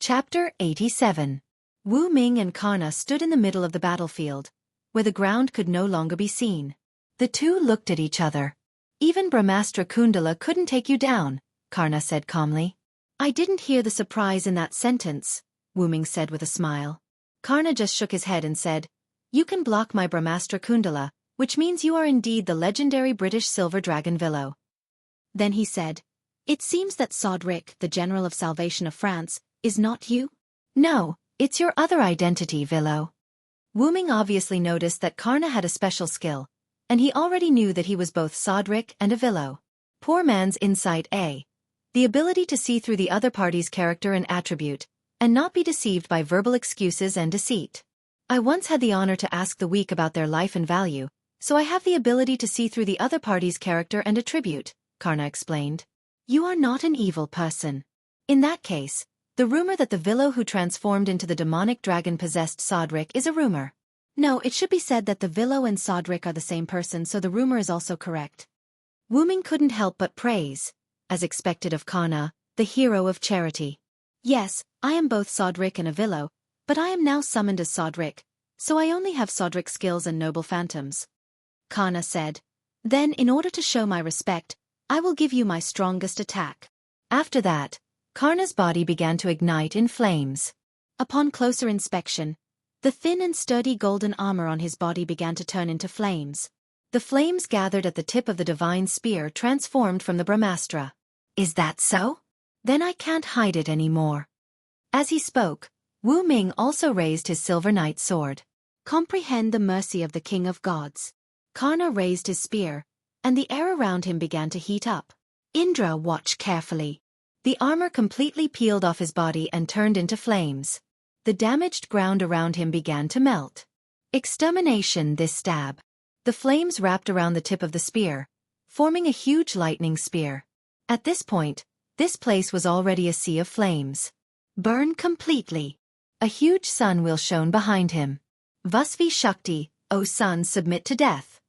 Chapter 87. Wu Ming and Karna stood in the middle of the battlefield, where the ground could no longer be seen. The two looked at each other. Even Brahmastra Kundala couldn't take you down, Karna said calmly. I didn't hear the surprise in that sentence, Wu Ming said with a smile. Karna just shook his head and said, You can block my Brahmastra Kundala, which means you are indeed the legendary British silver dragon Villo. Then he said, It seems that Sodric, the General of Salvation of France, is not you? No, it's your other identity, Villo. Wu Ming obviously noticed that Karna had a special skill, and he already knew that he was both Sodric and a Villo. Poor man's insight A. The ability to see through the other party's character and attribute, and not be deceived by verbal excuses and deceit. I once had the honor to ask the weak about their life and value, so I have the ability to see through the other party's character and attribute, Karna explained. You are not an evil person. In that case, the rumor that the Villo who transformed into the demonic dragon possessed Sodric is a rumor. No, it should be said that the Villo and Sodric are the same person, so the rumor is also correct. Wu Ming couldn't help but praise, as expected of Karna, the hero of charity. Yes, I am both Sodric and a Villo, but I am now summoned as Sodric, so I only have Sodric skills and noble phantoms. Karna said. Then, in order to show my respect, I will give you my strongest attack. After that, Karna's body began to ignite in flames. Upon closer inspection, the thin and sturdy golden armor on his body began to turn into flames. The flames gathered at the tip of the divine spear transformed from the Brahmastra. Is that so? Then I can't hide it anymore. As he spoke, Wu Ming also raised his silver knight sword. Comprehend the mercy of the King of Gods. Karna raised his spear, and the air around him began to heat up. Indra watched carefully. The armor completely peeled off his body and turned into flames. The damaged ground around him began to melt. Extermination this stab. The flames wrapped around the tip of the spear, forming a huge lightning spear. At this point, this place was already a sea of flames. Burn completely. A huge sun will shone behind him. Vasvi Shakti, O sun, submit to death.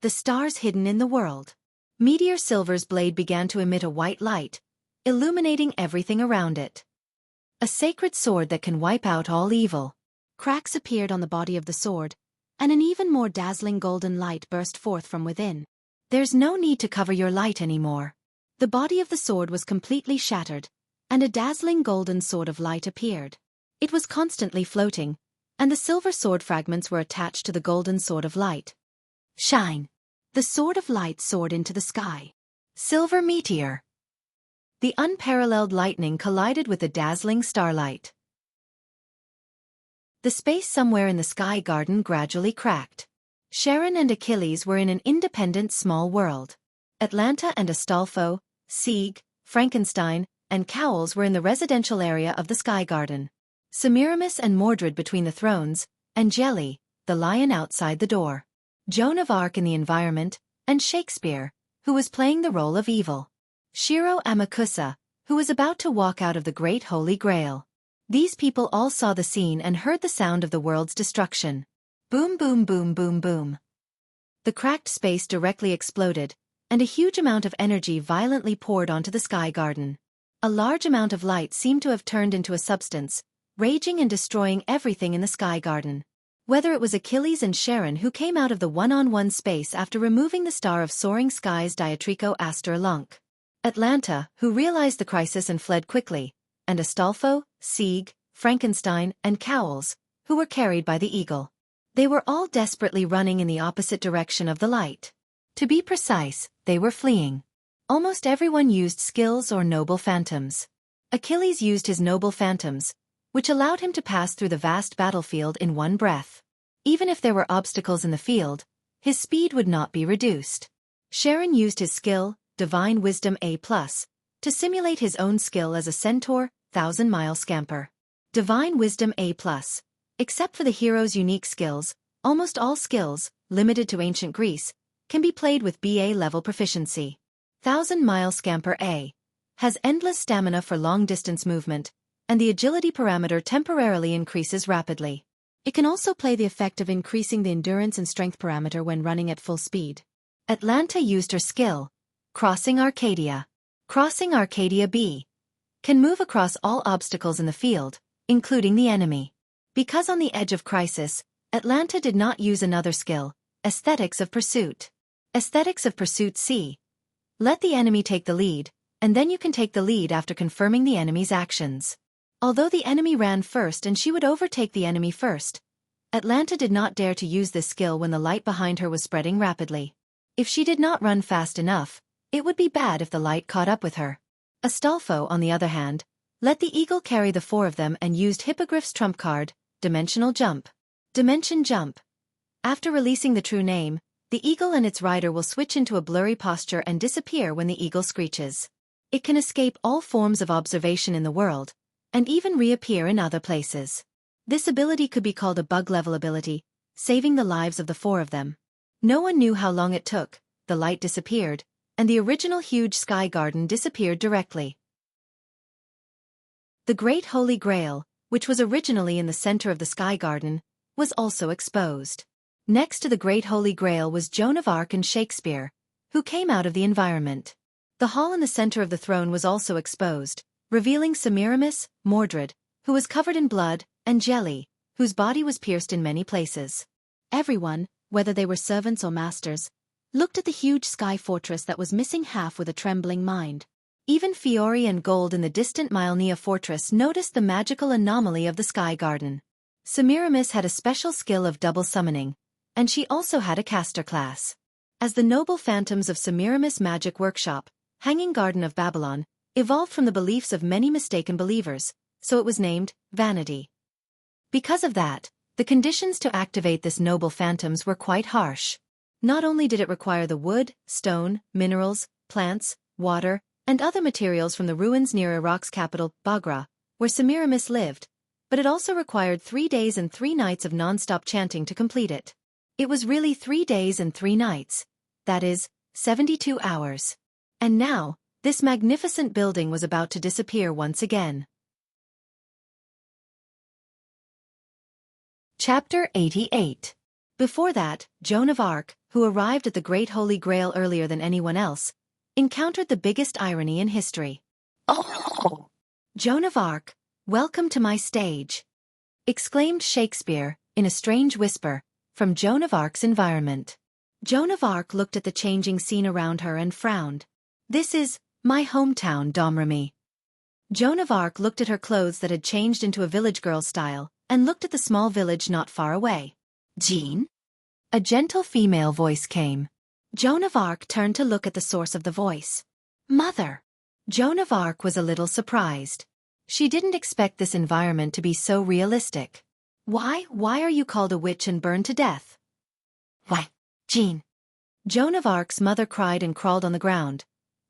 The stars hidden in the world. Meteor Silver's blade began to emit a white light, illuminating everything around it. A sacred sword that can wipe out all evil. Cracks appeared on the body of the sword, and an even more dazzling golden light burst forth from within. There's no need to cover your light anymore. The body of the sword was completely shattered, and a dazzling golden sword of light appeared. It was constantly floating, and the silver sword fragments were attached to the golden sword of light. Shine! The sword of light soared into the sky. Silver meteor! The unparalleled lightning collided with the dazzling starlight. The space somewhere in the sky garden gradually cracked. Sharon and Achilles were in an independent small world. Atlanta and Astolfo, Sieg, Frankenstein, and Cowles were in the residential area of the sky garden. Semiramis and Mordred between the thrones, and Jelly, the lion outside the door. Joan of Arc in the environment, and Shakespeare, who was playing the role of evil. Shiro Amakusa, who was about to walk out of the Great Holy Grail. These people all saw the scene and heard the sound of the world's destruction. Boom boom boom boom boom. The cracked space directly exploded, and a huge amount of energy violently poured onto the sky garden. A large amount of light seemed to have turned into a substance, raging and destroying everything in the sky garden. Whether it was Achilles and Sharon who came out of the one-on-one space after removing the star of soaring skies Diatrico Aster Lunk. Atlanta, who realized the crisis and fled quickly, and Astolfo, Sieg, Frankenstein, and Cowles, who were carried by the eagle. They were all desperately running in the opposite direction of the light. To be precise, they were fleeing. Almost everyone used skills or noble phantoms. Achilles used his noble phantoms, which allowed him to pass through the vast battlefield in one breath. Even if there were obstacles in the field, his speed would not be reduced. Sharon used his skill, Divine Wisdom A+, to simulate his own skill as a centaur, 1,000-mile scamper. Divine Wisdom A+, except for the hero's unique skills, almost all skills, limited to ancient Greece, can be played with BA-level proficiency. 1,000-mile scamper A has endless stamina for long-distance movement, and the agility parameter temporarily increases rapidly. It can also play the effect of increasing the endurance and strength parameter when running at full speed. Atlanta used her skill, Crossing Arcadia. Crossing Arcadia B can move across all obstacles in the field, including the enemy. Because on the edge of crisis, Atlanta did not use another skill, Aesthetics of Pursuit. Aesthetics of Pursuit C. Let the enemy take the lead, and then you can take the lead after confirming the enemy's actions. Although the enemy ran first and she would overtake the enemy first, Atlanta did not dare to use this skill when the light behind her was spreading rapidly. If she did not run fast enough, it would be bad if the light caught up with her. Astolfo, on the other hand, let the eagle carry the four of them and used Hippogriff's trump card, Dimensional Jump. Dimension Jump. After releasing the true name, the eagle and its rider will switch into a blurry posture and disappear when the eagle screeches. It can escape all forms of observation in the world, and even reappear in other places. This ability could be called a bug-level ability, saving the lives of the four of them. No one knew how long it took, the light disappeared, and the original huge sky garden disappeared directly. The Great Holy Grail, which was originally in the center of the sky garden, was also exposed. Next to the Great Holy Grail was Joan of Arc and Shakespeare, who came out of the environment. The hall in the center of the throne was also exposed, revealing Semiramis, Mordred, who was covered in blood, and Jelly, whose body was pierced in many places. Everyone, whether they were servants or masters, looked at the huge sky fortress that was missing half with a trembling mind. Even Fiori and Gold in the distant Mylnea fortress noticed the magical anomaly of the sky garden. Semiramis had a special skill of double summoning, and she also had a caster class. As the noble phantoms of Semiramis' magic workshop, Hanging Garden of Babylon, evolved from the beliefs of many mistaken believers, so it was named Vanity. Because of that, the conditions to activate this noble phantoms were quite harsh. Not only did it require the wood, stone, minerals, plants, water, and other materials from the ruins near Iraq's capital, Baghra, where Semiramis lived, but it also required 3 days and 3 nights of non-stop chanting to complete it. It was really 3 days and 3 nights, that is, 72 hours. And now, this magnificent building was about to disappear once again. Chapter 88. Before that, Joan of Arc, who arrived at the Great Holy Grail earlier than anyone else, encountered the biggest irony in history. "Oh! Joan of Arc, welcome to my stage!" exclaimed Shakespeare, in a strange whisper, from Joan of Arc's environment. Joan of Arc looked at the changing scene around her and frowned. "This is my hometown, Domremy." Joan of Arc looked at her clothes that had changed into a village girl style, and looked at the small village not far away. "Jean?" A gentle female voice came. Joan of Arc turned to look at the source of the voice. "Mother!" Joan of Arc was a little surprised. She didn't expect this environment to be so realistic. Why are you called a witch and burned to death?" "Why, Jean!" Joan of Arc's mother cried and crawled on the ground,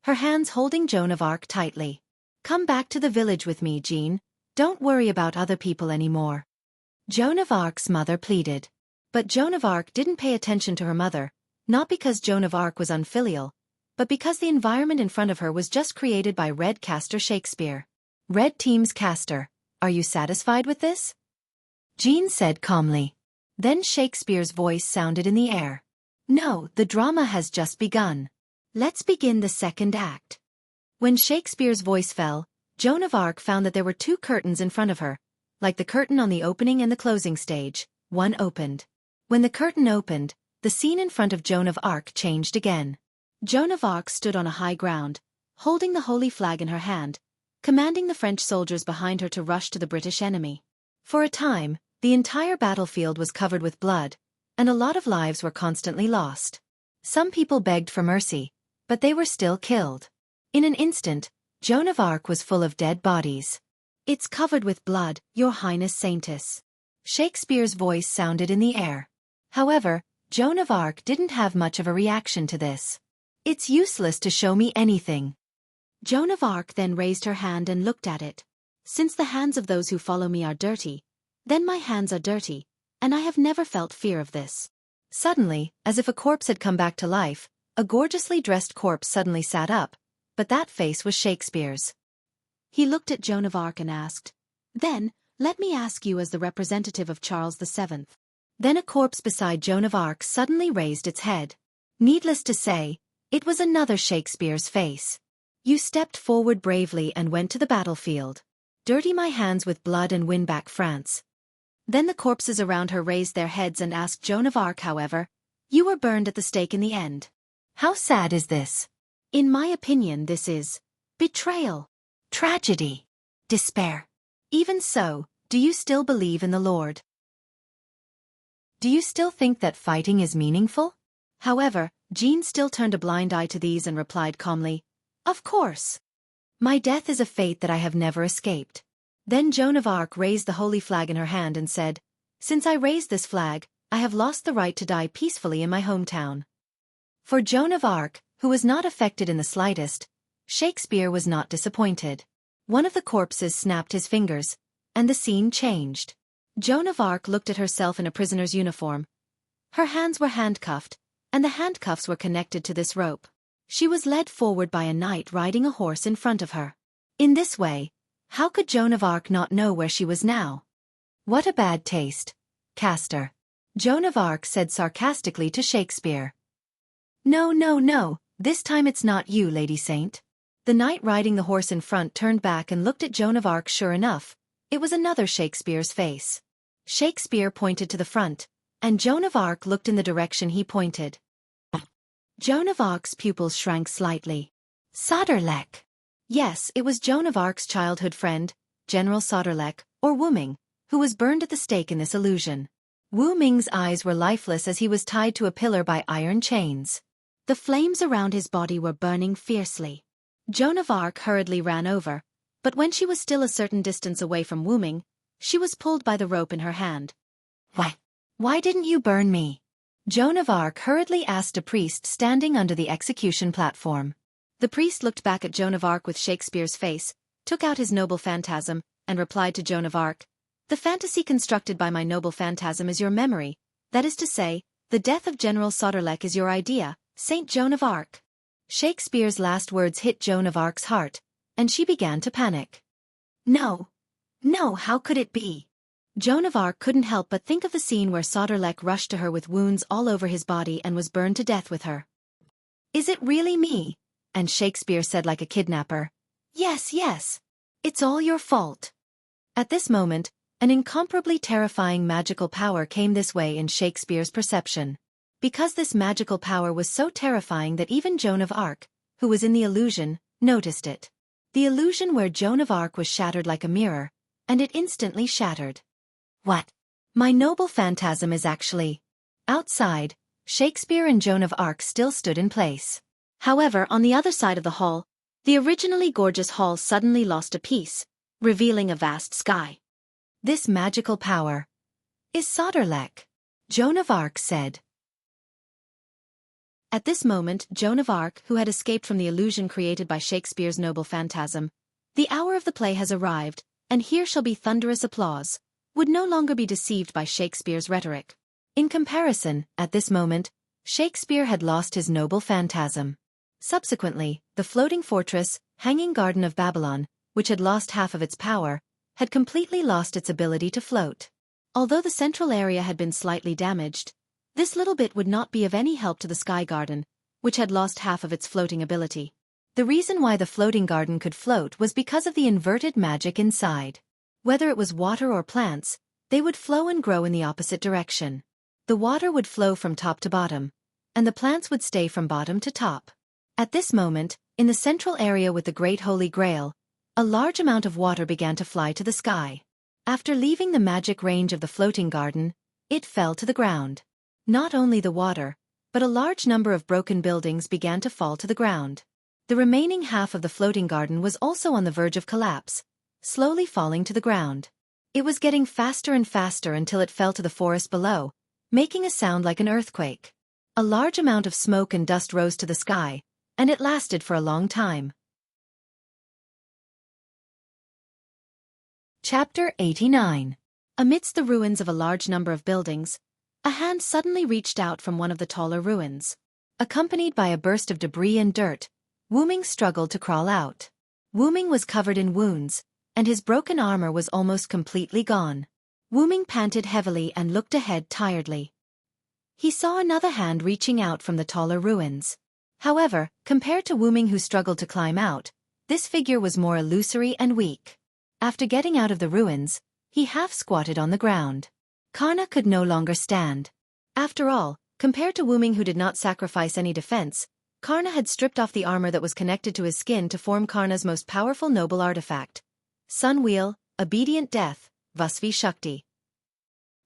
her hands holding Joan of Arc tightly. "Come back to the village with me, Jean. Don't worry about other people anymore." Joan of Arc's mother pleaded. But Joan of Arc didn't pay attention to her mother, not because Joan of Arc was unfilial, but because the environment in front of her was just created by Red Caster Shakespeare. "Red Team's caster, are you satisfied with this?" Jean said calmly. Then Shakespeare's voice sounded in the air. "No, the drama has just begun. Let's begin the second act." When Shakespeare's voice fell, Joan of Arc found that there were 2 curtains in front of her. Like the curtain on the opening and the closing stage, one opened. When the curtain opened, the scene in front of Joan of Arc changed again. Joan of Arc stood on a high ground, holding the holy flag in her hand, commanding the French soldiers behind her to rush to the British enemy. For a time, the entire battlefield was covered with blood, and a lot of lives were constantly lost. Some people begged for mercy, but they were still killed. In an instant, Joan of Arc was full of dead bodies. "It's covered with blood, Your Highness Saintess." Shakespeare's voice sounded in the air. However, Joan of Arc didn't have much of a reaction to this. "It's useless to show me anything." Joan of Arc then raised her hand and looked at it. "Since the hands of those who follow me are dirty, then my hands are dirty, and I have never felt fear of this." Suddenly, as if a corpse had come back to life, a gorgeously dressed corpse suddenly sat up, but that face was Shakespeare's. He looked at Joan of Arc and asked, "Then, let me ask you as the representative of Charles VII. Then a corpse beside Joan of Arc suddenly raised its head. Needless to say, it was another Shakespeare's face. You stepped forward bravely and went to the battlefield. Dirty my hands with blood and win back France. Then the corpses around her raised their heads and asked Joan of Arc, however, you were burned at the stake in the end. How sad is this? In my opinion, this is betrayal, tragedy, despair. Even so, do you still believe in the Lord? Do you still think that fighting is meaningful? However, Jean still turned a blind eye to these and replied calmly, of course. My death is a fate that I have never escaped. Then Joan of Arc raised the holy flag in her hand and said, since I raised this flag, I have lost the right to die peacefully in my hometown. For Joan of Arc, who was not affected in the slightest, Shakespeare was not disappointed. One of the corpses snapped his fingers, and the scene changed. Joan of Arc looked at herself in a prisoner's uniform. Her hands were handcuffed, and the handcuffs were connected to this rope. She was led forward by a knight riding a horse in front of her. In this way, how could Joan of Arc not know where she was now? What a bad taste, Castor. Joan of Arc said sarcastically to Shakespeare. No, no, no, this time it's not you, Lady Saint. The knight riding the horse in front turned back and looked at Joan of Arc. Sure enough, it was another Shakespeare's face. Shakespeare pointed to the front, and Joan of Arc looked in the direction he pointed. Joan of Arc's pupils shrank slightly. Soderlech. Yes, it was Joan of Arc's childhood friend, General Soderlech, or Wu Ming, who was burned at the stake in this illusion. Wu Ming's eyes were lifeless as he was tied to a pillar by iron chains. The flames around his body were burning fiercely. Joan of Arc hurriedly ran over, but when she was still a certain distance away from Wu Ming, she was pulled by the rope in her hand. Why didn't you burn me? Joan of Arc hurriedly asked a priest standing under the execution platform. The priest looked back at Joan of Arc with Shakespeare's face, took out his noble phantasm, and replied to Joan of Arc, the fantasy constructed by my noble phantasm is your memory, that is to say, the death of General Soderlech is your idea, Saint Joan of Arc. Shakespeare's last words hit Joan of Arc's heart, and she began to panic. No, how could it be? Joan of Arc couldn't help but think of the scene where Soderlech rushed to her with wounds all over his body and was burned to death with her. Is it really me? And Shakespeare said like a kidnapper, yes, it's all your fault. At this moment, an incomparably terrifying magical power came this way in Shakespeare's perception. Because this magical power was so terrifying that even Joan of Arc, who was in the illusion, noticed it. The illusion where Joan of Arc was shattered like a mirror, and it instantly shattered. What? My noble phantasm is actually... Outside, Shakespeare and Joan of Arc still stood in place. However, on the other side of the hall, the originally gorgeous hall suddenly lost a piece, revealing a vast sky. This magical power is Soderlech, Joan of Arc said. At this moment, Joan of Arc, who had escaped from the illusion created by Shakespeare's noble phantasm, the hour of the play has arrived, and here shall be thunderous applause, would no longer be deceived by Shakespeare's rhetoric. In comparison, at this moment, Shakespeare had lost his noble phantasm. Subsequently, the floating fortress, hanging garden of Babylon, which had lost half of its power, had completely lost its ability to float. Although the central area had been slightly damaged, this little bit would not be of any help to the sky garden, which had lost half of its floating ability. The reason why the floating garden could float was because of the inverted magic inside. Whether it was water or plants, they would flow and grow in the opposite direction. The water would flow from top to bottom, and the plants would stay from bottom to top. At this moment, in the central area with the Great Holy Grail, a large amount of water began to fly to the sky. After leaving the magic range of the floating garden, it fell to the ground. Not only the water, but a large number of broken buildings began to fall to the ground. The remaining half of the floating garden was also on the verge of collapse, slowly falling to the ground. It was getting faster and faster until it fell to the forest below, making a sound like an earthquake. A large amount of smoke and dust rose to the sky, and it lasted for a long time. Chapter 89. Amidst the ruins of a large number of buildings, a hand suddenly reached out from one of the taller ruins. Accompanied by a burst of debris and dirt, Wu Ming struggled to crawl out. Wu Ming was covered in wounds, and his broken armor was almost completely gone. Wu Ming panted heavily and looked ahead tiredly. He saw another hand reaching out from the taller ruins. However, compared to Wu Ming who struggled to climb out, This figure was more illusory and weak. After getting out of the ruins, he half-squatted on the ground. Karna could no longer stand. After all, compared to Wu Ming, who did not sacrifice any defense, Karna had stripped off the armor that was connected to his skin to form Karna's most powerful noble artifact. Sun Wheel, Obedient Death, Vasvi Shakti.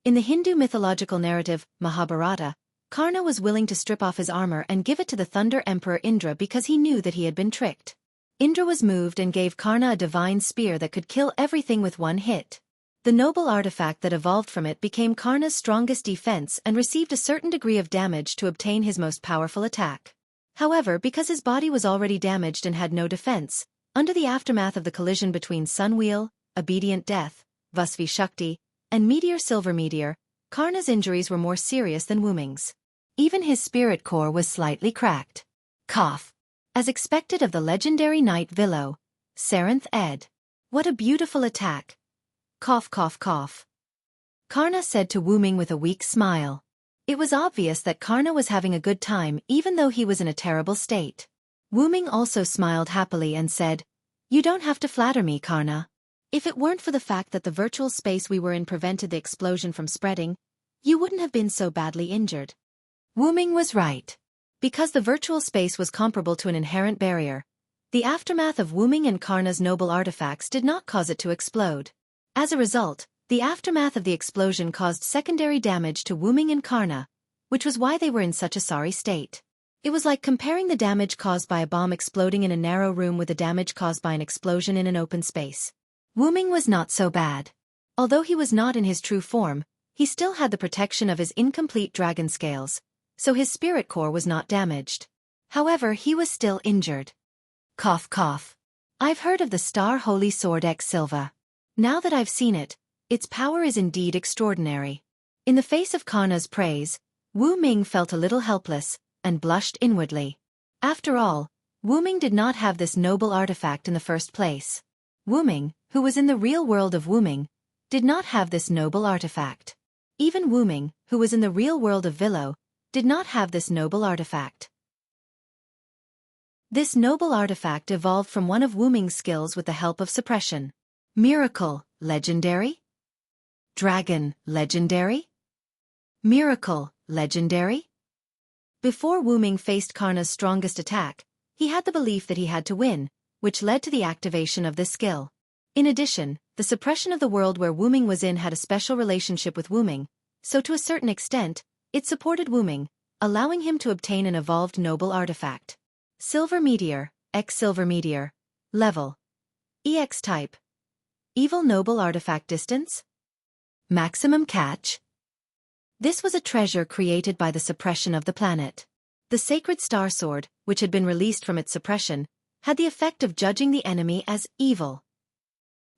In the Hindu mythological narrative, Mahabharata, Karna was willing to strip off his armor and give it to the Thunder Emperor Indra because he knew that he had been tricked. Indra was moved and gave Karna a divine spear that could kill everything with one hit. The noble artifact that evolved from it became Karna's strongest defense and received a certain degree of damage to obtain his most powerful attack. However, because his body was already damaged and had no defense, under the aftermath of the collision between Sun Wheel, Obedient Death, Vasvi Shakti, and Meteor Silver Meteor, Karna's injuries were more serious than Wu Ming's. Even his spirit core was slightly cracked. Cough. As expected of the legendary knight Villo, Saranth Ed. What a beautiful attack. Cough cough cough. Karna said to Wu Ming with a weak smile. It was obvious that Karna was having a good time even though he was in a terrible state. Wu Ming also smiled happily and said, "You don't have to flatter me, Karna. If it weren't for the fact that the virtual space we were in prevented the explosion from spreading, you wouldn't have been so badly injured." Wu Ming was right. Because the virtual space was comparable to an inherent barrier, the aftermath of Wu Ming and Karna's noble artifacts did not cause it to explode. As a result, the aftermath of the explosion caused secondary damage to Wu Ming and Karna, which was why they were in such a sorry state. It was like comparing the damage caused by a bomb exploding in a narrow room with the damage caused by an explosion in an open space. Wu Ming was not so bad. Although he was not in his true form, he still had the protection of his incomplete dragon scales, so his spirit core was not damaged. However, he was still injured. Cough cough. I've heard of the Star Holy Sword X Silva. Now that I've seen it, its power is indeed extraordinary. In the face of Karna's praise, Wu Ming felt a little helpless, and blushed inwardly. After all, Wu Ming did not have this noble artifact in the first place. Wu Ming, who was in the real world of Wu Ming, did not have this noble artifact. Even Wu Ming, who was in the real world of Villo, did not have this noble artifact. This noble artifact evolved from one of Wu Ming's skills with the help of suppression. Miracle, legendary? Dragon, legendary? Miracle, legendary? Before Wu Ming faced Karna's strongest attack, he had the belief that he had to win, which led to the activation of this skill. In addition, the suppression of the world where Wu Ming was in had a special relationship with Wu Ming, so to a certain extent, it supported Wu Ming, allowing him to obtain an evolved noble artifact. Silver Meteor, X Silver Meteor. Level. EX Type. Evil Noble Artifact Distance. Maximum Catch. This was a treasure created by the suppression of the planet. The Sacred Star Sword, which had been released from its suppression, had the effect of judging the enemy as evil.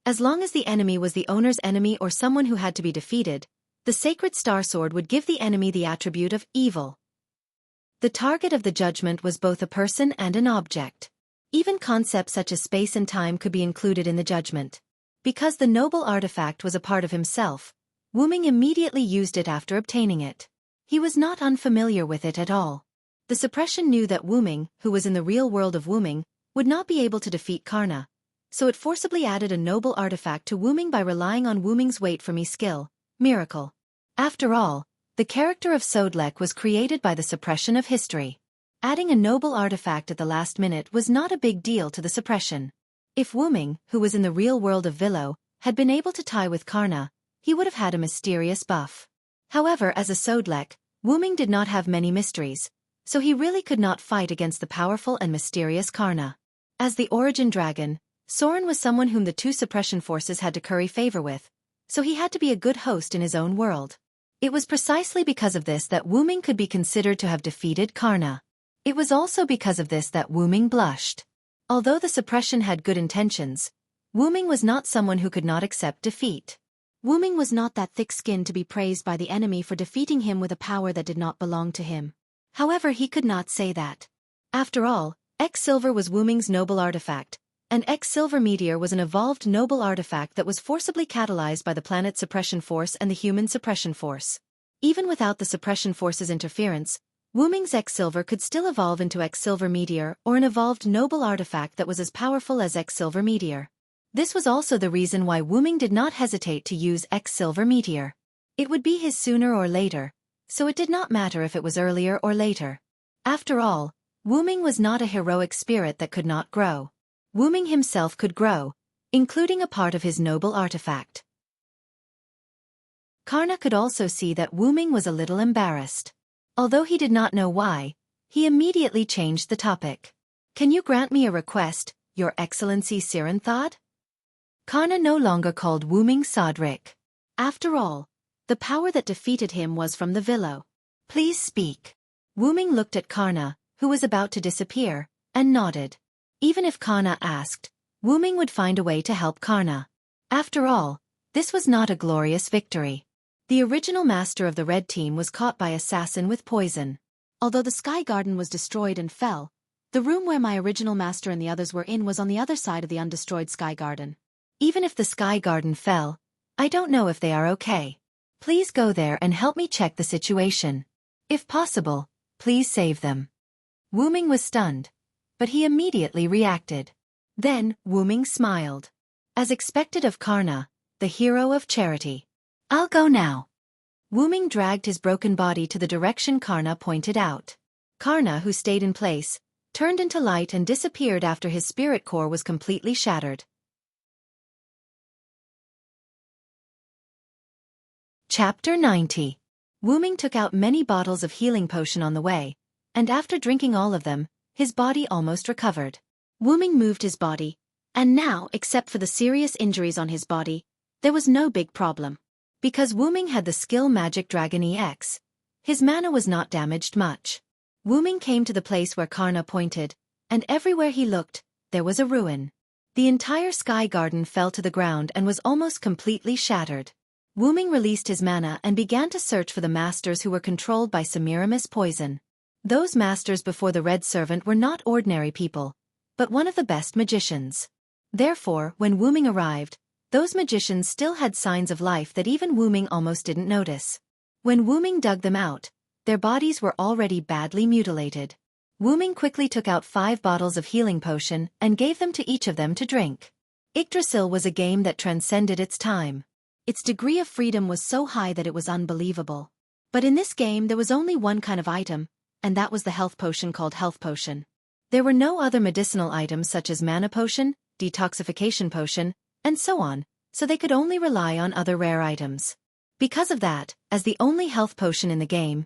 As long as the enemy was the owner's enemy or someone who had to be defeated, the Sacred Star Sword would give the enemy the attribute of evil. The target of the judgment was both a person and an object. Even concepts such as space and time could be included in the judgment. Because the noble artifact was a part of himself, Wu Ming immediately used it after obtaining it. He was not unfamiliar with it at all. The suppression knew that Wu Ming, who was in the real world of Wu Ming, would not be able to defeat Karna, so it forcibly added a noble artifact to Wu Ming by relying on Wu Ming's wait for me skill, Miracle. After all, the character of Sodlek was created by the suppression of history. Adding a noble artifact at the last minute was not a big deal to the suppression. If Wu Ming, who was in the real world of Villo, had been able to tie with Karna, he would have had a mysterious buff. However, as a Sodlek, Wu Ming did not have many mysteries, so he really could not fight against the powerful and mysterious Karna. As the origin dragon, Soren was someone whom the two suppression forces had to curry favor with, so he had to be a good host in his own world. It was precisely because of this that Wu Ming could be considered to have defeated Karna. It was also because of this that Wu Ming blushed. Although the suppression had good intentions, Wu Ming was not someone who could not accept defeat. Wu Ming was not that thick-skinned to be praised by the enemy for defeating him with a power that did not belong to him. However, he could not say that. After all, X Silver was Wu Ming's noble artifact, and X Silver Meteor was an evolved noble artifact that was forcibly catalyzed by the planet suppression force and the human suppression force. Even without the suppression force's interference, Wu Ming's X-Silver could still evolve into X-Silver Meteor or an evolved noble artifact that was as powerful as X-Silver Meteor. This was also the reason why Wu Ming did not hesitate to use X-Silver Meteor. It would be his sooner or later, so it did not matter if it was earlier or later. After all, Wu Ming was not a heroic spirit that could not grow. Wu Ming himself could grow, including a part of his noble artifact. Karna could also see that Wu Ming was a little embarrassed. Although he did not know why, he immediately changed the topic. "Can you grant me a request, Your Excellency Sirenthad?" Karna no longer called Wu Ming Sodric. After all, the power that defeated him was from the Villo. "Please speak." Wu Ming looked at Karna, who was about to disappear, and nodded. Even if Karna asked, Wu Ming would find a way to help Karna. After all, this was not a glorious victory. The original master of the red team was caught by assassin with poison. Although the Sky Garden was destroyed and fell, the room where my original master and the others were in was on the other side of the undestroyed Sky Garden. Even if the Sky Garden fell, I don't know if they are okay. Please go there and help me check the situation. If possible, please save them. Wu Ming was stunned, but he immediately reacted. Then, Wu Ming smiled. As expected of Karna, the hero of charity. "I'll go now." Wu Ming dragged his broken body to the direction Karna pointed out. Karna, who stayed in place, turned into light and disappeared after his spirit core was completely shattered. Chapter 90. Wu Ming took out many bottles of healing potion on the way, and after drinking all of them, his body almost recovered. Wu Ming moved his body, and now, except for the serious injuries on his body, there was no big problem. Because Wu Ming had the skill Magic Dragon EX, his mana was not damaged much. Wu Ming came to the place where Karna pointed, and everywhere he looked, there was a ruin. The entire Sky Garden fell to the ground and was almost completely shattered. Wu Ming released his mana and began to search for the masters who were controlled by Semiramis poison. Those masters before the Red Servant were not ordinary people, but one of the best magicians. Therefore, when Wu Ming arrived, those magicians still had signs of life that even Wu Ming almost didn't notice. When Wu Ming dug them out, their bodies were already badly mutilated. Wu Ming quickly took out 5 bottles of healing potion and gave them to each of them to drink. Yggdrasil was a game that transcended its time. Its degree of freedom was so high that it was unbelievable. But in this game there was only one kind of item, and that was the health potion called Health Potion. There were no other medicinal items such as Mana Potion, Detoxification Potion, and so on, so they could only rely on other rare items. Because of that, as the only health potion in the game,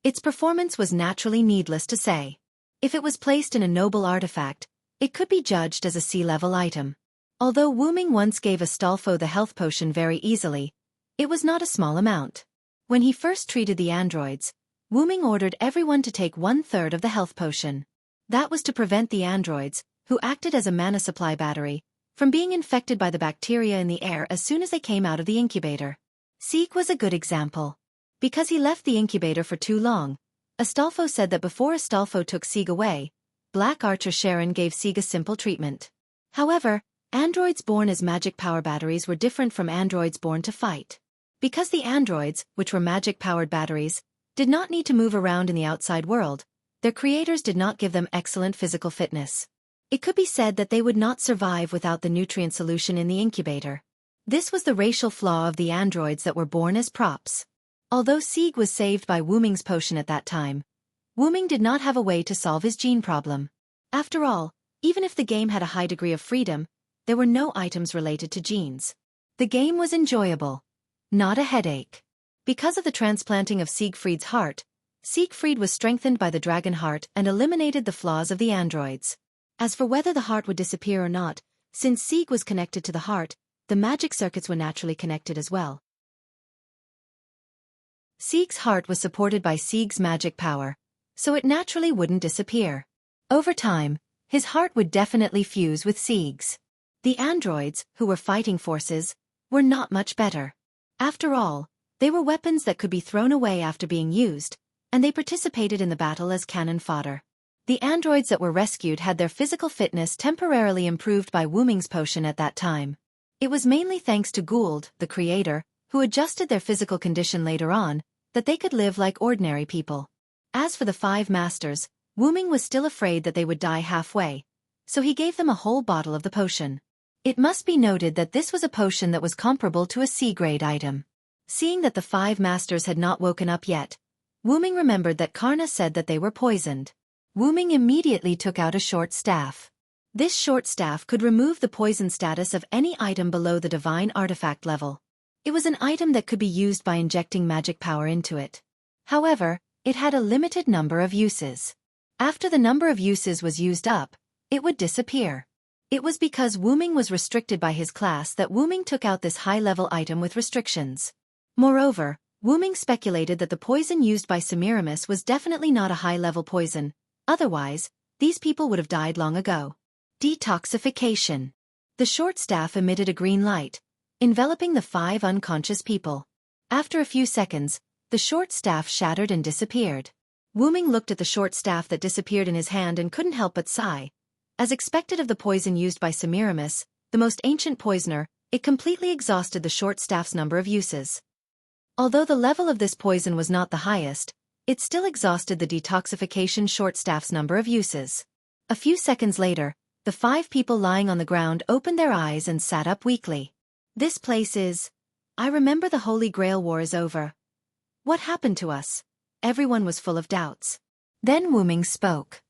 its performance was naturally needless to say. If it was placed in a noble artifact, it could be judged as a C-level item. Although Wu Ming once gave Astolfo the health potion very easily, it was not a small amount. When he first treated the androids, Wu Ming ordered everyone to take 1/3 of the health potion. That was to prevent the androids, who acted as a mana supply battery, from being infected by the bacteria in the air as soon as they came out of the incubator. Sieg was a good example. Because he left the incubator for too long, Astolfo said that before Astolfo took Sieg away, Black Archer Sharon gave Sieg a simple treatment. However, androids born as magic power batteries were different from androids born to fight. Because the androids, which were magic-powered batteries, did not need to move around in the outside world, their creators did not give them excellent physical fitness. It could be said that they would not survive without the nutrient solution in the incubator. This was the racial flaw of the androids that were born as props. Although Sieg was saved by Wu Ming's potion at that time, Wu Ming did not have a way to solve his gene problem. After all, even if the game had a high degree of freedom, there were no items related to genes. The game was enjoyable, not a headache. Because of the transplanting of Siegfried's heart, Siegfried was strengthened by the dragon heart and eliminated the flaws of the androids. As for whether the heart would disappear or not, since Sieg was connected to the heart, the magic circuits were naturally connected as well. Sieg's heart was supported by Sieg's magic power, so it naturally wouldn't disappear. Over time, his heart would definitely fuse with Sieg's. The androids, who were fighting forces, were not much better. After all, they were weapons that could be thrown away after being used, and they participated in the battle as cannon fodder. The androids that were rescued had their physical fitness temporarily improved by Wu Ming's potion at that time. It was mainly thanks to Gould, the creator, who adjusted their physical condition later on, that they could live like ordinary people. As for the 5 masters, Wu Ming was still afraid that they would die halfway, so he gave them a whole bottle of the potion. It must be noted that this was a potion that was comparable to a C-grade item. Seeing that the 5 masters had not woken up yet, Wu Ming remembered that Karna said that they were poisoned. Wu Ming immediately took out a short staff. This short staff could remove the poison status of any item below the divine artifact level. It was an item that could be used by injecting magic power into it. However, it had a limited number of uses. After the number of uses was used up, it would disappear. It was because Wu Ming was restricted by his class that Wu Ming took out this high-level item with restrictions. Moreover, Wu Ming speculated that the poison used by Semiramis was definitely not a high-level poison, otherwise, these people would have died long ago. Detoxification. The short staff emitted a green light, enveloping the 5 unconscious people. After a few seconds, the short staff shattered and disappeared. Wu Ming looked at the short staff that disappeared in his hand and couldn't help but sigh. As expected of the poison used by Semiramis, the most ancient poisoner, it completely exhausted the short staff's number of uses. Although the level of this poison was not the highest, it still exhausted the detoxification short staff's number of uses. A few seconds later, the 5 people lying on the ground opened their eyes and sat up weakly. This place is... I remember the Holy Grail War is over. What happened to us? Everyone was full of doubts. Then Wu Ming spoke.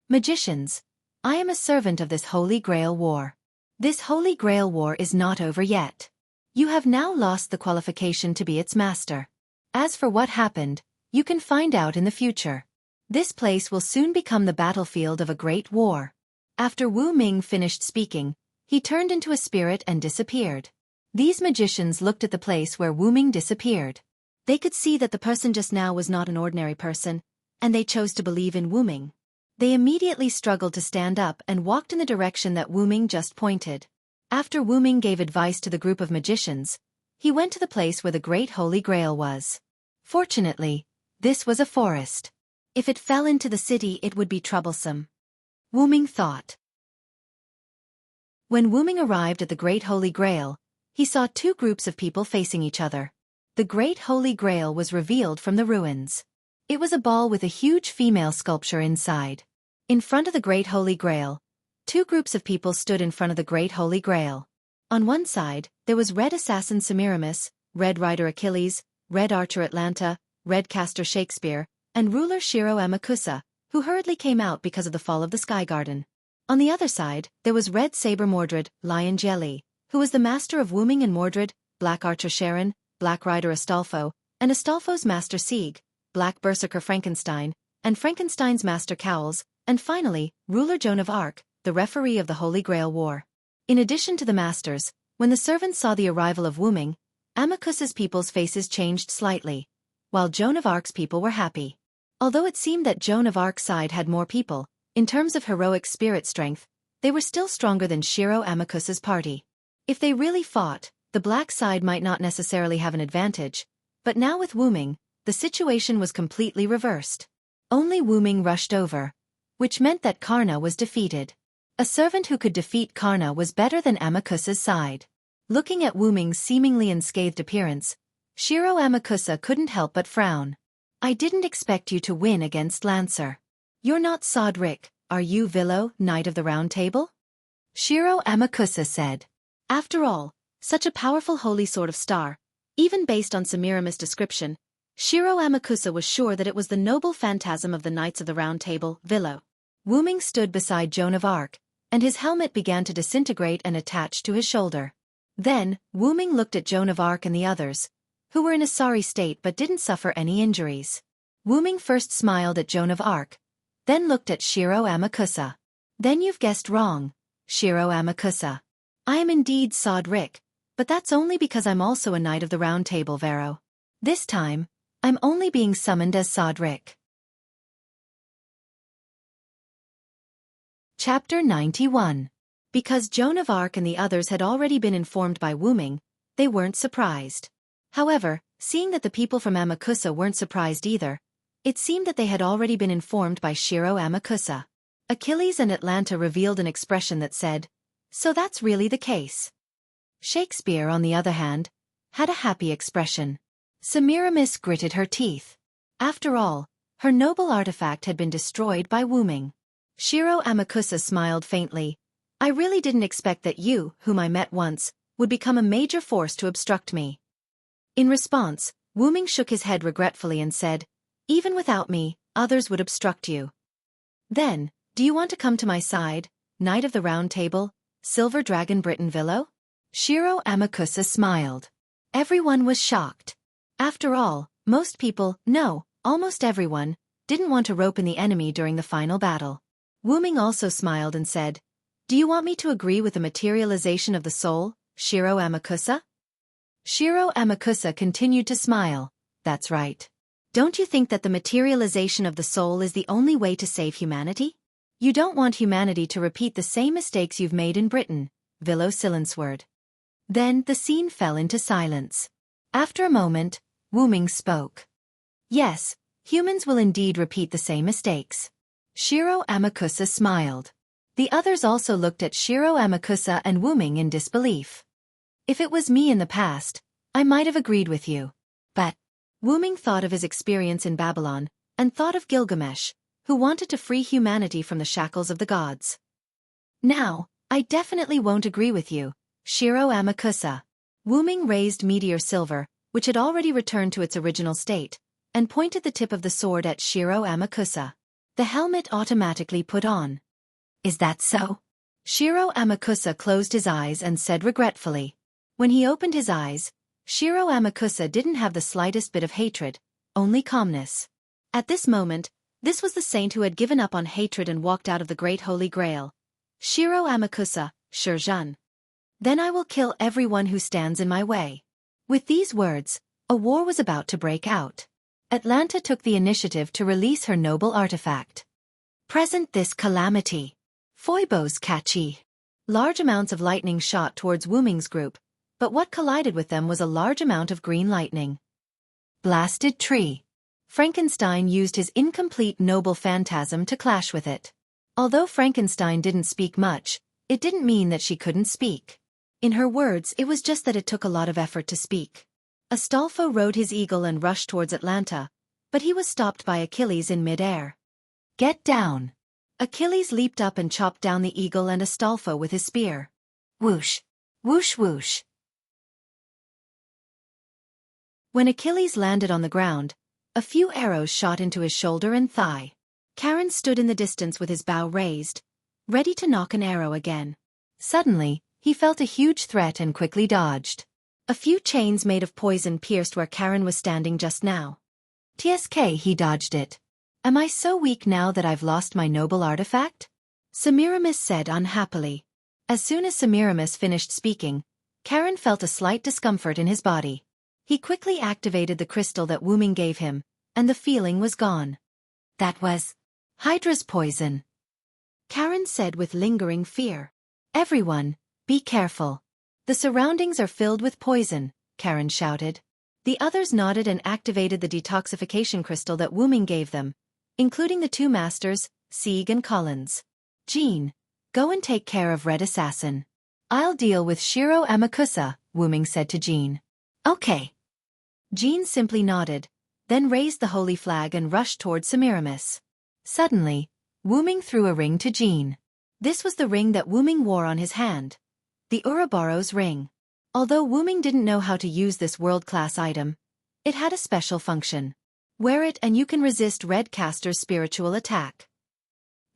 Magicians, I am a servant of this Holy Grail War. This Holy Grail War is not over yet. You have now lost the qualification to be its master. As for what happened, you can find out in the future. This place will soon become the battlefield of a great war. After Wu Ming finished speaking, he turned into a spirit and disappeared. These magicians looked at the place where Wu Ming disappeared. They could see that the person just now was not an ordinary person, and they chose to believe in Wu Ming. They immediately struggled to stand up and walked in the direction that Wu Ming just pointed. After Wu Ming gave advice to the group of magicians, he went to the place where the Great Holy Grail was. Fortunately, this was a forest. If it fell into the city, it would be troublesome. Wu Ming thought. When Wu Ming arrived at the Great Holy Grail, he saw 2 groups of people facing each other. The Great Holy Grail was revealed from the ruins. It was a ball with a huge female sculpture inside. In front of the Great Holy Grail, 2 groups of people stood in front of the Great Holy Grail. On one side, there was Red Assassin Semiramis, Red Rider Achilles, Red Archer Atlanta, Red Caster Shakespeare, and Ruler Shiro Amakusa, who hurriedly came out because of the fall of the Sky Garden. On the other side, there was Red Saber Mordred, Lion Jelly, who was the master of Wu Ming and Mordred, Black Archer Sharon, Black Rider Astolfo, and Astolfo's master Sieg, Black Berserker Frankenstein, and Frankenstein's master Cowles, and finally, Ruler Joan of Arc, the referee of the Holy Grail War. In addition to the masters, when the servants saw the arrival of Wu Ming, Amakusa's people's faces changed slightly, while Joan of Arc's people were happy. Although it seemed that Joan of Arc's side had more people, in terms of heroic spirit strength, they were still stronger than Shiro Amakusa's party. If they really fought, the black side might not necessarily have an advantage, but now with Wu Ming, the situation was completely reversed. Only Wu Ming rushed over, which meant that Karna was defeated. A servant who could defeat Karna was better than Amakusa's side. Looking at Wu Ming's seemingly unscathed appearance, Shiro Amakusa couldn't help but frown. I didn't expect you to win against Lancer. You're not Sodric, are you Villo, Knight of the Round Table? Shiro Amakusa said. After all, such a powerful holy sword of star, even based on Semiramis' description, Shiro Amakusa was sure that it was the noble phantasm of the Knights of the Round Table, Villo. Wu Ming stood beside Joan of Arc, and his helmet began to disintegrate and attach to his shoulder. Then, Wu Ming looked at Joan of Arc and the others, who were in a sorry state but didn't suffer any injuries. Wu Ming first smiled at Joan of Arc, then looked at Shiro Amakusa. Then you've guessed wrong, Shiro Amakusa. I am indeed Sodric, but that's only because I'm also a Knight of the Round Table, Vero. This time, I'm only being summoned as Sodric. Chapter 91. Because Joan of Arc and the others had already been informed by Wu Ming, they weren't surprised. However, seeing that the people from Amakusa weren't surprised either, it seemed that they had already been informed by Shiro Amakusa. Achilles and Atlanta revealed an expression that said, "So that's really the case." Shakespeare, on the other hand, had a happy expression. Semiramis gritted her teeth. After all, Her noble artifact had been destroyed by Wu Ming. Shiro Amakusa smiled faintly. I really didn't expect that you, whom I met once, would become a major force to obstruct me. In response, Wu Ming shook his head regretfully and said, even without me, others would obstruct you. Then, do you want to come to my side, Knight of the Round Table, Silver Dragon Britain Villo? Shiro Amakusa smiled. Everyone was shocked. After all, most people, no, almost everyone, didn't want to rope in the enemy during the final battle. Wu Ming also smiled and said, do you want me to agree with the materialization of the soul, Shiro Amakusa? Shiro Amakusa continued to smile. That's right. Don't you think that the materialization of the soul is the only way to save humanity? You don't want humanity to repeat the same mistakes you've made in Britain, Villo Silenceword. Then the scene fell into silence. After a moment, Wu Ming spoke. Yes, humans will indeed repeat the same mistakes. Shiro Amakusa smiled. The others also looked at Shiro Amakusa and Wu Ming in disbelief. If it was me in the past, I might have agreed with you. But Wu Ming thought of his experience in Babylon, and thought of Gilgamesh, who wanted to free humanity from the shackles of the gods. Now, I definitely won't agree with you, Shiro Amakusa. Wu Ming raised Meteor Silver, which had already returned to its original state, and pointed the tip of the sword at Shiro Amakusa. The helmet automatically put on. Is that so? Shiro Amakusa closed his eyes and said regretfully. When he opened his eyes, Shiro Amakusa didn't have the slightest bit of hatred, only calmness. At this moment, this was the saint who had given up on hatred and walked out of the Great Holy Grail. Shiro Amakusa, Shizhen. Then I will kill everyone who stands in my way. With these words, a war was about to break out. Atlanta took the initiative to release her noble artifact. Present this calamity. Foibo's catchy. Large amounts of lightning shot towards Wu Ming's group, but what collided with them was a large amount of green lightning. Blasted tree. Frankenstein used his incomplete noble phantasm to clash with it. Although Frankenstein didn't speak much, it didn't mean that she couldn't speak. In her words, it was just that it took a lot of effort to speak. Astolfo rode his eagle and rushed towards Atlanta, but he was stopped by Achilles in mid-air. Get down! Achilles leaped up and chopped down the eagle and Astolfo with his spear. Whoosh! Whoosh whoosh! When Achilles landed on the ground, a few arrows shot into his shoulder and thigh. Charon stood in the distance with his bow raised, ready to knock an arrow again. Suddenly, he felt a huge threat and quickly dodged. A few chains made of poison pierced where Charon was standing just now. TSK, he dodged it. Am I so weak now that I've lost my noble artifact? Semiramis said unhappily. As soon as Semiramis finished speaking, Charon felt a slight discomfort in his body. He quickly activated the crystal that Wu Ming gave him, and the feeling was gone. That was Hydra's poison. Charon said with lingering fear. Everyone, be careful. The surroundings are filled with poison, Charon shouted. The others nodded and activated the detoxification crystal that Wu Ming gave them, including the two masters, Sieg and Collins. Jean, go and take care of Red Assassin. I'll deal with Shiro Amakusa, Wu Ming said to Jean. Okay. Jean simply nodded, then raised the holy flag and rushed toward Semiramis. Suddenly, Wu Ming threw a ring to Jean. This was the ring that Wu Ming wore on his hand. The Ouroboros ring. Although Wu Ming didn't know how to use this world-class item, it had a special function. Wear it and you can resist Red Caster's spiritual attack.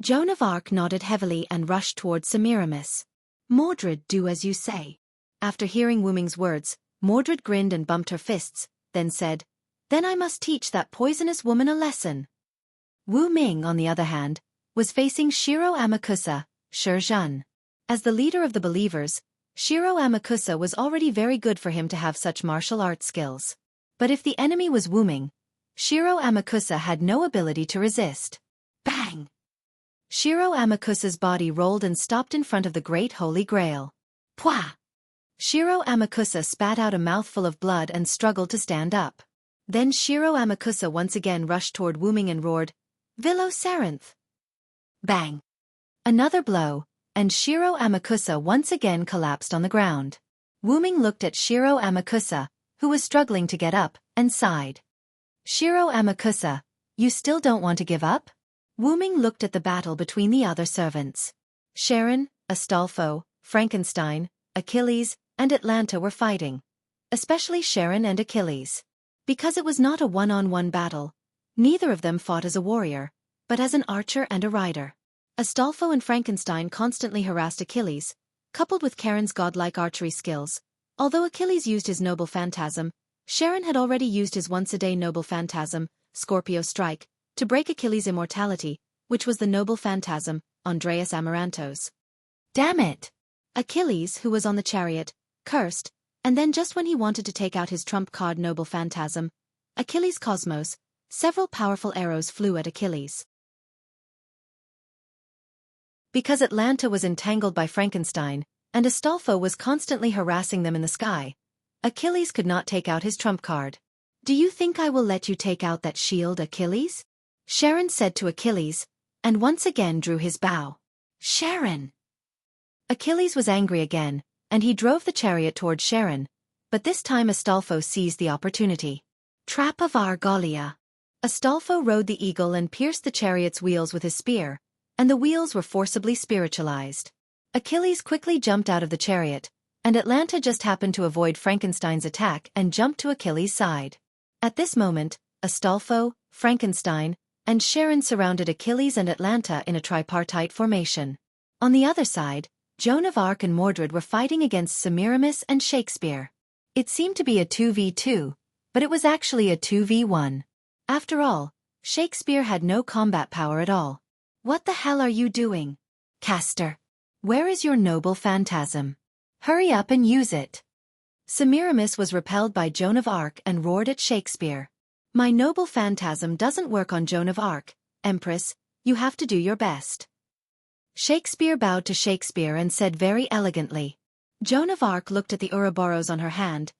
Joan of Arc nodded heavily and rushed toward Semiramis. Mordred, do as you say. After hearing Wu Ming's words, Mordred grinned and bumped her fists, then said, Then I must teach that poisonous woman a lesson. Wu Ming, on the other hand, was facing Shiro Amakusa, Shizhen. As the leader of the believers, Shiro Amakusa was already very good for him to have such martial arts skills. But if the enemy was Wu Ming, Shiro Amakusa had no ability to resist. Bang! Shiro Amakusa's body rolled and stopped in front of the Great Holy Grail. Pwah! Shiro Amakusa spat out a mouthful of blood and struggled to stand up. Then Shiro Amakusa once again rushed toward Wu Ming and roared, Villo Saranth! Bang! Another blow, and Shiro Amakusa once again collapsed on the ground. Wu Ming looked at Shiro Amakusa, who was struggling to get up, and sighed. Shiro Amakusa, You still don't want to give up? Wu Ming looked at the battle between the other servants. Sharon, Astolfo, Frankenstein, Achilles, and Atlanta were fighting. Especially Sharon and Achilles. Because it was not a one-on-one battle, neither of them fought as a warrior, but as an archer and a rider. Astolfo and Frankenstein constantly harassed Achilles, coupled with Charon's godlike archery skills. Although Achilles used his noble phantasm, Sharon had already used his once-a-day noble phantasm, Scorpio Strike, to break Achilles' immortality, which was the noble phantasm, Andreas Amarantos. Damn it! Achilles, who was on the chariot, cursed, and then just when he wanted to take out his trump card noble phantasm, Achilles Cosmos, several powerful arrows flew at Achilles. Because Atlanta was entangled by Frankenstein, and Astolfo was constantly harassing them in the sky, Achilles could not take out his trump card. Do you think I will let you take out that shield, Achilles? Sharon said to Achilles, and once again drew his bow. Sharon! Achilles was angry again, and he drove the chariot toward Sharon, but this time Astolfo seized the opportunity. Trap of Argolia. Astolfo rode the eagle and pierced the chariot's wheels with his spear, and the wheels were forcibly spiritualized. Achilles quickly jumped out of the chariot, and Atlanta just happened to avoid Frankenstein's attack and jumped to Achilles' side. At this moment, Astolfo, Frankenstein, and Sharon surrounded Achilles and Atlanta in a tripartite formation. On the other side, Joan of Arc and Mordred were fighting against Semiramis and Shakespeare. It seemed to be a 2v2, but it was actually a 2v1. After all, Shakespeare had no combat power at all. What the hell are you doing? Castor. Where is your noble phantasm? Hurry up and use it. Semiramis was repelled by Joan of Arc and roared at Shakespeare. My noble phantasm doesn't work on Joan of Arc, Empress, you have to do your best. Shakespeare bowed to Shakespeare and said very elegantly. Joan of Arc looked at the Ouroboros on her hand,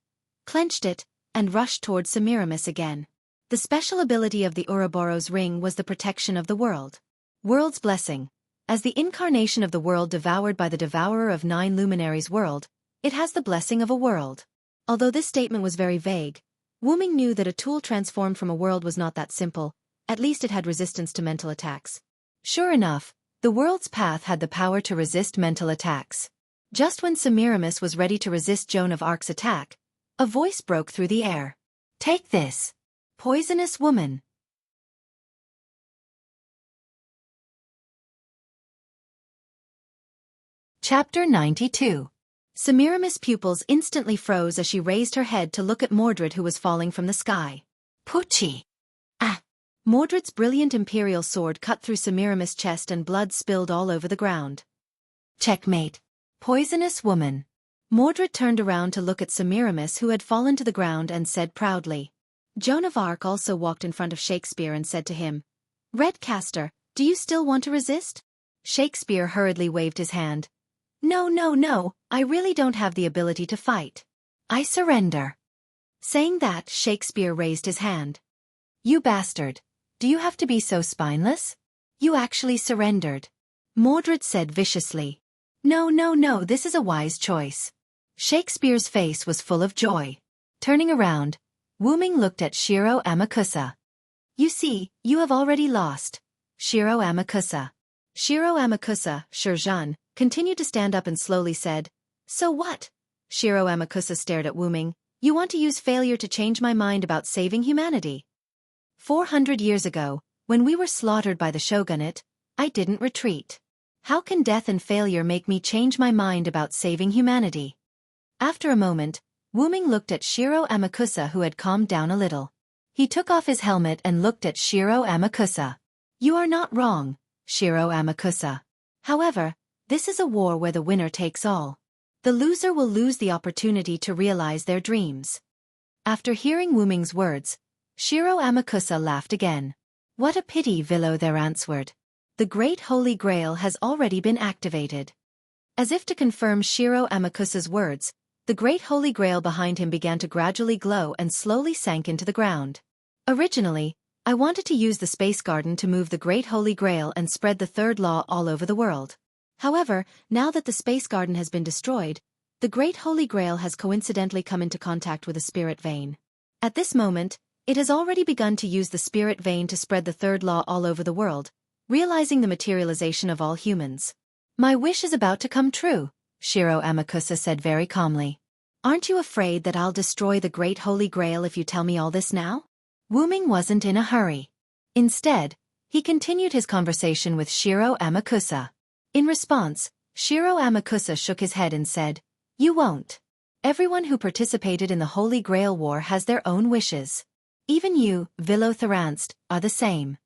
clenched it, and rushed toward Semiramis again. The special ability of the Ouroboros ring was the protection of the world. World's blessing. As the incarnation of the world devoured by the devourer of 9 luminaries world, it has the blessing of a world. Although this statement was very vague, Wu Ming knew that a tool transformed from a world was not that simple, at least it had resistance to mental attacks. Sure enough, the world's path had the power to resist mental attacks. Just when Semiramis was ready to resist Joan of Arc's attack, a voice broke through the air. Take this, poisonous woman. Chapter 92. Semiramis' pupils instantly froze as she raised her head to look at Mordred who was falling from the sky. Poochie! Ah! Mordred's brilliant imperial sword cut through Semiramis' chest and blood spilled all over the ground. Checkmate. Poisonous woman. Mordred turned around to look at Semiramis who had fallen to the ground and said proudly. Joan of Arc also walked in front of Shakespeare and said to him, Red Castor, do you still want to resist? Shakespeare hurriedly waved his hand. No, I really don't have the ability to fight. I surrender. Saying that, Shakespeare raised his hand. You bastard. Do you have to be so spineless? You actually surrendered. Mordred said viciously. No, this is a wise choice. Shakespeare's face was full of joy. Turning around, Wu Ming looked at Shiro Amakusa. You see, you have already lost. Shiro Amakusa. Shiro Amakusa, Shirjan, continued to stand up and slowly said, So what? Shiro Amakusa stared at Wu Ming. You want to use failure to change my mind about saving humanity? 400 years ago, when we were slaughtered by the shogunate, I didn't retreat. How can death and failure make me change my mind about saving humanity? After a moment, Wu Ming looked at Shiro Amakusa who had calmed down a little. He took off his helmet and looked at Shiro Amakusa. You are not wrong, Shiro Amakusa. However, this is a war where the winner takes all. The loser will lose the opportunity to realize their dreams. After hearing Wu Ming's words, Shiro Amakusa laughed again. What a pity, Vilo there answered. The Great Holy Grail has already been activated. As if to confirm Shiro Amakusa's words, the Great Holy Grail behind him began to gradually glow and slowly sank into the ground. Originally, I wanted to use the Space Garden to move the Great Holy Grail and spread the third law all over the world. However, now that the Space Garden has been destroyed, the Great Holy Grail has coincidentally come into contact with a spirit vein. At this moment, It has already begun to use the spirit vein to spread the third law all over the world, realizing the materialization of all humans. My wish is about to come true, Shiro Amakusa said very calmly. Aren't you afraid that I'll destroy the Great Holy Grail if you tell me all this now? Wu Ming wasn't in a hurry. Instead, he continued his conversation with Shiro Amakusa. In response, Shiro Amakusa shook his head and said, "You won't. Everyone who participated in the Holy Grail War has their own wishes. Even you, Vilo Tyrant, are the same."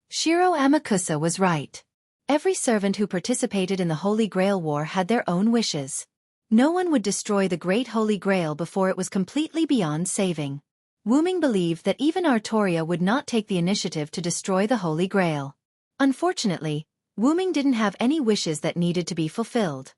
Shiro Amakusa was right. Every servant who participated in the Holy Grail War had their own wishes. No one would destroy the Great Holy Grail before it was completely beyond saving. Wu Ming believed that even Artoria would not take the initiative to destroy the Holy Grail. Unfortunately, Wu Ming didn't have any wishes that needed to be fulfilled.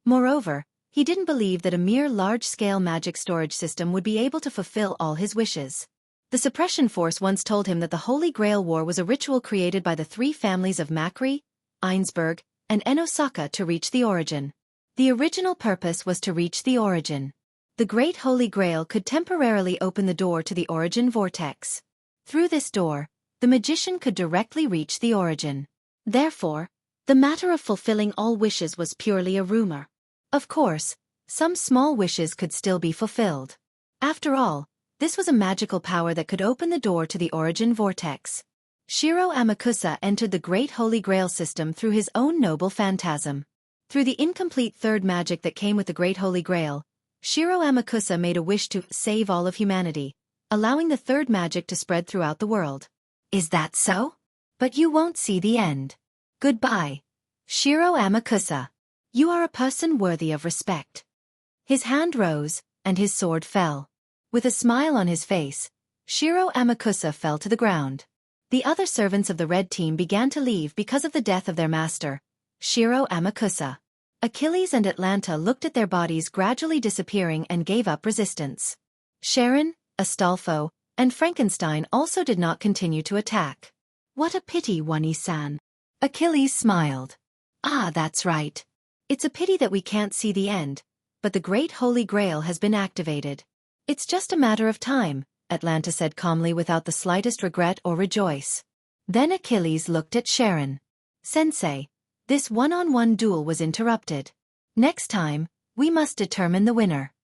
Moreover, he didn't believe that a mere large-scale magic storage system would be able to fulfill all his wishes. The suppression force once told him that the Holy Grail War was a ritual created by the three families of Macri, Einsberg, and Enosaka to reach the origin. The original purpose was to reach the origin. The Great Holy Grail could temporarily open the door to the origin vortex. Through this door, the magician could directly reach the origin. Therefore, the matter of fulfilling all wishes was purely a rumor. Of course, some small wishes could still be fulfilled. After all, this was a magical power that could open the door to the origin vortex. Shiro Amakusa entered the Great Holy Grail system through his own noble phantasm. Through the incomplete third magic that came with the Great Holy Grail, Shiro Amakusa made a wish to save all of humanity, allowing the third magic to spread throughout the world. Is that so? But you won't see the end. Goodbye, Shiro Amakusa. You are a person worthy of respect. His hand rose, and his sword fell. With a smile on his face, Shiro Amakusa fell to the ground. The other servants of the red team began to leave because of the death of their master, Shiro Amakusa. Achilles and Atlanta looked at their bodies gradually disappearing and gave up resistance. Sharon, Astolfo, and Frankenstein also did not continue to attack. What a pity, Wani-san. Achilles smiled. Ah, that's right. It's a pity that we can't see the end, but the Great Holy Grail has been activated. It's just a matter of time, Atlanta said calmly without the slightest regret or rejoice. Then Achilles looked at Sharon. Sensei, this one-on-one duel was interrupted. Next time, we must determine the winner.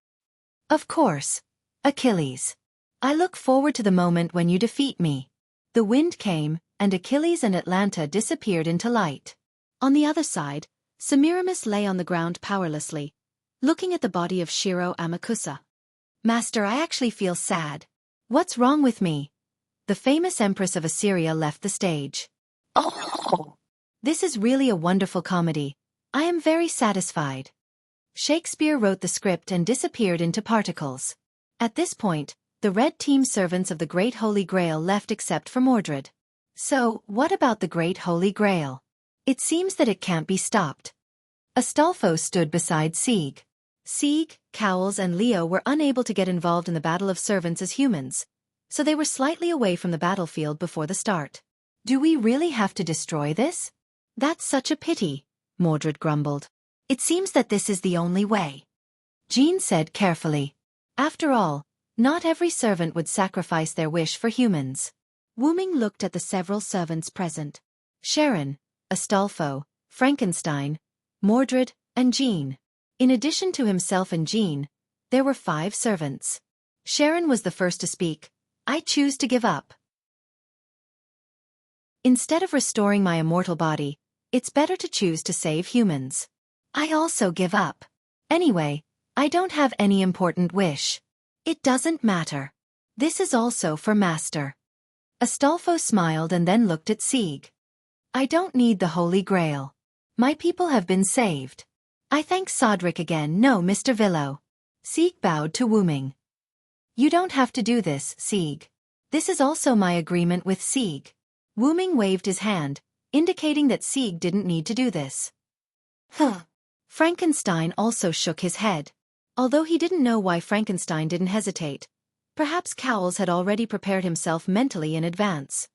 Of course, Achilles. I look forward to the moment when you defeat me. The wind came, and Achilles and Atlanta disappeared into light. On the other side, Semiramis lay on the ground powerlessly, looking at the body of Shiro Amakusa. Master, I actually feel sad. What's wrong with me? The famous Empress of Assyria left the stage. Oh! This is really a wonderful comedy. I am very satisfied. Shakespeare wrote the script and disappeared into particles. At this point, the red team servants of the Great Holy Grail left except for Mordred. So, what about the Great Holy Grail? It seems that it can't be stopped. Astolfo stood beside Sieg. Sieg, Cowles and Leo were unable to get involved in the Battle of Servants as humans, so they were slightly away from the battlefield before the start. Do we really have to destroy this? That's such a pity, Mordred grumbled. It seems that this is the only way. Jean said carefully. After all, not every servant would sacrifice their wish for humans. Wu Ming looked at the several servants present. Sharon, Astolfo, Frankenstein, Mordred, and Jean. In addition to himself and Jean, there were 5 servants. Sharon was the first to speak. I choose to give up. Instead of restoring my immortal body, it's better to choose to save humans. I also give up. Anyway, I don't have any important wish. It doesn't matter. This is also for Master. Astolfo smiled and then looked at Sieg. I don't need the Holy Grail. My people have been saved. I thank Sodric again. No, Mr. Villo. Sieg bowed to Wu Ming. You don't have to do this, Sieg. This is also my agreement with Sieg. Wu Ming waved his hand, indicating that Sieg didn't need to do this. Frankenstein also shook his head. Although he didn't know why Frankenstein didn't hesitate, perhaps Cowles had already prepared himself mentally in advance.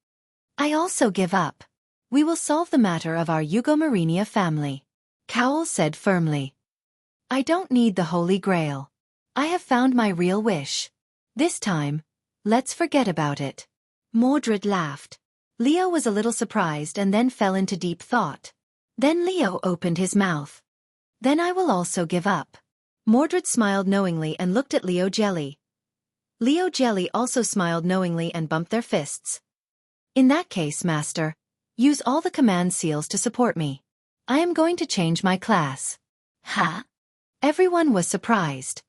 I also give up. We will solve the matter of our Eugomarinia family, Cowles said firmly. I don't need the Holy Grail. I have found my real wish. This time, let's forget about it. Mordred laughed. Leo was a little surprised and then fell into deep thought. Then Leo opened his mouth. Then I will also give up. Mordred smiled knowingly and looked at Leo Jelly. Leo Jelly also smiled knowingly and bumped their fists. In that case, Master, use all the command seals to support me. I am going to change my class. Huh? Everyone was surprised.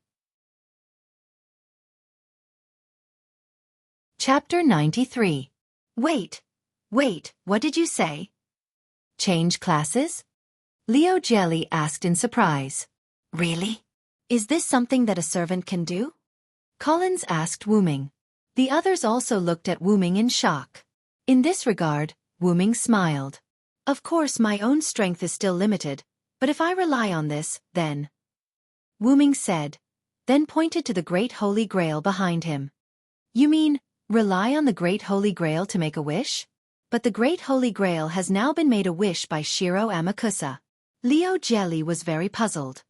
Chapter 93. Wait, what did you say? Change classes? Leo Jelly asked in surprise. Really? Is this something that a servant can do? Collins asked Wu Ming. The others also looked at Wu Ming in shock. In this regard, Wu Ming smiled. Of course my own strength is still limited, but if I rely on this, then... Wu Ming said, then pointed to the Great Holy Grail behind him. You mean, rely on the Great Holy Grail to make a wish? But the Great Holy Grail has now been made a wish by Shiro Amakusa. Leo Jelly was very puzzled.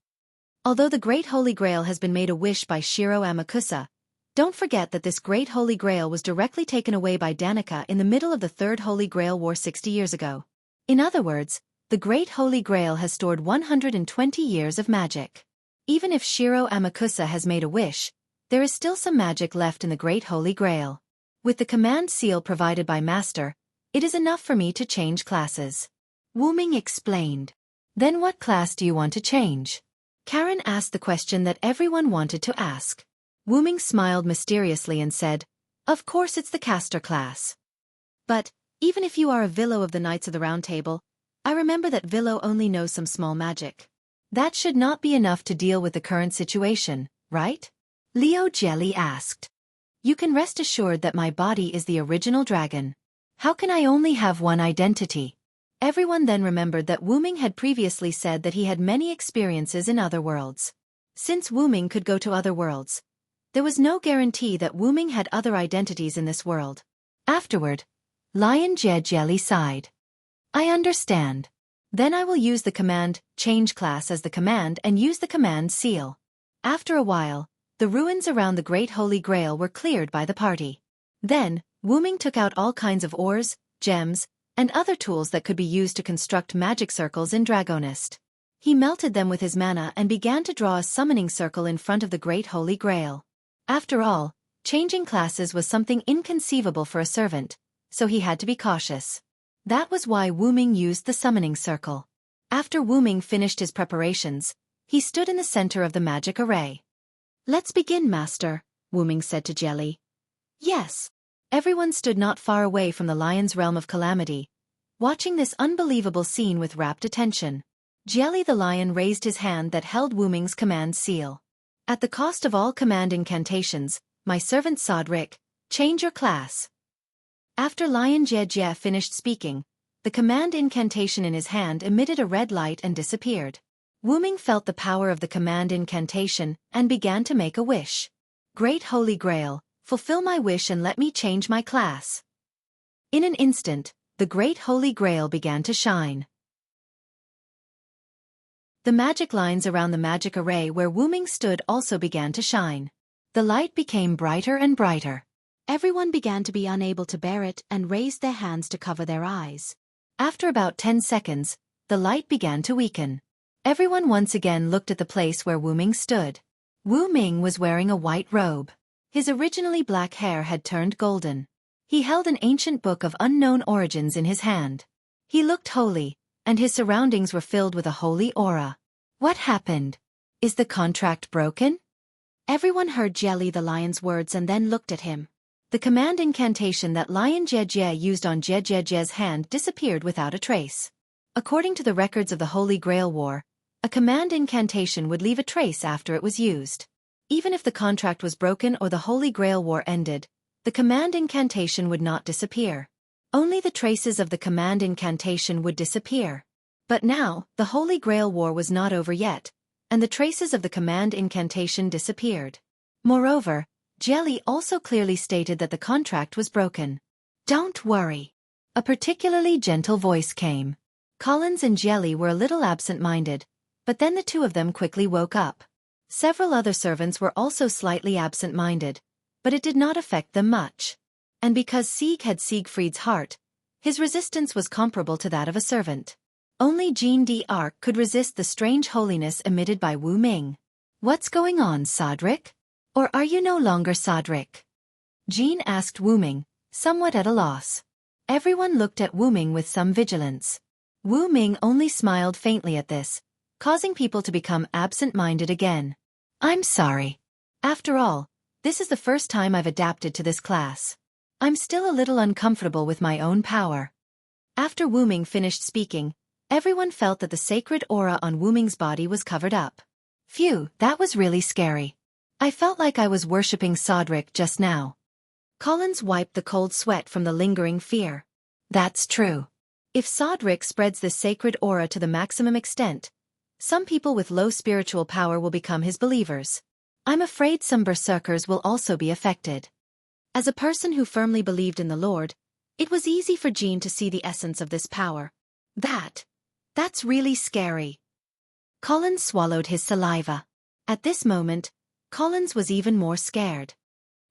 Although the Great Holy Grail has been made a wish by Shiro Amakusa, don't forget that this Great Holy Grail was directly taken away by Danica in the middle of the Third Holy Grail War 60 years ago. In other words, the Great Holy Grail has stored 120 years of magic. Even if Shiro Amakusa has made a wish, there is still some magic left in the Great Holy Grail. With the command seal provided by Master, it is enough for me to change classes. Wu Ming explained. Then what class do you want to change? Karen asked the question that everyone wanted to ask. Wu Ming smiled mysteriously and said, of course it's the caster class. But, even if you are a Villo of the Knights of the Round Table, I remember that Villo only knows some small magic. That should not be enough to deal with the current situation, right? Leo Jelly asked. You can rest assured that my body is the original dragon. How can I only have one identity? Everyone then remembered that Wu Ming had previously said that he had many experiences in other worlds. Since Wu Ming could go to other worlds, there was no guarantee that Wu Ming had other identities in this world. Afterward, Lion Jelly sighed. I understand. Then I will use the command change class as the command and use the command seal. After a while, the ruins around the Great Holy Grail were cleared by the party. Then, Wu Ming took out all kinds of ores, gems, and other tools that could be used to construct magic circles in Dragonist. He melted them with his mana and began to draw a summoning circle in front of the Great Holy Grail. After all, changing classes was something inconceivable for a servant, so he had to be cautious. That was why Wu Ming used the summoning circle. After Wu Ming finished his preparations, he stood in the center of the magic array. Let's begin, Master, Wu Ming said to Jelly. Yes. Everyone stood not far away from the lion's realm of calamity, watching this unbelievable scene with rapt attention. Jelly the lion raised his hand that held Wu Ming's command seal. At the cost of all command incantations, my servant Sodric, change your class. After Lion Jie finished speaking, the command incantation in his hand emitted a red light and disappeared. Wu Ming felt the power of the command incantation and began to make a wish. Great Holy Grail, fulfill my wish and let me change my class. In an instant, the Great Holy Grail began to shine. The magic lines around the magic array where Wu Ming stood also began to shine. The light became brighter and brighter. Everyone began to be unable to bear it and raised their hands to cover their eyes. After about 10 seconds, the light began to weaken. Everyone once again looked at the place where Wu Ming stood. Wu Ming was wearing a white robe. His originally black hair had turned golden. He held an ancient book of unknown origins in his hand. He looked holy, and his surroundings were filled with a holy aura. What happened? Is the contract broken? Everyone heard Jelly the lion's words and then looked at him. The command incantation that Lion Jie used on Jie's hand disappeared without a trace. According to the records of the Holy Grail War, a command incantation would leave a trace after it was used. Even if the contract was broken or the Holy Grail War ended, the command incantation would not disappear. Only the traces of the command incantation would disappear. But now, the Holy Grail War was not over yet, and the traces of the command incantation disappeared. Moreover, Jelly also clearly stated that the contract was broken. Don't worry. A particularly gentle voice came. Collins and Jelly were a little absent-minded, but then the two of them quickly woke up. Several other servants were also slightly absent-minded, but it did not affect them much. And because Sieg had Siegfried's heart, his resistance was comparable to that of a servant. Only Jean d'Arc could resist the strange holiness emitted by Wu Ming. "What's going on, Sodric? Or are you no longer Sodric?" Jean asked Wu Ming, somewhat at a loss. Everyone looked at Wu Ming with some vigilance. Wu Ming only smiled faintly at this, causing people to become absent-minded again. "I'm sorry. After all, this is the first time I've adapted to this class. I'm still a little uncomfortable with my own power." After Wu Ming finished speaking, everyone felt that the sacred aura on Wu Ming's body was covered up. Phew, that was really scary. I felt like I was worshipping Sodric just now. Collins wiped the cold sweat from the lingering fear. That's true. If Sodric spreads this sacred aura to the maximum extent, some people with low spiritual power will become his believers. I'm afraid some berserkers will also be affected. As a person who firmly believed in the Lord, it was easy for Jean to see the essence of this power. That's really scary. Collins swallowed his saliva. At this moment, Collins was even more scared.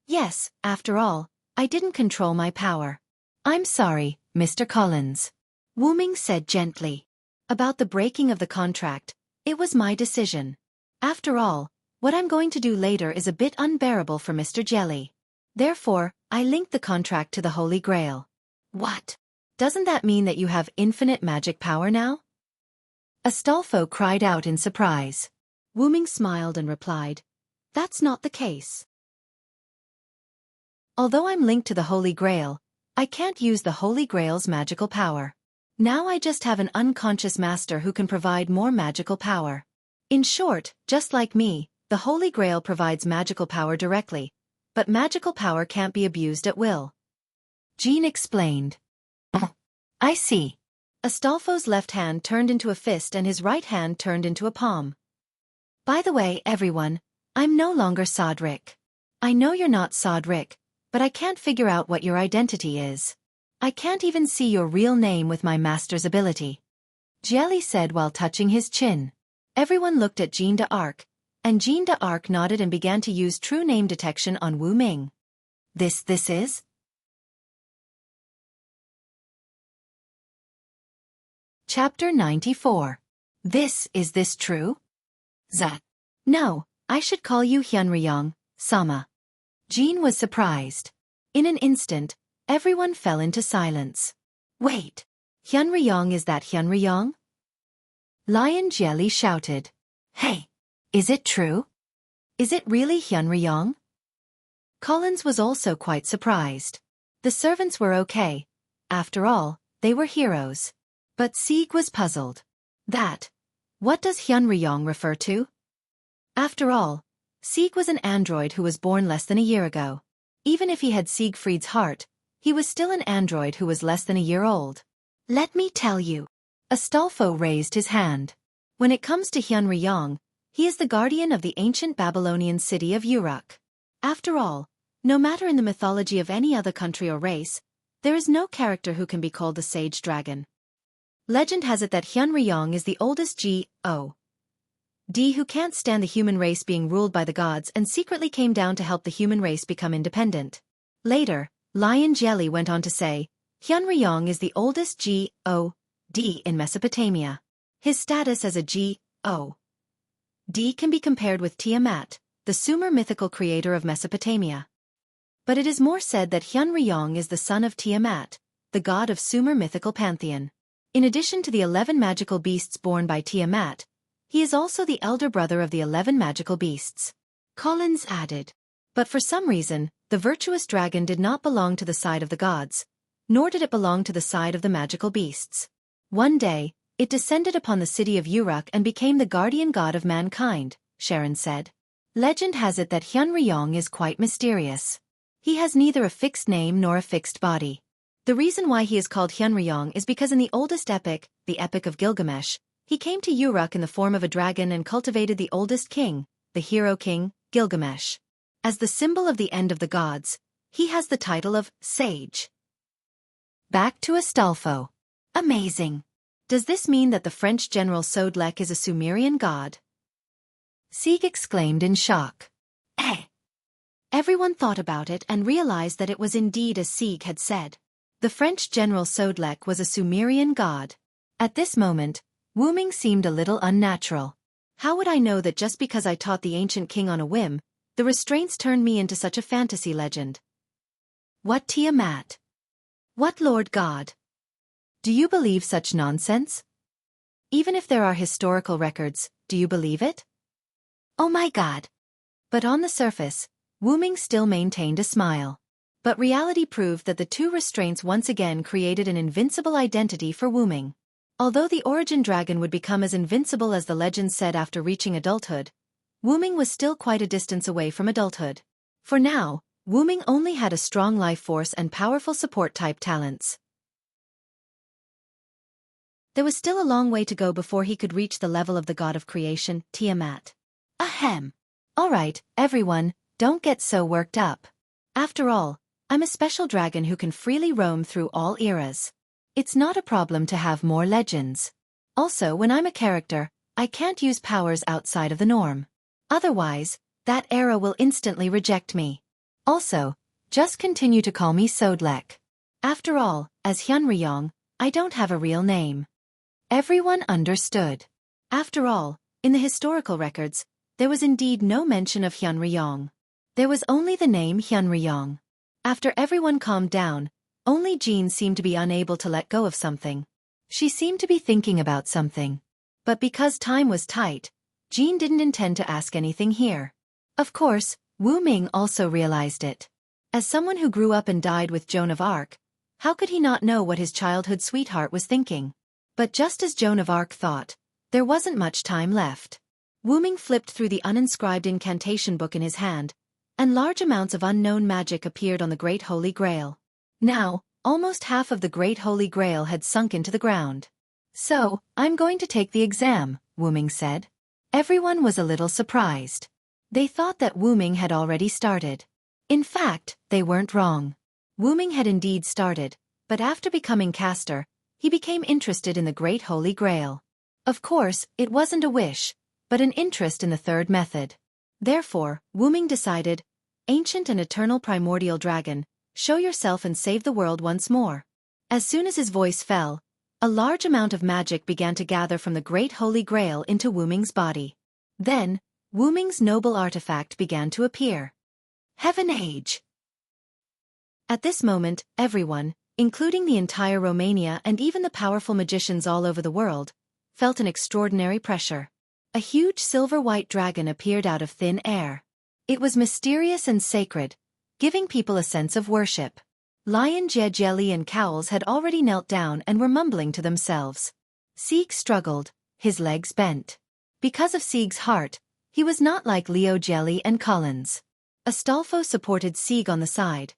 Yes, after all, I didn't control my power. I'm sorry, Mr. Collins. Wu Ming said gently. About the breaking of the contract, it was my decision. After all, what I'm going to do later is a bit unbearable for Mr. Jelly. Therefore, I linked the contract to the Holy Grail. What? Doesn't that mean that you have infinite magic power now? Astolfo cried out in surprise. Wu Ming smiled and replied, "That's not the case. Although I'm linked to the Holy Grail, I can't use the Holy Grail's magical power. Now I just have an unconscious master who can provide more magical power. In short, just like me, the Holy Grail provides magical power directly, but magical power can't be abused at will." Jean explained. "Oh, I see." Astolfo's left hand turned into a fist and his right hand turned into a palm. "By the way, everyone, I'm no longer Sodric. I know you're not Sodric, but I can't figure out what your identity is. I can't even see your real name with my master's ability," Jelly said while touching his chin. Everyone looked at Jean d'Arc, and Jean d'Arc nodded and began to use true name detection on Wu Ming. This is? Chapter 94. Is this true? Zat. No, I should call you Hyunryong, Sama. Jean was surprised. In an instant, everyone fell into silence. Wait, Hyunryong, is that Hyunryong? Lion Jelly shouted. Hey, is it true? Is it really Hyunryong? Collins was also quite surprised. The servants were okay. After all, they were heroes. But Sieg was puzzled. What does Hyunryong refer to? After all, Sieg was an android who was born less than a year ago. Even if he had Siegfried's heart, he was still an android who was less than a year old. Let me tell you. Astolfo raised his hand. When it comes to Hyunryong, he is the guardian of the ancient Babylonian city of Uruk. After all, no matter in the mythology of any other country or race, there is no character who can be called the sage dragon. Legend has it that Hyunryong is the oldest God who can't stand the human race being ruled by the gods and secretly came down to help the human race become independent. Later, Lion Jelly went on to say, Hyunryong is the oldest God in Mesopotamia. His status as a God can be compared with Tiamat, the Sumer mythical creator of Mesopotamia. But it is more said that Hyunryong is the son of Tiamat, the god of Sumer mythical pantheon. In addition to the 11 magical beasts born by Tiamat, he is also the elder brother of the 11 magical beasts. Collins added. But for some reason, the virtuous dragon did not belong to the side of the gods, nor did it belong to the side of the magical beasts. One day, it descended upon the city of Uruk and became the guardian god of mankind, Sharon said. Legend has it that Hyunryong is quite mysterious. He has neither a fixed name nor a fixed body. The reason why he is called Hyunryong is because in the oldest epic, the Epic of Gilgamesh, he came to Uruk in the form of a dragon and cultivated the oldest king, the hero king, Gilgamesh. As the symbol of the end of the gods, he has the title of sage. Back to Astolfo. Amazing. Does this mean that the French general Sodlek is a Sumerian god? Sieg exclaimed in shock. Everyone thought about it and realized that it was indeed as Sieg had said. The French general Sodlek was a Sumerian god. At this moment, Wu Ming seemed a little unnatural. How would I know that just because I taught the ancient king on a whim, the restraints turned me into such a fantasy legend? What Tiamat? What Lord God? Do you believe such nonsense? Even if there are historical records, do you believe it? Oh my God! But on the surface, Wu Ming still maintained a smile. But reality proved that the two restraints once again created an invincible identity for Wu Ming. Although the origin dragon would become as invincible as the legend said after reaching adulthood, Wu Ming was still quite a distance away from adulthood. For now, Wu Ming only had a strong life force and powerful support-type talents. There was still a long way to go before he could reach the level of the god of creation, Tiamat. Ahem. Alright, everyone, don't get so worked up. After all, I'm a special dragon who can freely roam through all eras. It's not a problem to have more legends. Also, when I'm a character, I can't use powers outside of the norm. Otherwise, that era will instantly reject me. Also, just continue to call me Sodlek. After all, as Hyunryong, I don't have a real name. Everyone understood. After all, in the historical records, there was indeed no mention of Hyunryong. There was only the name Hyunryong. After everyone calmed down, only Jean seemed to be unable to let go of something. She seemed to be thinking about something. But because time was tight, Jean didn't intend to ask anything here. Of course, Wu Ming also realized it. As someone who grew up and died with Joan of Arc, how could he not know what his childhood sweetheart was thinking? But just as Joan of Arc thought, there wasn't much time left. Wu Ming flipped through the uninscribed incantation book in his hand, and large amounts of unknown magic appeared on the Great Holy Grail. Now, almost half of the Great Holy Grail had sunk into the ground. So, I'm going to take the exam, Wu Ming said. Everyone was a little surprised. They thought that Wu Ming had already started. In fact, they weren't wrong. Wu Ming had indeed started, but after becoming caster, he became interested in the Great Holy Grail. Of course, it wasn't a wish, but an interest in the third method. Therefore, Wu Ming decided, Ancient and Eternal Primordial Dragon, show yourself and save the world once more. As soon as his voice fell, a large amount of magic began to gather from the Great Holy Grail into Wu Ming's body. Then, Wu Ming's noble artifact began to appear. Heaven Age! At this moment, everyone, including the entire Romania and even the powerful magicians all over the world, felt an extraordinary pressure. A huge silver-white dragon appeared out of thin air. It was mysterious and sacred, giving people a sense of worship. Lion Jelly and Cowls had already knelt down and were mumbling to themselves. Sieg struggled, his legs bent. Because of Sieg's heart, he was not like Leo Jelly and Collins. Astolfo supported Sieg on the side,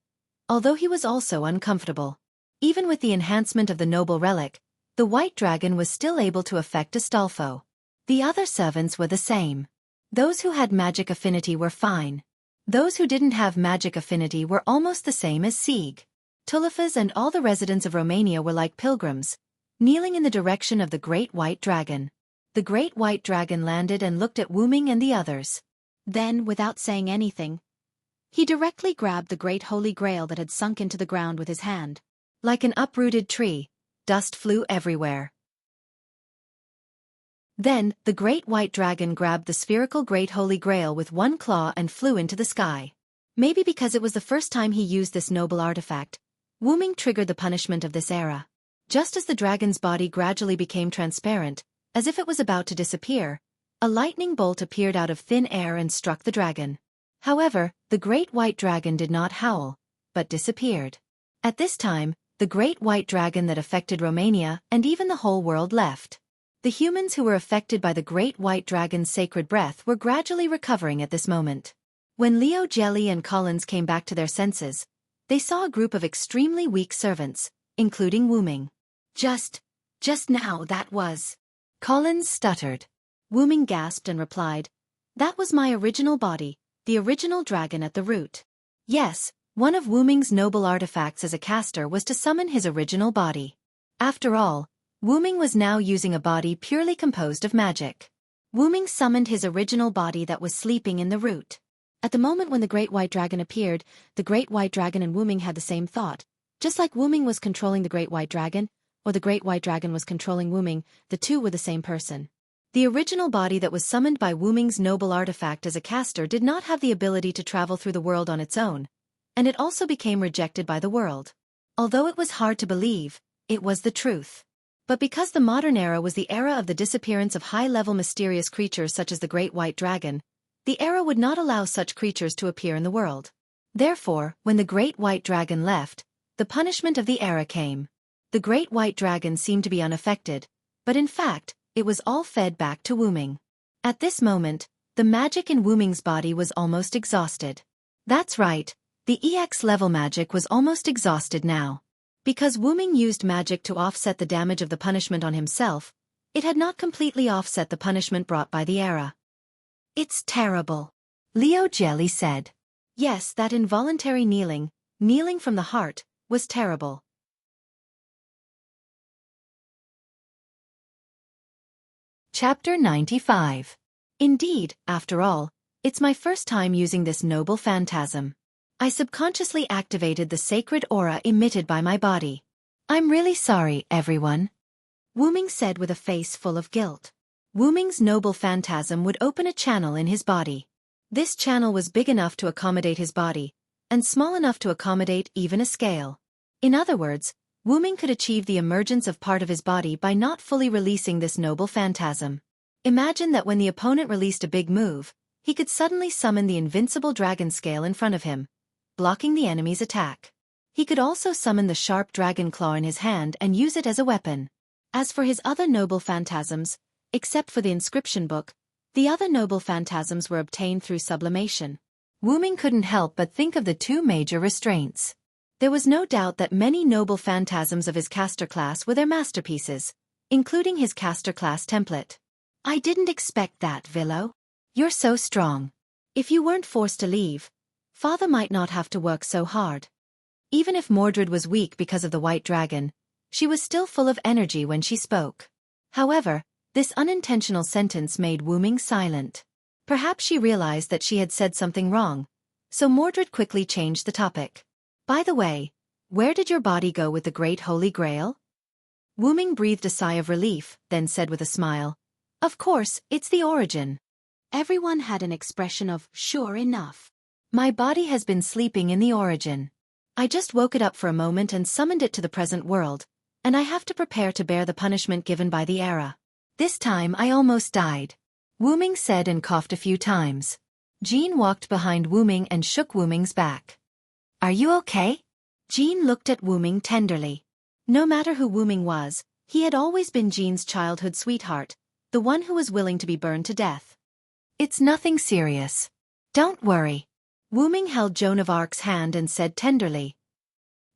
although he was also uncomfortable. Even with the enhancement of the noble relic, the white dragon was still able to affect Astolfo. The other servants were the same. Those who had magic affinity were fine. Those who didn't have magic affinity were almost the same as Sieg. Tulifas and all the residents of Romania were like pilgrims, kneeling in the direction of the great white dragon. The great white dragon landed and looked at Wu Ming and the others. Then, without saying anything, he directly grabbed the Great Holy Grail that had sunk into the ground with his hand. Like an uprooted tree, dust flew everywhere. Then, the great white dragon grabbed the spherical Great Holy Grail with one claw and flew into the sky. Maybe because it was the first time he used this noble artifact, Wu Ming triggered the punishment of this era. Just as the dragon's body gradually became transparent, as if it was about to disappear, a lightning bolt appeared out of thin air and struck the dragon. However, the great white dragon did not howl, but disappeared. At this time, the great white dragon that affected Romania and even the whole world left. The humans who were affected by the great white dragon's sacred breath were gradually recovering at this moment. When Leo Jelly and Collins came back to their senses, they saw a group of extremely weak servants, including Wu Ming. Just now that was... Collins stuttered. Wu Ming gasped and replied, "That was my original body, the original dragon at the root." Yes, one of Wu Ming's noble artifacts as a caster was to summon his original body. After all, Wu Ming was now using a body purely composed of magic. Wu Ming summoned his original body that was sleeping in the root. At the moment when the Great White Dragon appeared, the Great White Dragon and Wu Ming had the same thought. Just like Wu Ming was controlling the Great White Dragon, or the Great White Dragon was controlling Wu Ming, the two were the same person. The original body that was summoned by Wu Ming's noble artifact as a caster did not have the ability to travel through the world on its own, and it also became rejected by the world. Although it was hard to believe, it was the truth. But because the modern era was the era of the disappearance of high-level mysterious creatures such as the Great White Dragon, the era would not allow such creatures to appear in the world. Therefore, when the Great White Dragon left, the punishment of the era came. The Great White Dragon seemed to be unaffected, but in fact, it was all fed back to Wu Ming. At this moment, the magic in Wu Ming's body was almost exhausted. That's right, the EX level magic was almost exhausted now. Because Wu Ming used magic to offset the damage of the punishment on himself, it had not completely offset the punishment brought by the era. It's terrible, Liu Jelly said. Yes, that involuntary kneeling from the heart, was terrible. Chapter 95. Indeed, after all, it's my first time using this noble phantasm. I subconsciously activated the sacred aura emitted by my body. I'm really sorry, everyone, Wu Ming said with a face full of guilt. Wu Ming's noble phantasm would open a channel in his body. This channel was big enough to accommodate his body, and small enough to accommodate even a scale. In other words, Wu Ming could achieve the emergence of part of his body by not fully releasing this noble phantasm. Imagine that when the opponent released a big move, he could suddenly summon the invincible dragon scale in front of him, blocking the enemy's attack. He could also summon the sharp dragon claw in his hand and use it as a weapon. As for his other noble phantasms, except for the inscription book, the other noble phantasms were obtained through sublimation. Wu Ming couldn't help but think of the two major restraints. There was no doubt that many noble phantasms of his caster class were their masterpieces, including his caster class template. I didn't expect that, Villo. You're so strong. If you weren't forced to leave, Father might not have to work so hard. Even if Mordred was weak because of the White Dragon, she was still full of energy when she spoke. However, this unintentional sentence made Wu Ming silent. Perhaps she realized that she had said something wrong, so Mordred quickly changed the topic. By the way, where did your body go with the Great Holy Grail? Wu Ming breathed a sigh of relief, then said with a smile, Of course, it's the origin. Everyone had an expression of, sure enough. My body has been sleeping in the origin. I just woke it up for a moment and summoned it to the present world, and I have to prepare to bear the punishment given by the era. This time I almost died. Wu Ming said and coughed a few times. Jean walked behind Wu Ming and shook Wu Ming's back. Are you okay? Jean looked at Wu Ming tenderly. No matter who Wu Ming was, he had always been Jean's childhood sweetheart, the one who was willing to be burned to death. It's nothing serious. Don't worry. Wu Ming held Joan of Arc's hand and said tenderly.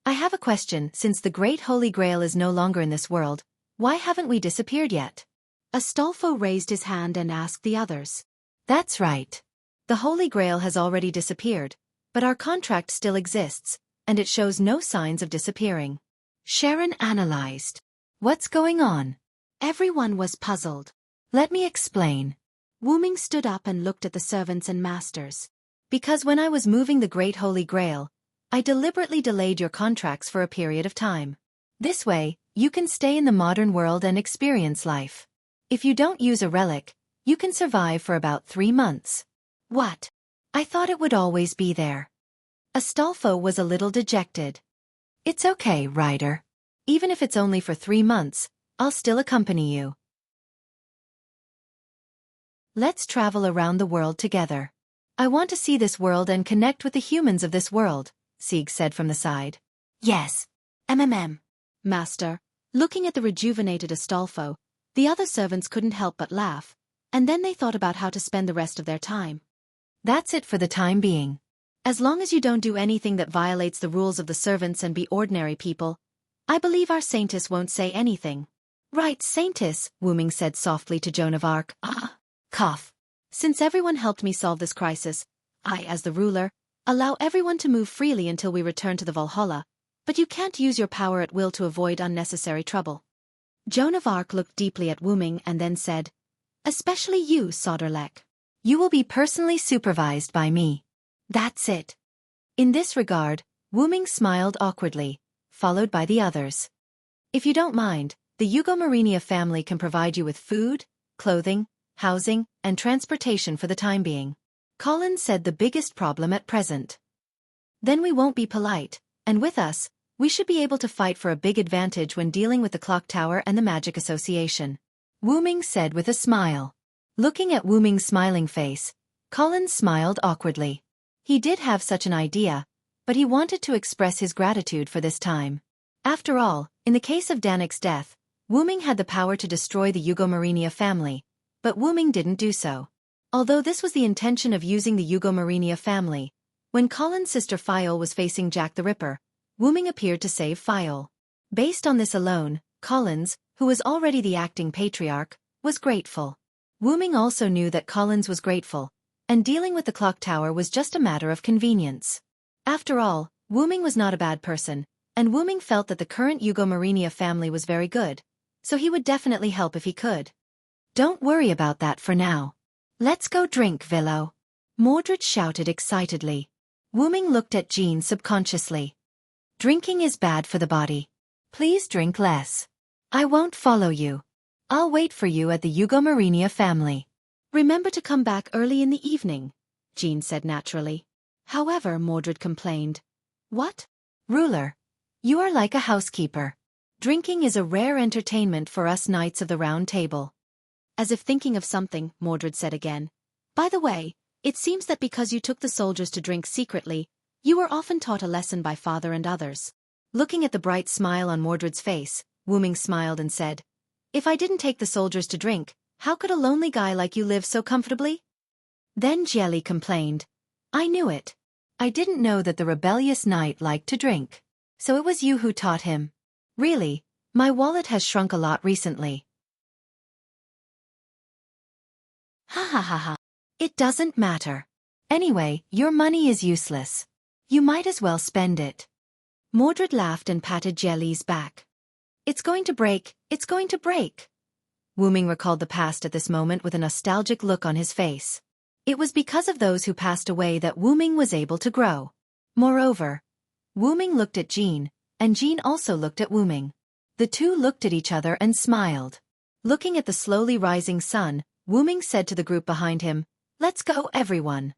I have a question. Since the Great Holy Grail is no longer in this world, why haven't we disappeared yet? Astolfo raised his hand and asked the others. That's right. The Holy Grail has already disappeared, but our contract still exists, and it shows no signs of disappearing. Sharon analyzed. What's going on? Everyone was puzzled. Let me explain. Wu Ming stood up and looked at the servants and masters. Because when I was moving the Great Holy Grail, I deliberately delayed your contracts for a period of time. This way, you can stay in the modern world and experience life. If you don't use a relic, you can survive for about 3 months. What? I thought it would always be there. Astolfo was a little dejected. It's okay, Ryder. Even if it's only for 3 months, I'll still accompany you. Let's travel around the world together. I want to see this world and connect with the humans of this world, Sieg said from the side. Yes. Master. Looking at the rejuvenated Astolfo, the other servants couldn't help but laugh, and then they thought about how to spend the rest of their time. That's it for the time being. As long as you don't do anything that violates the rules of the servants and be ordinary people, I believe our Saintess won't say anything. Right, Saintess, Wu Ming said softly to Joan of Arc. Cough. Since everyone helped me solve this crisis, I, as the ruler, allow everyone to move freely until we return to the Valhalla, but you can't use your power at will to avoid unnecessary trouble. Joan of Arc looked deeply at Wu Ming and then said, Especially you, Soderlek. You will be personally supervised by me. That's it. In this regard, Wu Ming smiled awkwardly, followed by the others. If you don't mind, the Eugomarinia family can provide you with food, clothing, housing, and transportation for the time being. Collins said the biggest problem at present. Then we won't be polite, and with us, we should be able to fight for a big advantage when dealing with the Clock Tower and the Magic Association. Wu Ming said with a smile. Looking at Wu Ming's smiling face, Collins smiled awkwardly. He did have such an idea, but he wanted to express his gratitude for this time. After all, in the case of Danik's death, Wu Ming had the power to destroy the Eugomarinia family, but Wu Ming didn't do so. Although this was the intention of using the Eugomarinia family, when Collins' sister Fiole was facing Jack the Ripper, Wu Ming appeared to save Fiole. Based on this alone, Collins, who was already the acting patriarch, was grateful. Wu Ming also knew that Collins was grateful, and dealing with the clock tower was just a matter of convenience. After all, Wu Ming was not a bad person, and Wu Ming felt that the current Eugomarinia family was very good, so he would definitely help if he could. Don't worry about that for now. Let's go drink, Villo. Mordred shouted excitedly. Wu Ming looked at Jean subconsciously. Drinking is bad for the body. Please drink less. I won't follow you. I'll wait for you at the Eugomarinia family. Remember to come back early in the evening, Jean said naturally. However, Mordred complained. What? Ruler, you are like a housekeeper. Drinking is a rare entertainment for us Knights of the Round Table. As if thinking of something, Mordred said again. By the way, it seems that because you took the soldiers to drink secretly, you were often taught a lesson by father and others. Looking at the bright smile on Mordred's face, Wu Ming smiled and said, If I didn't take the soldiers to drink, how could a lonely guy like you live so comfortably? Then Jelly complained. I knew it. I didn't know that the rebellious knight liked to drink. So it was you who taught him. Really, my wallet has shrunk a lot recently. Ha ha ha ha. It doesn't matter. Anyway, your money is useless. You might as well spend it. Mordred laughed and patted Jelly's back. It's going to break, it's going to break. Wu Ming recalled the past at this moment with a nostalgic look on his face. It was because of those who passed away that Wu Ming was able to grow. Moreover, Wu Ming looked at Jean, and Jean also looked at Wu Ming. The two looked at each other and smiled. Looking at the slowly rising sun, Wu Ming said to the group behind him, Let's go, everyone.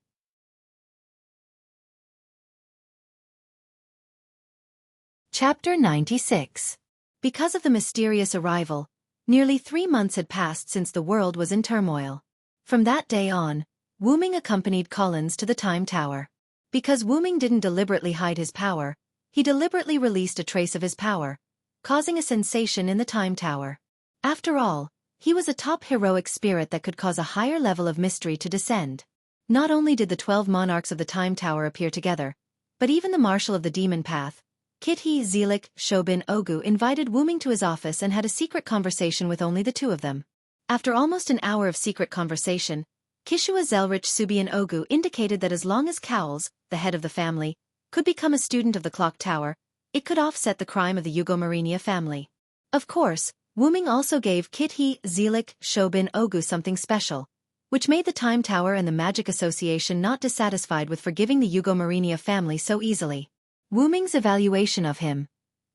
Chapter 96. Because of the mysterious arrival, nearly 3 months had passed since the world was in turmoil. From that day on, Wu Ming accompanied Collins to the Time Tower. Because Wu Ming didn't deliberately hide his power, he deliberately released a trace of his power, causing a sensation in the Time Tower. After all, he was a top heroic spirit that could cause a higher level of mystery to descend. Not only did the 12 monarchs of the Time Tower appear together, but even the Marshal of the Demon Path, Kithe Zelik Shobin Ogu, invited Wu Ming to his office and had a secret conversation with only the two of them. After almost an hour of secret conversation, Kishua Zelrich Subian Ogu indicated that as long as Cowles, the head of the family, could become a student of the Clock Tower, it could offset the crime of the Eugomarinia family. Of course, Wu Ming also gave Kithe Zelik Shobin Ogu something special, which made the Time Tower and the Magic Association not dissatisfied with forgiving the Eugomarinia family so easily. Wu Ming's evaluation of him.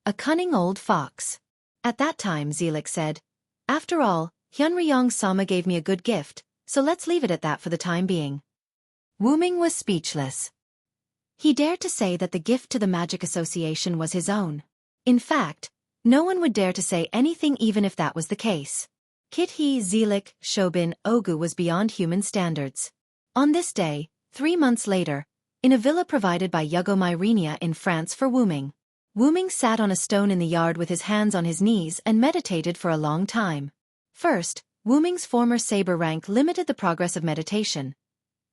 A cunning old fox. At that time Zelik said, After all, Hyunryong Sama gave me a good gift, so let's leave it at that for the time being. Wu Ming was speechless. He dared to say that the gift to the Magic Association was his own. In fact, no one would dare to say anything even if that was the case. Kithe Zelik Shobin Ogu was beyond human standards. On this day, 3 months later, in a villa provided by Eugomarinia in France for Wu Ming, Wu Ming sat on a stone in the yard with his hands on his knees and meditated for a long time. First, Wu Ming's former saber rank limited the progress of meditation.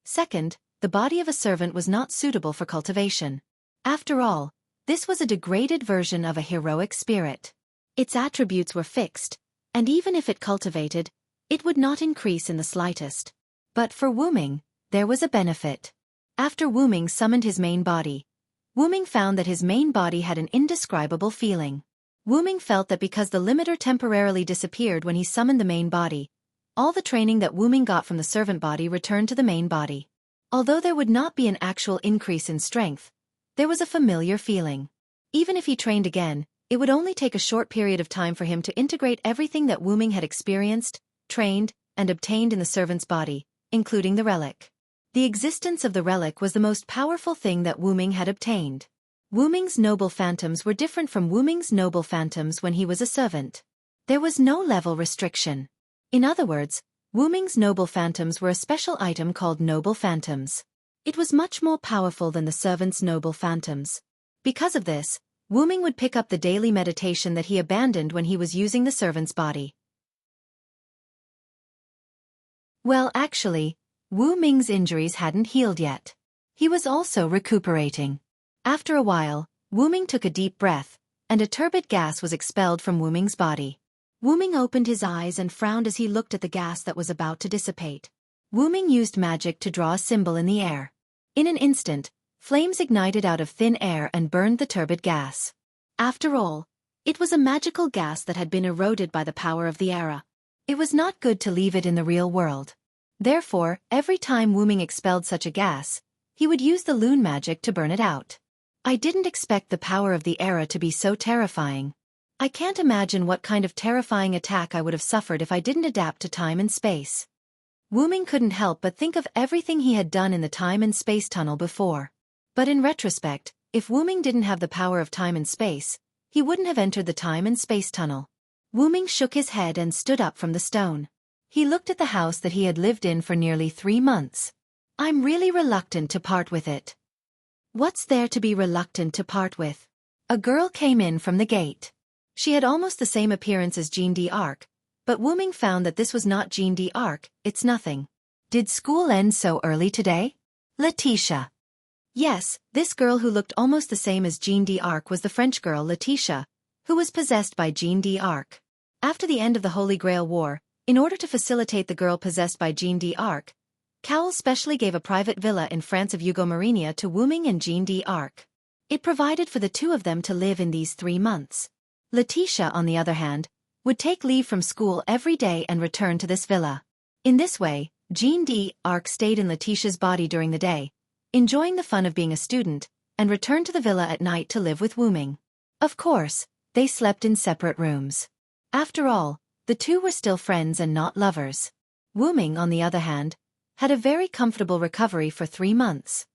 Second, the body of a servant was not suitable for cultivation. After all, this was a degraded version of a heroic spirit. Its attributes were fixed, and even if it cultivated, it would not increase in the slightest. But for Wu Ming, there was a benefit. After Wu Ming summoned his main body, Wu Ming found that his main body had an indescribable feeling. Wu Ming felt that because the limiter temporarily disappeared when he summoned the main body, all the training that Wu Ming got from the servant body returned to the main body. Although there would not be an actual increase in strength, there was a familiar feeling. Even if he trained again, it would only take a short period of time for him to integrate everything that Wu Ming had experienced, trained, and obtained in the servant's body, including the relic. The existence of the relic was the most powerful thing that Wu Ming had obtained. Wu Ming's noble phantoms were different from Wu Ming's noble phantoms when he was a servant. There was no level restriction. In other words, Wu Ming's noble phantoms were a special item called noble phantoms. It was much more powerful than the servant's noble phantoms. Because of this, Wu Ming would pick up the daily meditation that he abandoned when he was using the servant's body. Well, actually, Wu Ming's injuries hadn't healed yet. He was also recuperating. After a while, Wu Ming took a deep breath, and a turbid gas was expelled from Wu Ming's body. Wu Ming opened his eyes and frowned as he looked at the gas that was about to dissipate. Wu Ming used magic to draw a symbol in the air. In an instant, flames ignited out of thin air and burned the turbid gas. After all, it was a magical gas that had been eroded by the power of the era. It was not good to leave it in the real world. Therefore, every time Wu Ming expelled such a gas, he would use the Lune magic to burn it out. I didn't expect the power of the era to be so terrifying. I can't imagine what kind of terrifying attack I would have suffered if I didn't adapt to time and space. Wu Ming couldn't help but think of everything he had done in the time and space tunnel before. But in retrospect, if Wu Ming didn't have the power of time and space, he wouldn't have entered the time and space tunnel. Wu Ming shook his head and stood up from the stone. He looked at the house that he had lived in for nearly 3 months. I'm really reluctant to part with it. What's there to be reluctant to part with? A girl came in from the gate. She had almost the same appearance as Jean d'Arc, but Wu Ming found that this was not Jean d'Arc. It's nothing. Did school end so early today? Letitia. Yes, this girl who looked almost the same as Jean d'Arc was the French girl Letitia, who was possessed by Jean d'Arc. After the end of the Holy Grail War, in order to facilitate the girl possessed by Jean d'Arc, Cowell specially gave a private villa in France of Hugo Marinia to Wu Ming and Jean d'Arc. It provided for the two of them to live in these 3 months. Letitia, on the other hand, would take leave from school every day and return to this villa. In this way, Jean d'Arc stayed in Letitia's body during the day, enjoying the fun of being a student, and returned to the villa at night to live with Wu Ming. Of course, they slept in separate rooms. After all, the two were still friends and not lovers. Wu Ming, on the other hand, had a very comfortable recovery for 3 months.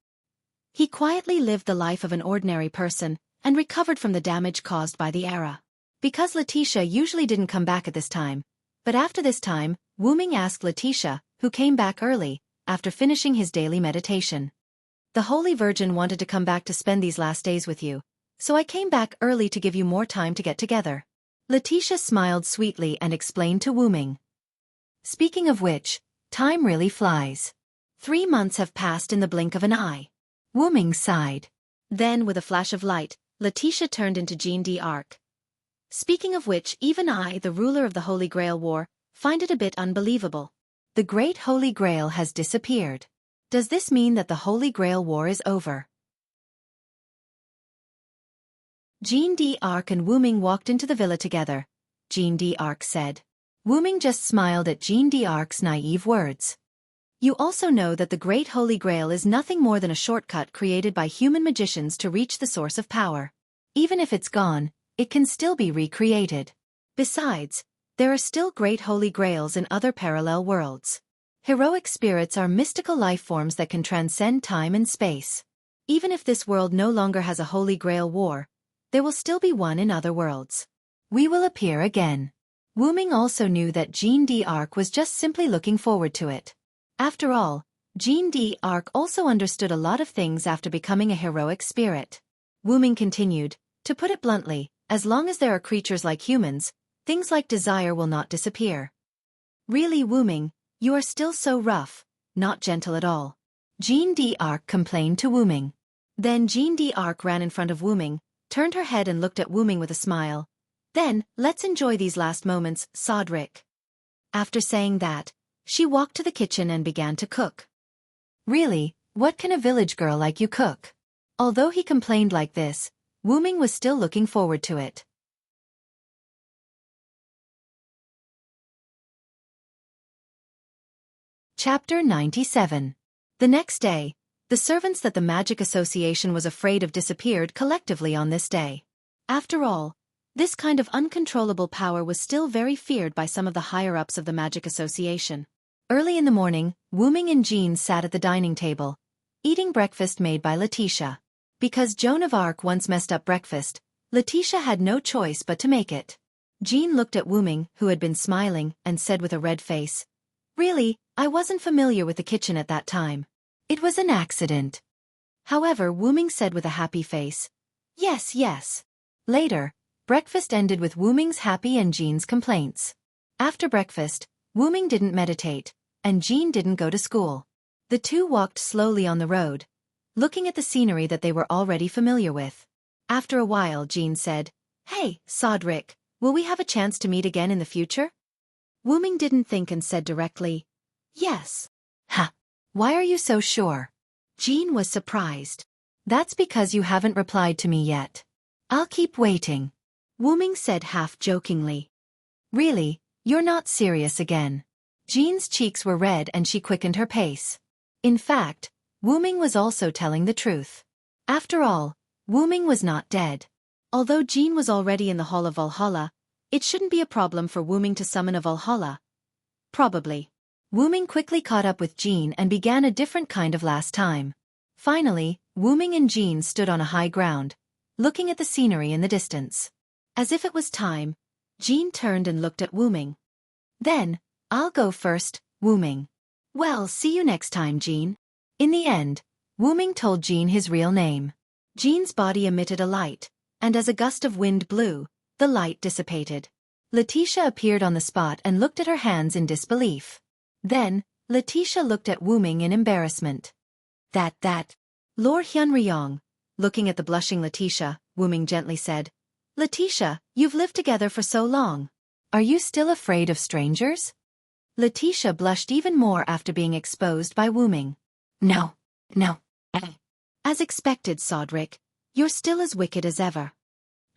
He quietly lived the life of an ordinary person and recovered from the damage caused by the era. Because Letitia usually didn't come back at this time, but after this time, Wu Ming asked Letitia, who came back early, after finishing his daily meditation. The Holy Virgin wanted to come back to spend these last days with you, so I came back early to give you more time to get together. Letitia smiled sweetly and explained to Wu Ming. Speaking of which, time really flies. 3 months have passed in the blink of an eye. Wu Ming sighed. Then, with a flash of light, Letitia turned into Jean d'Arc. Speaking of which, even I, the ruler of the Holy Grail War, find it a bit unbelievable. The Great Holy Grail has disappeared. Does this mean that the Holy Grail War is over? Jean d'Arc and Wu Ming walked into the villa together. Jean d'Arc said. Wu Ming just smiled at Jean d'Arc's naive words. You also know that the Great Holy Grail is nothing more than a shortcut created by human magicians to reach the source of power. Even if it's gone, it can still be recreated. Besides, there are still Great Holy Grails in other parallel worlds. Heroic spirits are mystical life forms that can transcend time and space. Even if this world no longer has a Holy Grail War, there will still be one in other worlds. We will appear again. Wu Ming also knew that Jean d'Arc was just simply looking forward to it. After all, Jean d'Arc also understood a lot of things after becoming a heroic spirit. Wu Ming continued, to put it bluntly, as long as there are creatures like humans, things like desire will not disappear. Really, Wu Ming, you are still so rough, not gentle at all. Jean d'Arc complained to Wu Ming. Then Jean d'Arc ran in front of Wu Ming, turned her head and looked at Wu Ming with a smile. Then, let's enjoy these last moments, Sodric. After saying that, she walked to the kitchen and began to cook. Really, what can a village girl like you cook? Although he complained like this, Wu Ming was still looking forward to it. Chapter 97. The next day, the servants that the Magic Association was afraid of disappeared collectively on this day. After all, this kind of uncontrollable power was still very feared by some of the higher-ups of the Magic Association. Early in the morning, Wu Ming and Jean sat at the dining table, eating breakfast made by Letitia. Because Joan of Arc once messed up breakfast, Letitia had no choice but to make it. Jean looked at Wu Ming, who had been smiling, and said with a red face, "Really, I wasn't familiar with the kitchen at that time. It was an accident." However, Wu Ming said with a happy face, "Yes, yes." Later, breakfast ended with Wu Ming's happy and Jean's complaints. After breakfast, Wu Ming didn't meditate, and Jean didn't go to school. The two walked slowly on the road, looking at the scenery that they were already familiar with. After a while, Jean said, "Hey, Cedric, will we have a chance to meet again in the future?" Wu Ming didn't think and said directly, "Yes." "Ha! Why are you so sure?" Jean was surprised. "That's because you haven't replied to me yet. I'll keep waiting," Wu Ming said half-jokingly. "Really, you're not serious again?" Jean's cheeks were red and she quickened her pace. In fact, Wu Ming was also telling the truth. After all, Wu Ming was not dead. Although Jean was already in the Hall of Valhalla, it shouldn't be a problem for Wu Ming to summon a Valhalla. Probably. Wu Ming quickly caught up with Jean and began a different kind of last time. Finally, Wu Ming and Jean stood on a high ground, looking at the scenery in the distance. As if it was time, Jean turned and looked at Wu Ming. "Then, I'll go first, Wu Ming." "Well, see you next time, Jean." In the end, Wu Ming told Jean his real name. Jean's body emitted a light, and as a gust of wind blew, the light dissipated. Letitia appeared on the spot and looked at her hands in disbelief. Then, Letitia looked at Wu Ming in embarrassment. That. Lord Hyunryong, looking at the blushing Letitia, Wu Ming gently said, "Letitia, you've lived together for so long. Are you still afraid of strangers?" Letitia blushed even more after being exposed by Wu Ming. No. As expected, Cedric, you're still as wicked as ever."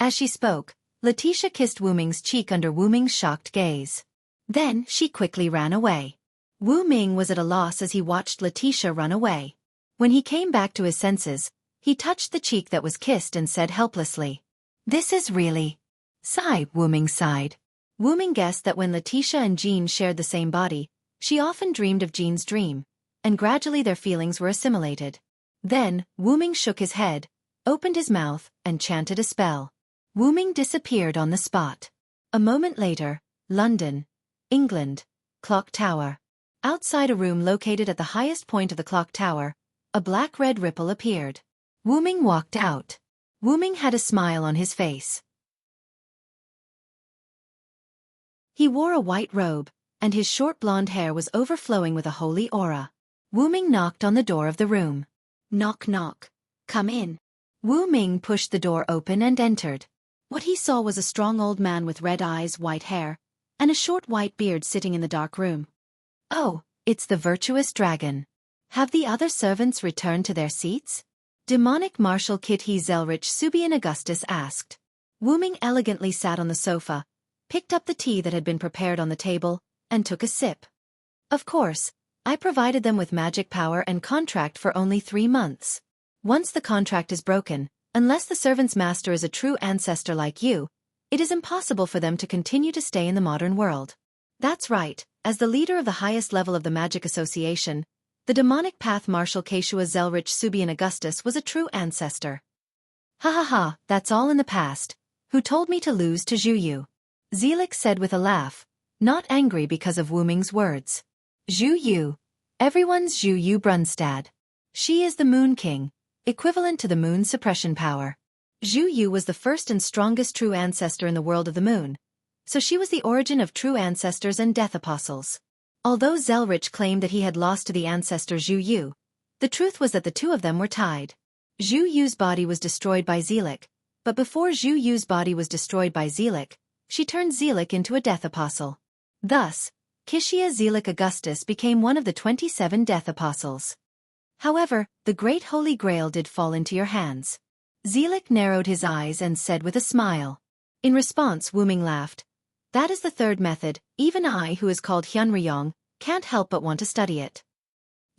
As she spoke, Letitia kissed Wu Ming's cheek under Wu Ming's shocked gaze. Then she quickly ran away. Wu Ming was at a loss as he watched Letitia run away. When he came back to his senses, he touched the cheek that was kissed and said helplessly, "This is really..." "Sigh," Wu Ming sighed. Wu Ming guessed that when Letitia and Jean shared the same body, she often dreamed of Jean's dream, and gradually their feelings were assimilated. Then, Wu Ming shook his head, opened his mouth, and chanted a spell. Wu Ming disappeared on the spot. A moment later, London, England, Clock Tower. Outside a room located at the highest point of the clock tower, a black-red ripple appeared. Wu Ming walked out. Wu Ming had a smile on his face. He wore a white robe, and his short blonde hair was overflowing with a holy aura. Wu Ming knocked on the door of the room. "Knock knock. Come in." Wu Ming pushed the door open and entered. What he saw was a strong old man with red eyes, white hair, and a short white beard sitting in the dark room. "Oh, it's the virtuous dragon. Have the other servants returned to their seats?" Demonic Marshal Kitty Zelrich Subian Augustus asked. Wu Ming elegantly sat on the sofa, picked up the tea that had been prepared on the table, and took a sip. "Of course, I provided them with magic power and contract for only 3 months. Once the contract is broken, unless the servant's master is a true ancestor like you, it is impossible for them to continue to stay in the modern world." That's right, as the leader of the highest level of the Magic Association, the demonic path Marshal Keshua Zelrich Subian Augustus was a true ancestor. Ha, that's all in the past. Who told me to lose to Zhu Yu?" Zelik said with a laugh, not angry because of Wu Ming's words. "Zhu Yu. Everyone's Zhu Yu Brunstad. She is the Moon King, equivalent to the moon's suppression power. Zhu Yu was the first and strongest true ancestor in the world of the moon, so she was the origin of true ancestors and death apostles. Although Zelrich claimed that he had lost to the ancestor Zhu Yu, the truth was that the two of them were tied. Zhu Yu's body was destroyed by Zelik, but before Zhu Yu's body was destroyed by Zelik, she turned Zelik into a death apostle. Thus, Kishia Zelik Augustus became one of the 27 death apostles. However, the Great Holy Grail did fall into your hands. Zelik narrowed his eyes and said with a smile. In response, Wu Ming laughed. "That is the third method. Even I, who is called Hyunryong, can't help but want to study it."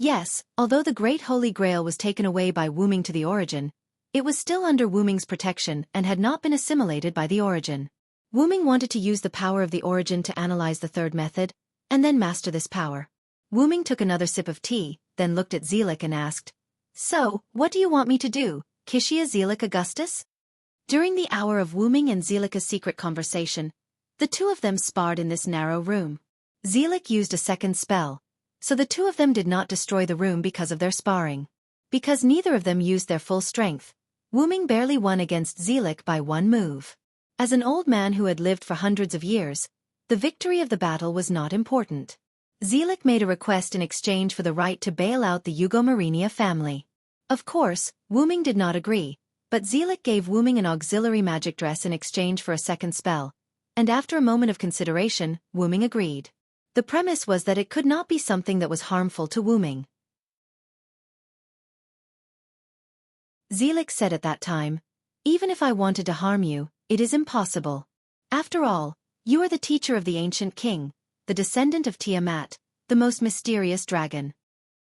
Yes, although the Great Holy Grail was taken away by Wu Ming to the Origin, it was still under Wu Ming's protection and had not been assimilated by the Origin. Wu Ming wanted to use the power of the Origin to analyze the third method, and then master this power. Wu Ming took another sip of tea, then looked at Zelik and asked, "So, what do you want me to do, Kishia Zelik Augustus?" During the hour of Wu Ming and Zelika's secret conversation, the two of them sparred in this narrow room. Zelik used a second spell, so the two of them did not destroy the room because of their sparring. Because neither of them used their full strength, Wu Ming barely won against Zelik by one move. As an old man who had lived for hundreds of years, the victory of the battle was not important. Zelik made a request in exchange for the right to bail out the Marinia family. Of course, Wu Ming did not agree, but Zelik gave Wu Ming an auxiliary magic dress in exchange for a second spell, and after a moment of consideration, Wu Ming agreed. The premise was that it could not be something that was harmful to Wu Ming. Zelik said at that time, "Even if I wanted to harm you, it is impossible. After all, you are the teacher of the ancient king, the descendant of Tiamat, the most mysterious dragon."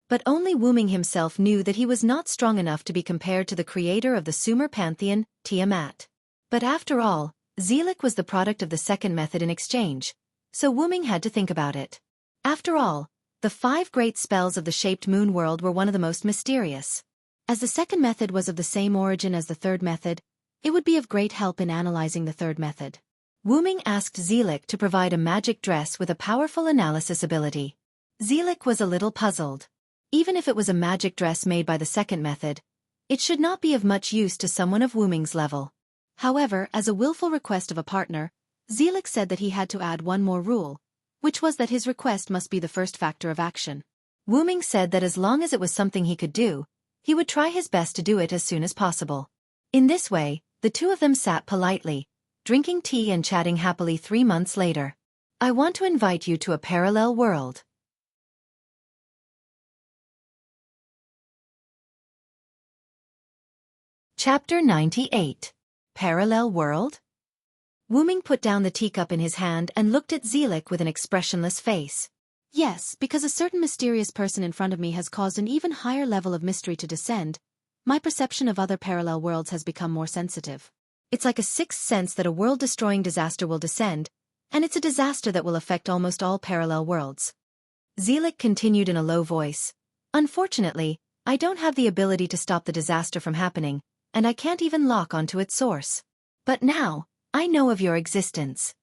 But only Wu Ming himself knew that he was not strong enough to be compared to the creator of the Sumer pantheon, Tiamat. But after all, Zelik was the product of the second method in exchange, so Wu Ming had to think about it. After all, the 5 great spells of the shaped moon world were one of the most mysterious. As the second method was of the same origin as the third method, it would be of great help in analyzing the third method. Wu Ming asked Zelik to provide a magic dress with a powerful analysis ability. Zelik was a little puzzled. Even if it was a magic dress made by the second method, it should not be of much use to someone of Wu Ming's level. However, as a willful request of a partner, Zelik said that he had to add one more rule, which was that his request must be the first factor of action. Wu Ming said that as long as it was something he could do, he would try his best to do it as soon as possible. In this way, the two of them sat politely, drinking tea and chatting happily 3 months later. I want to invite you to a parallel world. Chapter 98. Parallel World? Wu Ming put down the teacup in his hand and looked at Zelik with an expressionless face. Yes, because a certain mysterious person in front of me has caused an even higher level of mystery to descend, my perception of other parallel worlds has become more sensitive. It's like a sixth sense that a world-destroying disaster will descend, and it's a disaster that will affect almost all parallel worlds. Zelik continued in a low voice. Unfortunately, I don't have the ability to stop the disaster from happening, and I can't even lock onto its source. But now, I know of your existence.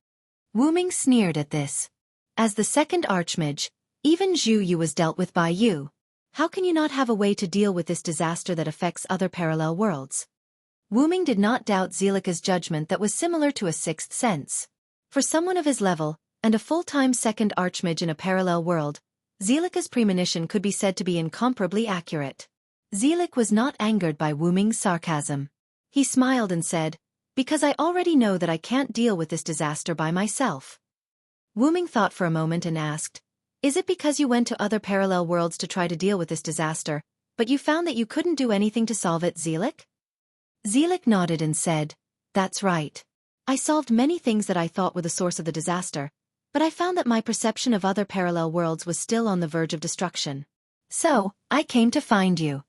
Wu Ming sneered at this. As the second Archmage, even Zhu Yu was dealt with by you. How can you not have a way to deal with this disaster that affects other parallel worlds? Wu Ming did not doubt Zelika's judgment that was similar to a sixth sense. For someone of his level, and a full-time second Archmage in a parallel world, Zelika's premonition could be said to be incomparably accurate. Zelik was not angered by Wu Ming's sarcasm. He smiled and said, "Because I already know that I can't deal with this disaster by myself." Wu Ming thought for a moment and asked, "Is it because you went to other parallel worlds to try to deal with this disaster, but you found that you couldn't do anything to solve it, Zelik?" Zelik nodded and said, "That's right. I solved many things that I thought were the source of the disaster, but I found that my perception of other parallel worlds was still on the verge of destruction. So, I came to find you.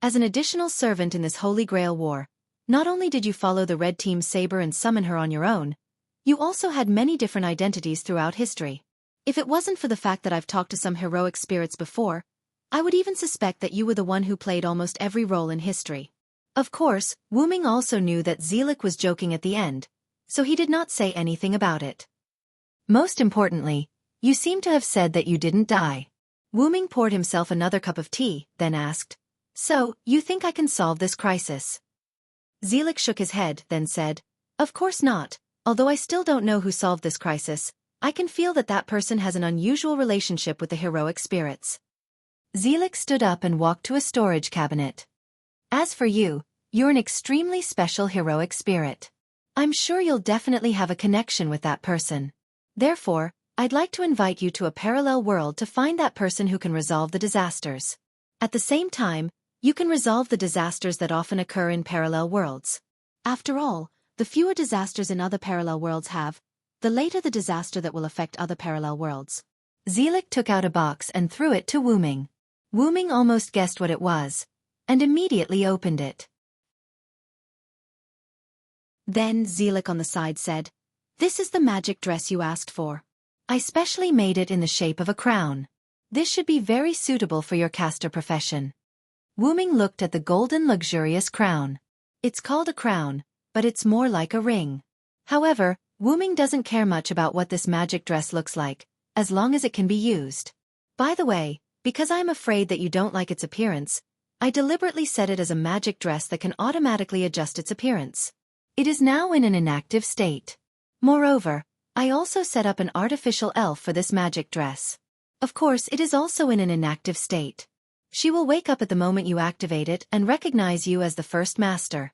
As an additional servant in this Holy Grail war, not only did you follow the Red Team's saber and summon her on your own, you also had many different identities throughout history. If it wasn't for the fact that I've talked to some heroic spirits before, I would even suspect that you were the one who played almost every role in history." Of course, Wu Ming also knew that Zelik was joking at the end, so he did not say anything about it. "Most importantly, you seem to have said that you didn't die." Wu Ming poured himself another cup of tea, then asked, "So, you think I can solve this crisis?" Zelik shook his head, then said, "Of course not. Although I still don't know who solved this crisis, I can feel that that person has an unusual relationship with the heroic spirits." Zelik stood up and walked to a storage cabinet. "As for you, you're an extremely special heroic spirit. I'm sure you'll definitely have a connection with that person. Therefore, I'd like to invite you to a parallel world to find that person who can resolve the disasters. At the same time, you can resolve the disasters that often occur in parallel worlds. After all, the fewer disasters in other parallel worlds have, the later the disaster that will affect other parallel worlds." Zelik took out a box and threw it to Wu Ming. Wu Ming almost guessed what it was, and immediately opened it. Then Zelik on the side said, "This is the magic dress you asked for. I specially made it in the shape of a crown. This should be very suitable for your caster profession." Wu Ming looked at the golden luxurious crown. It's called a crown, but it's more like a ring. However, Wu Ming doesn't care much about what this magic dress looks like, as long as it can be used. By the way, because I'm afraid that you don't like its appearance, I deliberately set it as a magic dress that can automatically adjust its appearance. It is now in an inactive state. Moreover, I also set up an artificial elf for this magic dress. Of course, it is also in an inactive state. She will wake up at the moment you activate it and recognize you as the first master.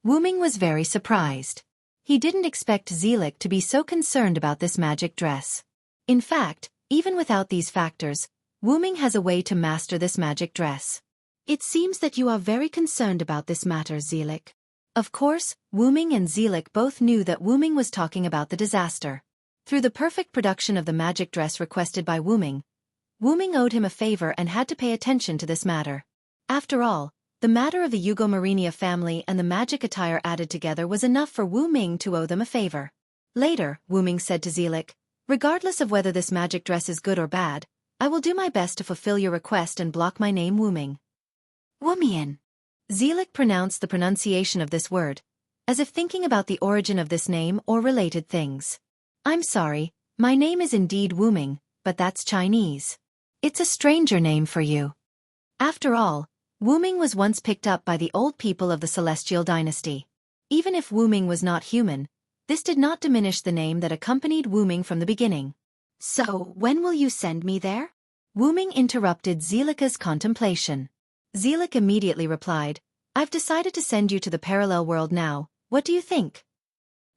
Wu Ming was very surprised. He didn't expect Zelik to be so concerned about this magic dress. In fact, even without these factors, Wu Ming has a way to master this magic dress. It seems that you are very concerned about this matter, Zelik. Of course, Wu Ming and Zelik both knew that Wu Ming was talking about the disaster. Through the perfect production of the magic dress requested by Wu Ming owed him a favor and had to pay attention to this matter. After all, the matter of the Yugo Marinia family and the magic attire added together was enough for Wu Ming to owe them a favor. Later, Wu Ming said to Zelik, "Regardless of whether this magic dress is good or bad, I will do my best to fulfill your request and block my name Wu Ming." Wumian. Zelik pronounced the pronunciation of this word, as if thinking about the origin of this name or related things. "I'm sorry, my name is indeed Wu Ming, but that's Chinese. It's a stranger name for you." After all, Wu Ming was once picked up by the old people of the Celestial Dynasty. Even if Wu Ming was not human, this did not diminish the name that accompanied Wu Ming from the beginning. "So, when will you send me there?" Wu Ming interrupted Zelika's contemplation. Zelik immediately replied, "I've decided to send you to the parallel world now, what do you think?"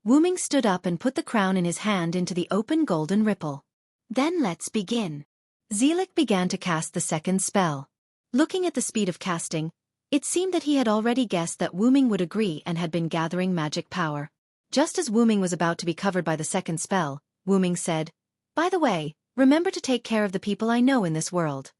Wu Ming stood up and put the crown in his hand into the open golden ripple. "Then let's begin." Zelik began to cast the second spell. Looking at the speed of casting, it seemed that he had already guessed that Wu Ming would agree and had been gathering magic power. Just as Wu Ming was about to be covered by the second spell, Wu Ming said, "By the way, remember to take care of the people I know in this world."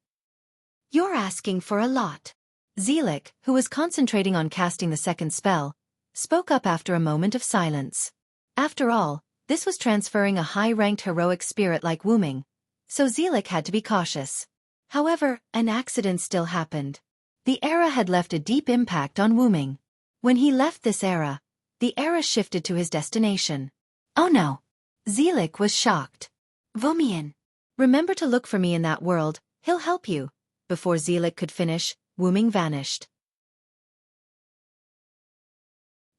"You're asking for a lot." Zelik, who was concentrating on casting the second spell, spoke up after a moment of silence. After all, this was transferring a high-ranked heroic spirit like Wu Ming, so Zelik had to be cautious. However, an accident still happened. The era had left a deep impact on Wu Ming. When he left this era, the era shifted to his destination. "Oh no!" Zelik was shocked. "Wumian. Remember to look for me in that world, he'll help you." Before Zelik could finish, Wu Ming vanished.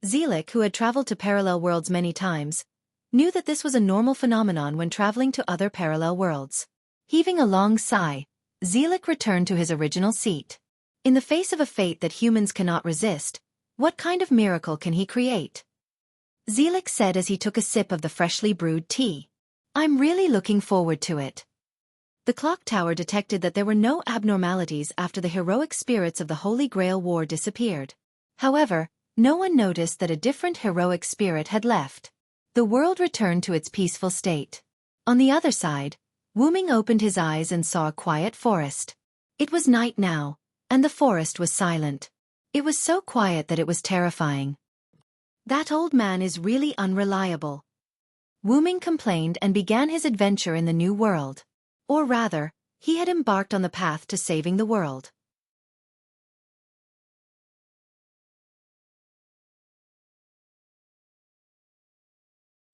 Zelik, who had traveled to parallel worlds many times, knew that this was a normal phenomenon when traveling to other parallel worlds. Heaving a long sigh, Zelik returned to his original seat. In the face of a fate that humans cannot resist, what kind of miracle can he create? Zelik said as he took a sip of the freshly brewed tea. "I'm really looking forward to it." The clock tower detected that there were no abnormalities after the heroic spirits of the Holy Grail War disappeared. However, no one noticed that a different heroic spirit had left. The world returned to its peaceful state. On the other side, Wu Ming opened his eyes and saw a quiet forest. It was night now, and the forest was silent. It was so quiet that it was terrifying. "That old man is really unreliable." Wu Ming complained and began his adventure in the new world. Or rather, he had embarked on the path to saving the world.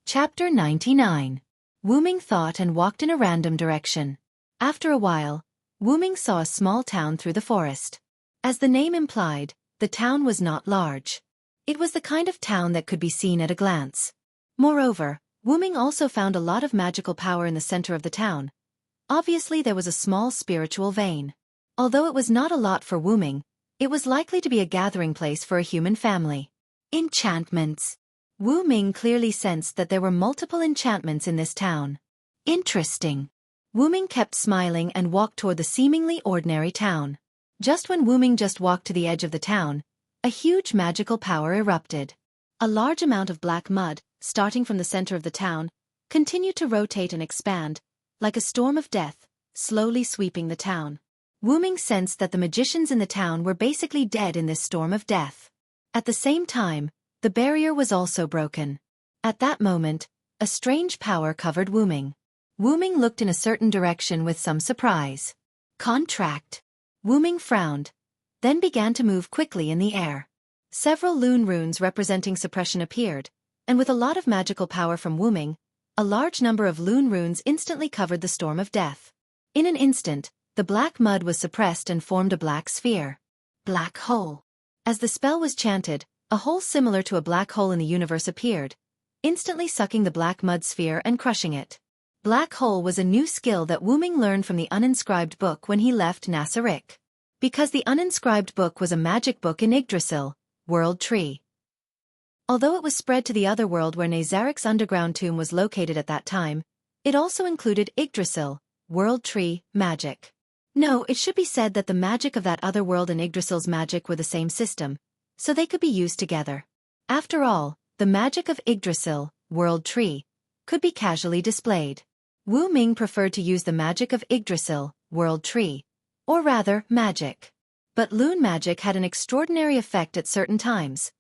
Chapter 99. Wu Ming thought and walked in a random direction. After a while, Wu Ming saw a small town through the forest. As the name implied, the town was not large. It was the kind of town that could be seen at a glance. Moreover, Wu Ming also found a lot of magical power in the center of the town. Obviously there was a small spiritual vein. Although it was not a lot for Wu Ming, it was likely to be a gathering place for a human family. Enchantments. Wu Ming clearly sensed that there were multiple enchantments in this town. Interesting. Wu Ming kept smiling and walked toward the seemingly ordinary town. Just when Wu Ming just walked to the edge of the town, a huge magical power erupted. A large amount of black mud, starting from the center of the town, continued to rotate and expand, like a storm of death, slowly sweeping the town. Wu Ming sensed that the magicians in the town were basically dead in this storm of death. At the same time, the barrier was also broken. At that moment, a strange power covered Wu Ming. Wu Ming looked in a certain direction with some surprise. Contract. Wu Ming frowned, then began to move quickly in the air. Several lune runes representing suppression appeared, and with a lot of magical power from Wu Ming, a large number of lune runes instantly covered the storm of death. In an instant, the black mud was suppressed and formed a black sphere. Black hole. As the spell was chanted, a hole similar to a black hole in the universe appeared, instantly sucking the black mud sphere and crushing it. Black hole was a new skill that Wu Ming learned from the uninscribed book when he left Nasarick. Because the uninscribed book was a magic book in Yggdrasil, World Tree. Although it was spread to the other world where Nazarik's underground tomb was located at that time, it also included Yggdrasil, World Tree, magic. No, it should be said that the magic of that other world and Yggdrasil's magic were the same system, so they could be used together. After all, the magic of Yggdrasil, World Tree, could be casually displayed. Wu Ming preferred to use the magic of Yggdrasil, World Tree, or rather, magic. But Lune magic had an extraordinary effect at certain times,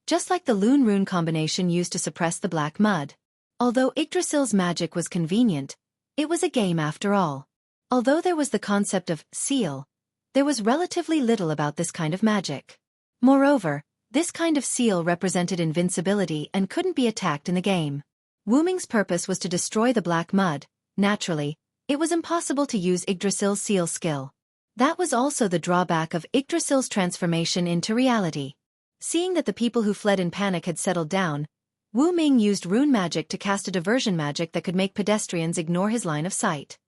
just like the Lune rune combination used to suppress the black mud. Although Yggdrasil's magic was convenient, it was a game after all. Although there was the concept of seal, there was relatively little about this kind of magic. Moreover, this kind of seal represented invincibility and couldn't be attacked in the game. Wu Ming's purpose was to destroy the black mud. Naturally, it was impossible to use Yggdrasil's seal skill. That was also the drawback of Yggdrasil's transformation into reality. Seeing that the people who fled in panic had settled down, Wu Ming used rune magic to cast a diversion magic that could make pedestrians ignore his line of sight.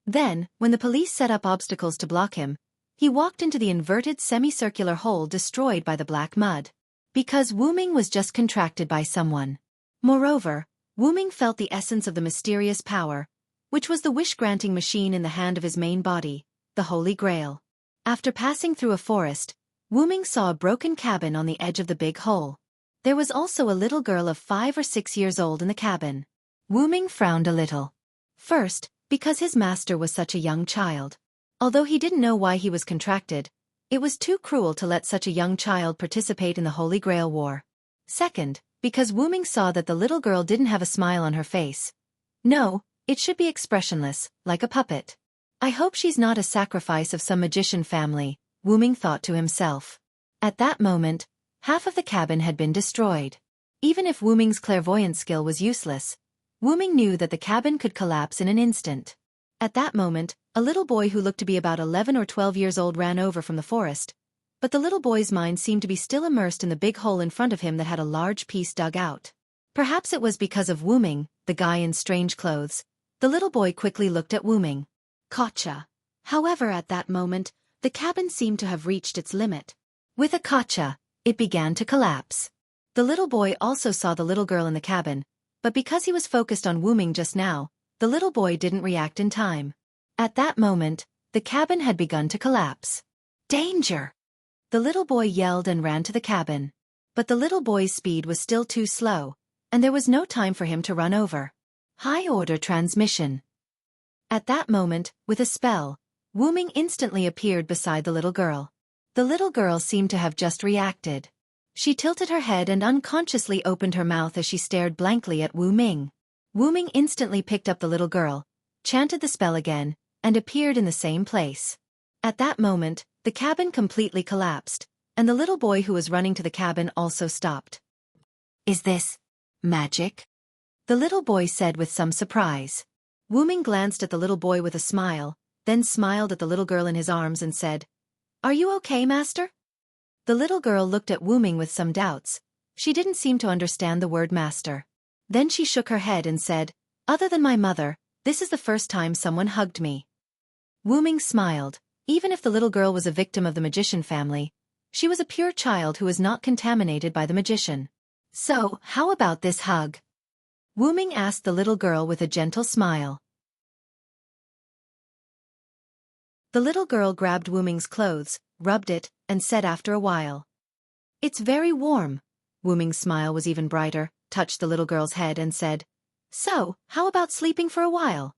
Then, when the police set up obstacles to block him, he walked into the inverted semicircular hole destroyed by the black mud. Because Wu Ming was just contracted by someone. Moreover, Wu Ming felt the essence of the mysterious power, which was the wish-granting machine in the hand of his main body, the Holy Grail. After passing through a forest, Wu Ming saw a broken cabin on the edge of the big hole. There was also a little girl of 5 or 6 years old in the cabin. Wu Ming frowned a little. First, because his master was such a young child. Although he didn't know why he was contracted, it was too cruel to let such a young child participate in the Holy Grail War. Second, because Wu Ming saw that the little girl didn't have a smile on her face. No, it should be expressionless, like a puppet. I hope she's not a sacrifice of some magician family, Wu Ming thought to himself. At that moment, half of the cabin had been destroyed. Even if Wu Ming's clairvoyant skill was useless, Wu Ming knew that the cabin could collapse in an instant. At that moment, a little boy who looked to be about 11 or 12 years old ran over from the forest, but the little boy's mind seemed to be still immersed in the big hole in front of him that had a large piece dug out. Perhaps it was because of Wu Ming, the guy in strange clothes. The little boy quickly looked at Wu Ming. Gotcha. However, at that moment, the cabin seemed to have reached its limit. With a gotcha, it began to collapse. The little boy also saw the little girl in the cabin, but because he was focused on Wu Ming just now, the little boy didn't react in time. At that moment, the cabin had begun to collapse. Danger! The little boy yelled and ran to the cabin. But the little boy's speed was still too slow, and there was no time for him to run over. High-order transmission. At that moment, with a spell, Wu Ming instantly appeared beside the little girl. The little girl seemed to have just reacted. She tilted her head and unconsciously opened her mouth as she stared blankly at Wu Ming. Wu Ming instantly picked up the little girl, chanted the spell again, and appeared in the same place. At that moment, the cabin completely collapsed, and the little boy who was running to the cabin also stopped. Is this magic? The little boy said with some surprise. Wu Ming glanced at the little boy with a smile, then smiled at the little girl in his arms and said, "Are you okay, master?" The little girl looked at Wu Ming with some doubts. She didn't seem to understand the word master. Then she shook her head and said, "Other than my mother, this is the first time someone hugged me." Wu Ming smiled. Even if the little girl was a victim of the magician family, she was a pure child who was not contaminated by the magician. "So, how about this hug?" Wu Ming asked the little girl with a gentle smile. The little girl grabbed Wu Ming's clothes, rubbed it, and said after a while, "It's very warm." Wu Ming's smile was even brighter, touched the little girl's head and said, "So, how about sleeping for a while?"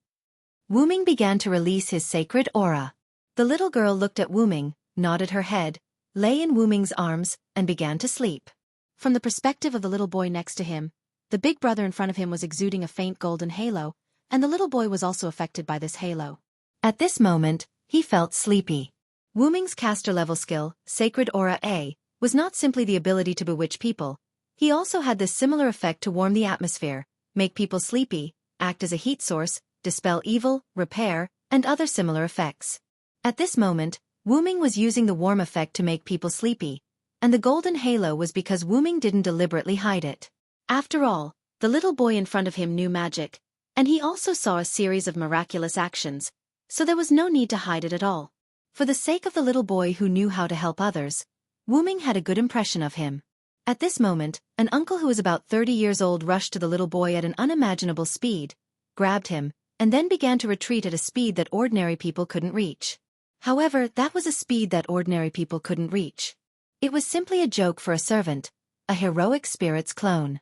Ming began to release his sacred aura. The little girl looked at Ming, nodded her head, lay in Ming's arms, and began to sleep. From the perspective of the little boy next to him, the big brother in front of him was exuding a faint golden halo, and the little boy was also affected by this halo. At this moment, he felt sleepy. Ming's caster-level skill, Sacred Aura A, was not simply the ability to bewitch people. He also had this similar effect to warm the atmosphere, make people sleepy, act as a heat source, dispel evil, repair, and other similar effects. At this moment, Ming was using the warm effect to make people sleepy, and the golden halo was because Ming didn't deliberately hide it. After all, the little boy in front of him knew magic, and he also saw a series of miraculous actions, so there was no need to hide it at all. For the sake of the little boy who knew how to help others, Ming had a good impression of him. At this moment, an uncle who was about 30 years old rushed to the little boy at an unimaginable speed, grabbed him, and then began to retreat at a speed that ordinary people couldn't reach. However, that was a speed that ordinary people couldn't reach. It was simply a joke for a servant, a heroic spirit's clone.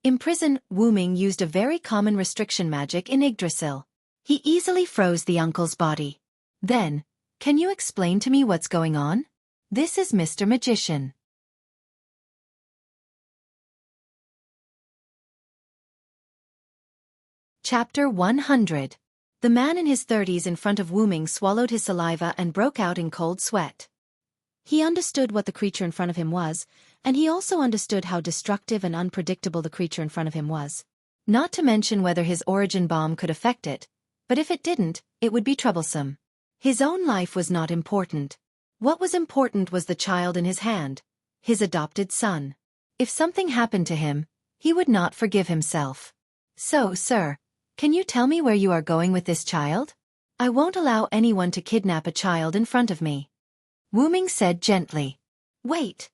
In prison, Ming used a very common restriction magic in Yggdrasil. He easily froze the uncle's body. Then, can you explain to me what's going on? This is Mr. Magician. Chapter 100. The man in his 30s in front of Ming swallowed his saliva and broke out in cold sweat. He understood what the creature in front of him was, and he also understood how destructive and unpredictable the creature in front of him was. Not to mention whether his origin bomb could affect it, but if it didn't, it would be troublesome. His own life was not important. What was important was the child in his hand, his adopted son. If something happened to him, he would not forgive himself. So, sir, can you tell me where you are going with this child? I won't allow anyone to kidnap a child in front of me. Ming said gently. Wait,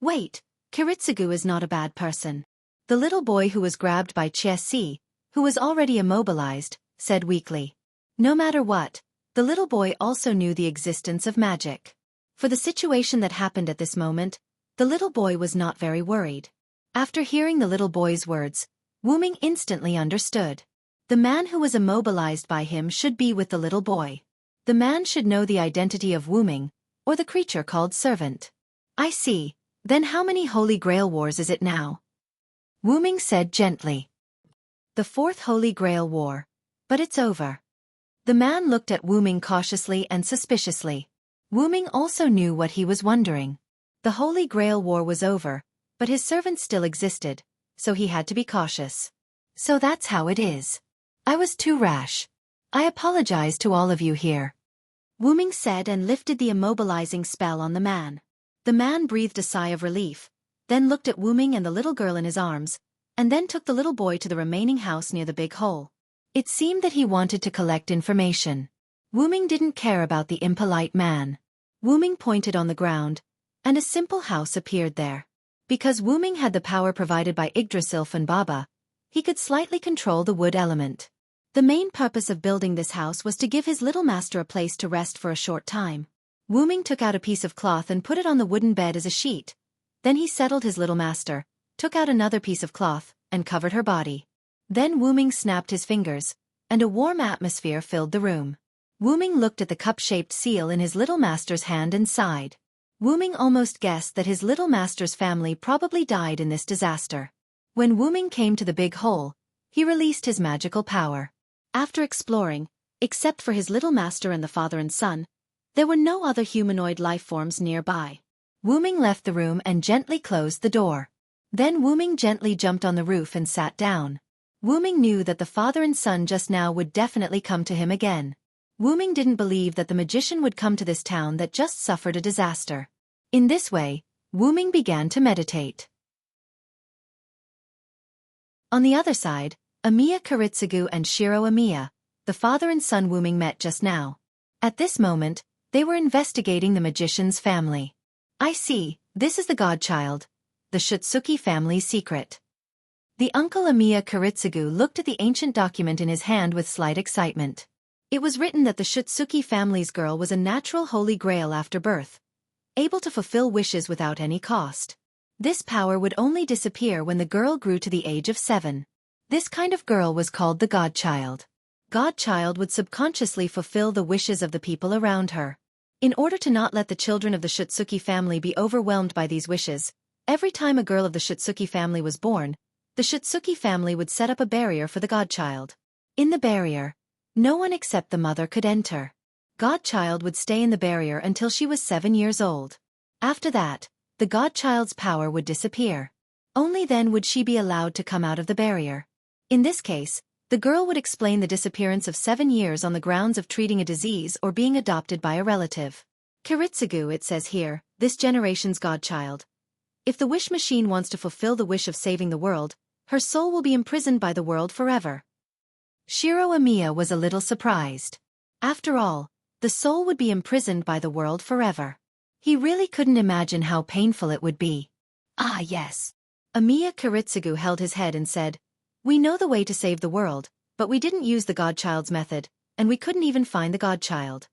Kiritsugu is not a bad person. The little boy who was grabbed by Chie, who was already immobilized, said weakly. No matter what, the little boy also knew the existence of magic. For the situation that happened at this moment, the little boy was not very worried. After hearing the little boy's words, Ming instantly understood. The man who was immobilized by him should be with the little boy. The man should know the identity of Ming, or the creature called servant. I see. Then how many Holy Grail Wars is it now? Ming said gently. The 4th Holy Grail War. But it's over. The man looked at Ming cautiously and suspiciously. Ming also knew what he was wondering. The Holy Grail War was over, but his servant still existed, so he had to be cautious. So that's how it is. I was too rash. I apologize to all of you here. Ming said and lifted the immobilizing spell on the man. The man breathed a sigh of relief, then looked at Ming and the little girl in his arms, and then took the little boy to the remaining house near the big hole. It seemed that he wanted to collect information. Ming didn't care about the impolite man. Ming pointed on the ground, and a simple house appeared there. Because Ming had the power provided by Yggdrasil Baba, he could slightly control the wood element. The main purpose of building this house was to give his little master a place to rest for a short time. Ming took out a piece of cloth and put it on the wooden bed as a sheet. Then he settled his little master, took out another piece of cloth, and covered her body. Then Ming snapped his fingers, and a warm atmosphere filled the room. Ming looked at the cup-shaped seal in his little master's hand and sighed. Ming almost guessed that his little master's family probably died in this disaster. When Ming came to the big hole, he released his magical power. After exploring, except for his little master and the father and son, there were no other humanoid life forms nearby. Ming left the room and gently closed the door. Then Ming gently jumped on the roof and sat down. Ming knew that the father and son just now would definitely come to him again. Ming didn't believe that the magician would come to this town that just suffered a disaster. In this way, Ming began to meditate. On the other side, Amiya Kiritsugu and Shiro Amiya, the father and son Ming met just now. At this moment, they were investigating the magician's family. I see, this is the godchild, the Shutsuki family's secret. The uncle Amiya Kiritsugu looked at the ancient document in his hand with slight excitement. It was written that the Shutsuki family's girl was a natural holy grail after birth, able to fulfill wishes without any cost. This power would only disappear when the girl grew to the age of 7. This kind of girl was called the godchild. Godchild would subconsciously fulfill the wishes of the people around her. In order to not let the children of the Shitsuki family be overwhelmed by these wishes, every time a girl of the Shitsuki family was born, the Shitsuki family would set up a barrier for the godchild. In the barrier, no one except the mother could enter. Godchild would stay in the barrier until she was 7 years old. After that, the godchild's power would disappear. Only then would she be allowed to come out of the barrier. In this case, the girl would explain the disappearance of 7 years on the grounds of treating a disease or being adopted by a relative. Kiritsugu, it says here, this generation's godchild. If the wish machine wants to fulfill the wish of saving the world, her soul will be imprisoned by the world forever. Shiro Amiya was a little surprised. After all, the soul would be imprisoned by the world forever. He really couldn't imagine how painful it would be. Ah yes. Amiya Kiritsugu held his head and said, "We know the way to save the world, but we didn't use the godchild's method, and we couldn't even find the godchild."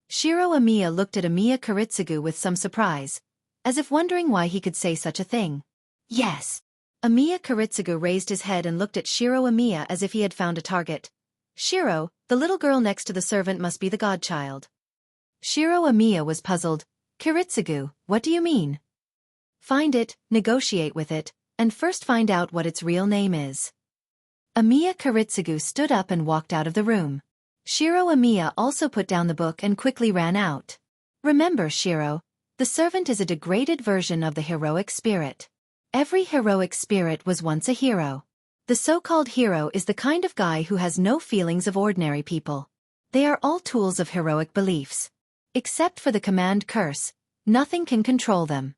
Shiro Amiya looked at Amiya Kiritsugu with some surprise, as if wondering why he could say such a thing. Yes. Amiya Kiritsugu raised his head and looked at Shiro Amiya as if he had found a target. "Shiro, the little girl next to the servant must be the godchild." Shiro Amiya was puzzled. "Kiritsugu, what do you mean?" "Find it, negotiate with it, and first find out what its real name is." Amiya Kiritsugu stood up and walked out of the room. Shiro Amiya also put down the book and quickly ran out. Remember, Shiro, the servant is a degraded version of the heroic spirit. Every heroic spirit was once a hero. The so-called hero is the kind of guy who has no feelings of ordinary people. They are all tools of heroic beliefs. Except for the command curse, nothing can control them.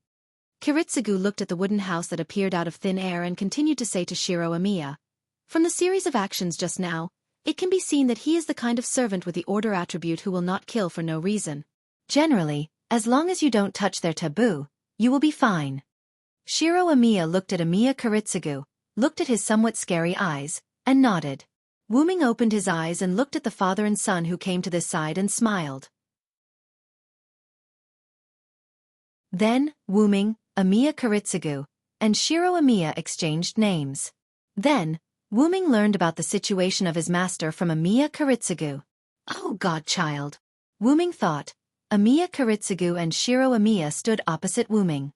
Kiritsugu looked at the wooden house that appeared out of thin air and continued to say to Shiro Amiya, "From the series of actions just now, it can be seen that he is the kind of servant with the order attribute who will not kill for no reason. Generally, as long as you don't touch their taboo, you will be fine." Shiro Amiya looked at Amiya Kiritsugu, looked at his somewhat scary eyes, and nodded. Wuming opened his eyes and looked at the father and son who came to this side and smiled. Then, Wuming, Amiya Kiritsugu, and Shiro Amiya exchanged names. Then, Wuming learned about the situation of his master from Amiya Kiritsugu. Oh godchild! Wuming thought. Amiya Kiritsugu and Shiro Amiya stood opposite Wuming.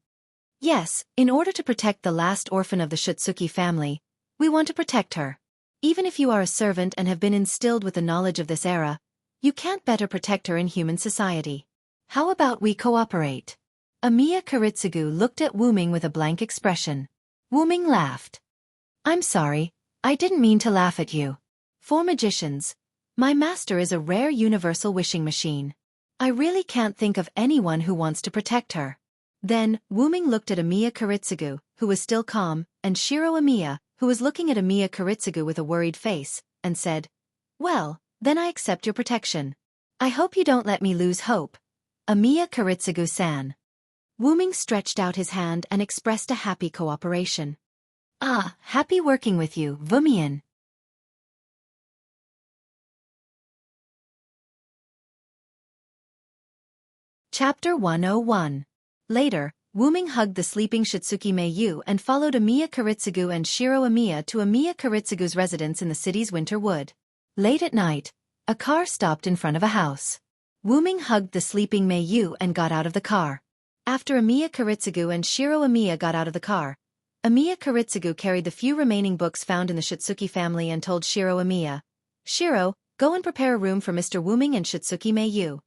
Yes, in order to protect the last orphan of the Shitsuki family, we want to protect her. Even if you are a servant and have been instilled with the knowledge of this era, you can't better protect her in human society. How about we cooperate? Amiya Kiritsugu looked at Wuming with a blank expression. Wuming laughed. "I'm sorry, I didn't mean to laugh at you. For magicians, my master is a rare universal wishing machine. I really can't think of anyone who wants to protect her." Then, Wuming looked at Amiya Kiritsugu, who was still calm, and Shiro Amiya, who was looking at Amiya Kiritsugu with a worried face, and said, "Well, then I accept your protection. I hope you don't let me lose hope. Amiya Kiritsugu-san." Wuming stretched out his hand and expressed a happy cooperation. "Ah, happy working with you, Wumian." Chapter 101. Later, Wuming hugged the sleeping Shitsuki Meiyu and followed Amiya Kiritsugu and Shiro Amiya to Amiya Kiritsugu's residence in the city's winter wood. Late at night, a car stopped in front of a house. Wuming hugged the sleeping Meiyu and got out of the car. After Amiya Kiritsugu and Shiro Amiya got out of the car, Amiya Kiritsugu carried the few remaining books found in the Shitsuki family and told Shiro Amiya, "Shiro, go and prepare a room for Mr. Wuming and Shitsuki Meiyu."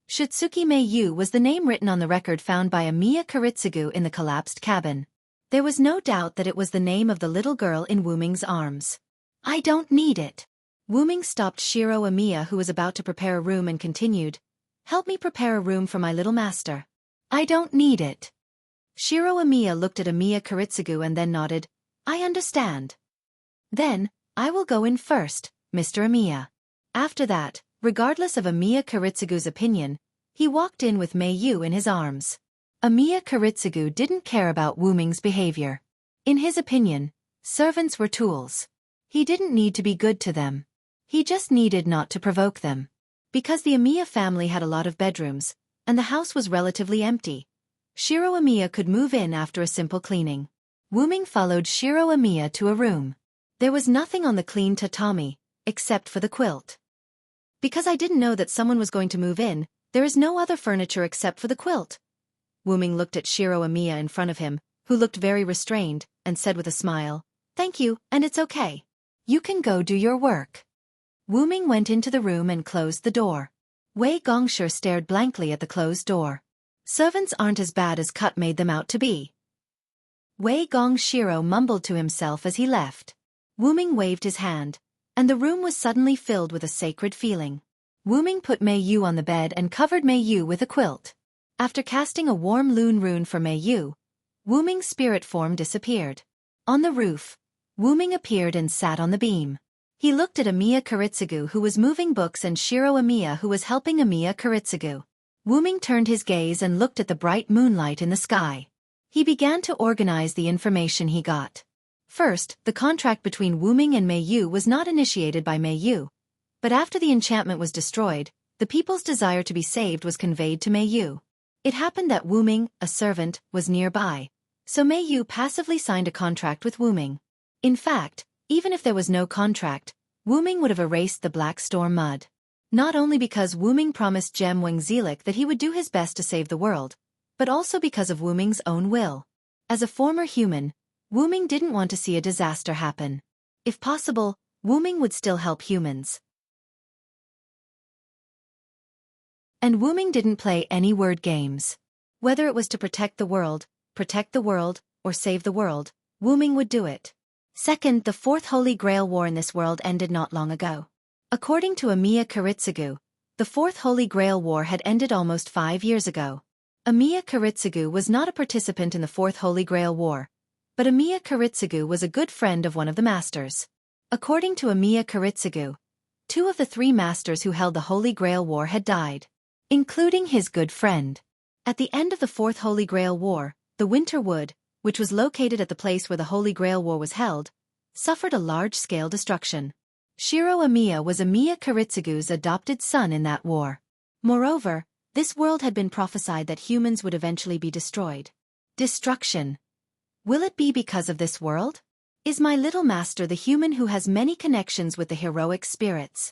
Shitsuki Meiyu was the name written on the record found by Amiya Kiritsugu in the collapsed cabin. There was no doubt that it was the name of the little girl in Wuming's arms. "I don't need it." Wuming stopped Shiro Amiya, who was about to prepare a room, and continued, "Help me prepare a room for my little master." "I don't need it." Shiro Amiya looked at Amiya Kiritsugu and then nodded. "I understand." "Then, I will go in first, Mr. Amiya." After that, regardless of Amiya Kiritsugu's opinion, he walked in with Meiyu in his arms. Amiya Kiritsugu didn't care about Wuming's behavior. In his opinion, servants were tools. He didn't need to be good to them. He just needed not to provoke them. Because the Amiya family had a lot of bedrooms, and the house was relatively empty, Shiro Amiya could move in after a simple cleaning. Wuming followed Shiro Amiya to a room. There was nothing on the clean tatami, except for the quilt. Because I didn't know that someone was going to move in, there is no other furniture except for the quilt. Wuming looked at Shiro Amiya in front of him, who looked very restrained, and said with a smile, "Thank you, and it's okay. You can go do your work." Wuming went into the room and closed the door. Wei Gongshi stared blankly at the closed door. Servants aren't as bad as Cut made them out to be. Wei Gongshiro mumbled to himself as he left. Wuming waved his hand, and the room was suddenly filled with a sacred feeling. Wuming put Mei Yu on the bed and covered Mei Yu with a quilt. After casting a warm lune rune for Mei Yu, Wuming's spirit form disappeared. On the roof, Wuming appeared and sat on the beam. He looked at Amiya Kuritsugu, who was moving books, and Shiro Amiya, who was helping Amiya Kuritsugu. Wuming turned his gaze and looked at the bright moonlight in the sky. He began to organize the information he got. First, the contract between Wuming and Mei Yu was not initiated by Mei Yu, but after the enchantment was destroyed, the people's desire to be saved was conveyed to Mei Yu. It happened that Wuming, a servant, was nearby, so Mei Yu passively signed a contract with Wuming. In fact, even if there was no contract, Wuming would have erased the Black Storm mud. Not only because Wuming promised Gem Wangzilic that he would do his best to save the world, but also because of Wuming's own will. As a former human, Wuming didn't want to see a disaster happen. If possible, Wuming would still help humans. And Wuming didn't play any word games. Whether it was to protect the world, or save the world, Wuming would do it. Second, the Fourth Holy Grail War in this world ended not long ago. According to Amiya Kuritsugu, the Fourth Holy Grail War had ended almost 5 years ago. Amiya Kuritsugu was not a participant in the Fourth Holy Grail War, but Amiya Kuritsugu was a good friend of one of the masters. According to Amiya Kuritsugu, 2 of the 3 masters who held the Holy Grail War had died, including his good friend. At the end of the Fourth Holy Grail War, the Winter Wood, which was located at the place where the Holy Grail War was held, suffered a large-scale destruction. Shiro Amiya was Amiya Kuritsugu's adopted son in that war. Moreover, this world had been prophesied that humans would eventually be destroyed. Destruction. Will it be because of this world? Is my little master the human who has many connections with the heroic spirits?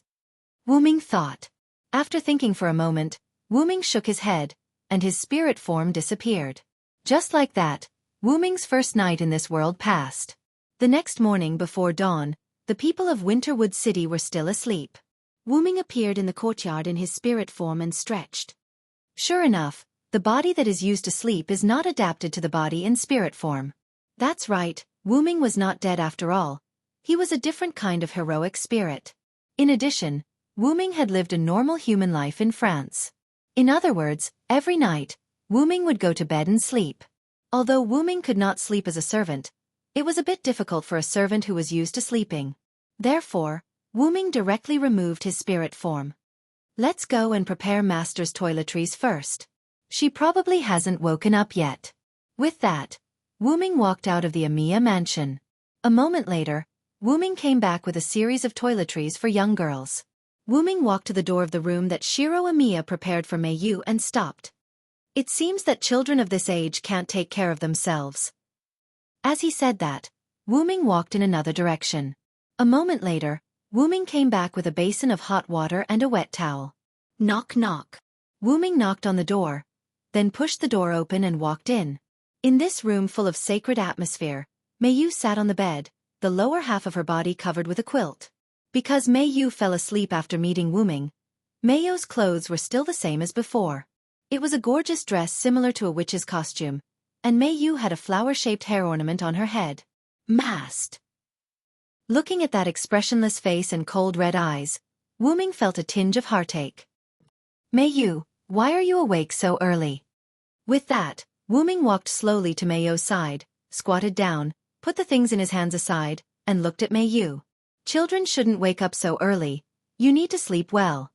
Wuming thought. After thinking for a moment, Wuming shook his head, and his spirit form disappeared. Just like that, Wuming's first night in this world passed. The next morning before dawn, the people of Winterwood City were still asleep. Wuming appeared in the courtyard in his spirit form and stretched. Sure enough, the body that is used to sleep is not adapted to the body in spirit form. That's right, Wuming was not dead after all. He was a different kind of heroic spirit. In addition, Wuming had lived a normal human life in France. In other words, every night, Wuming would go to bed and sleep. Although Wuming could not sleep as a servant, it was a bit difficult for a servant who was used to sleeping. Therefore, Wuming directly removed his spirit form. Let's go and prepare Master's toiletries first. She probably hasn't woken up yet. With that, Wuming walked out of the Amiya mansion. A moment later, Wuming came back with a series of toiletries for young girls. Wuming walked to the door of the room that Shiro Amiya prepared for Mei Yu and stopped. It seems that children of this age can't take care of themselves. As he said that, Wuming walked in another direction. A moment later, Wuming came back with a basin of hot water and a wet towel. Knock knock. Wuming knocked on the door, then pushed the door open and walked in. In this room full of sacred atmosphere, Mei Yu sat on the bed, the lower half of her body covered with a quilt. Because Mei Yu fell asleep after meeting Wuming, Mei Yu's clothes were still the same as before. It was a gorgeous dress similar to a witch's costume, and Mei Yu had a flower-shaped hair ornament on her head. Mast. Looking at that expressionless face and cold red eyes, Wuming felt a tinge of heartache. Mei Yu, why are you awake so early? With that, Wuming walked slowly to Mei Yu's side, squatted down, put the things in his hands aside, and looked at Mei Yu. Children shouldn't wake up so early. You need to sleep well.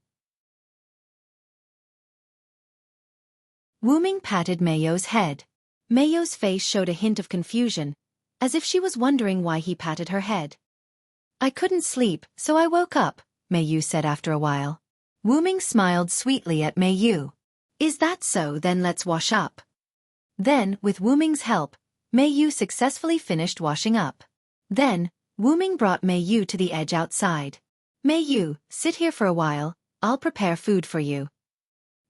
Wuming patted Mei Yu's head. Mei Yu's face showed a hint of confusion, as if she was wondering why he patted her head. I couldn't sleep, so I woke up, Mei Yu said after a while. Wuming smiled sweetly at Mei Yu. Is that so? Then let's wash up. Then, with Wuming's help, Mei Yu successfully finished washing up. Then, Wuming brought Mei Yu to the edge outside. Mei Yu, sit here for a while, I'll prepare food for you.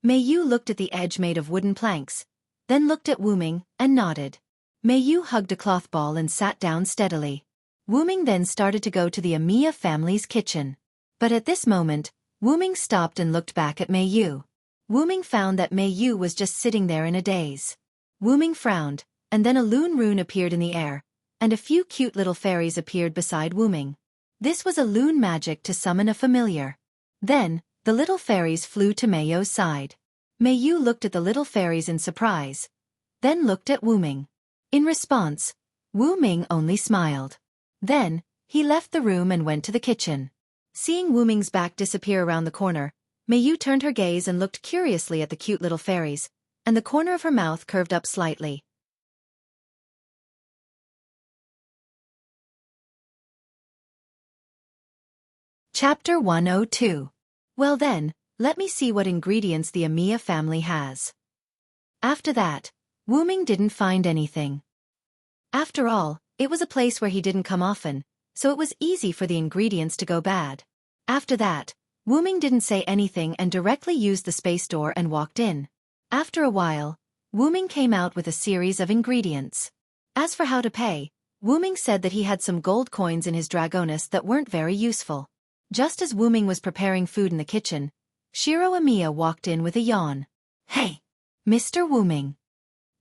Mei Yu looked at the edge made of wooden planks, then looked at Wu Ming and nodded. Mei Yu hugged a cloth ball and sat down steadily. Wu Ming then started to go to the Amiya family's kitchen. But at this moment, Wu Ming stopped and looked back at Mei Yu. Wu Ming found that Mei Yu was just sitting there in a daze. Wu Ming frowned, and then a loon rune appeared in the air, and a few cute little fairies appeared beside Wu Ming. This was a loon magic to summon a familiar. Then, the little fairies flew to Mei Yu's side. Mei Yu looked at the little fairies in surprise, then looked at Wu Ming. In response, Wu Ming only smiled. Then, he left the room and went to the kitchen. Seeing Wu Ming's back disappear around the corner, Mei Yu turned her gaze and looked curiously at the cute little fairies, and the corner of her mouth curved up slightly. Chapter 102. Well then, let me see what ingredients the Amiya family has. After that, Wu Ming didn't find anything. After all, it was a place where he didn't come often, so it was easy for the ingredients to go bad. After that, Wu Ming didn't say anything and directly used the space door and walked in. After a while, Wu Ming came out with a series of ingredients. As for how to pay, Wu Ming said that he had some gold coins in his dragoness that weren't very useful. Just as Wu Ming was preparing food in the kitchen, Shiro Amiya walked in with a yawn. Hey, Mr. Wu Ming.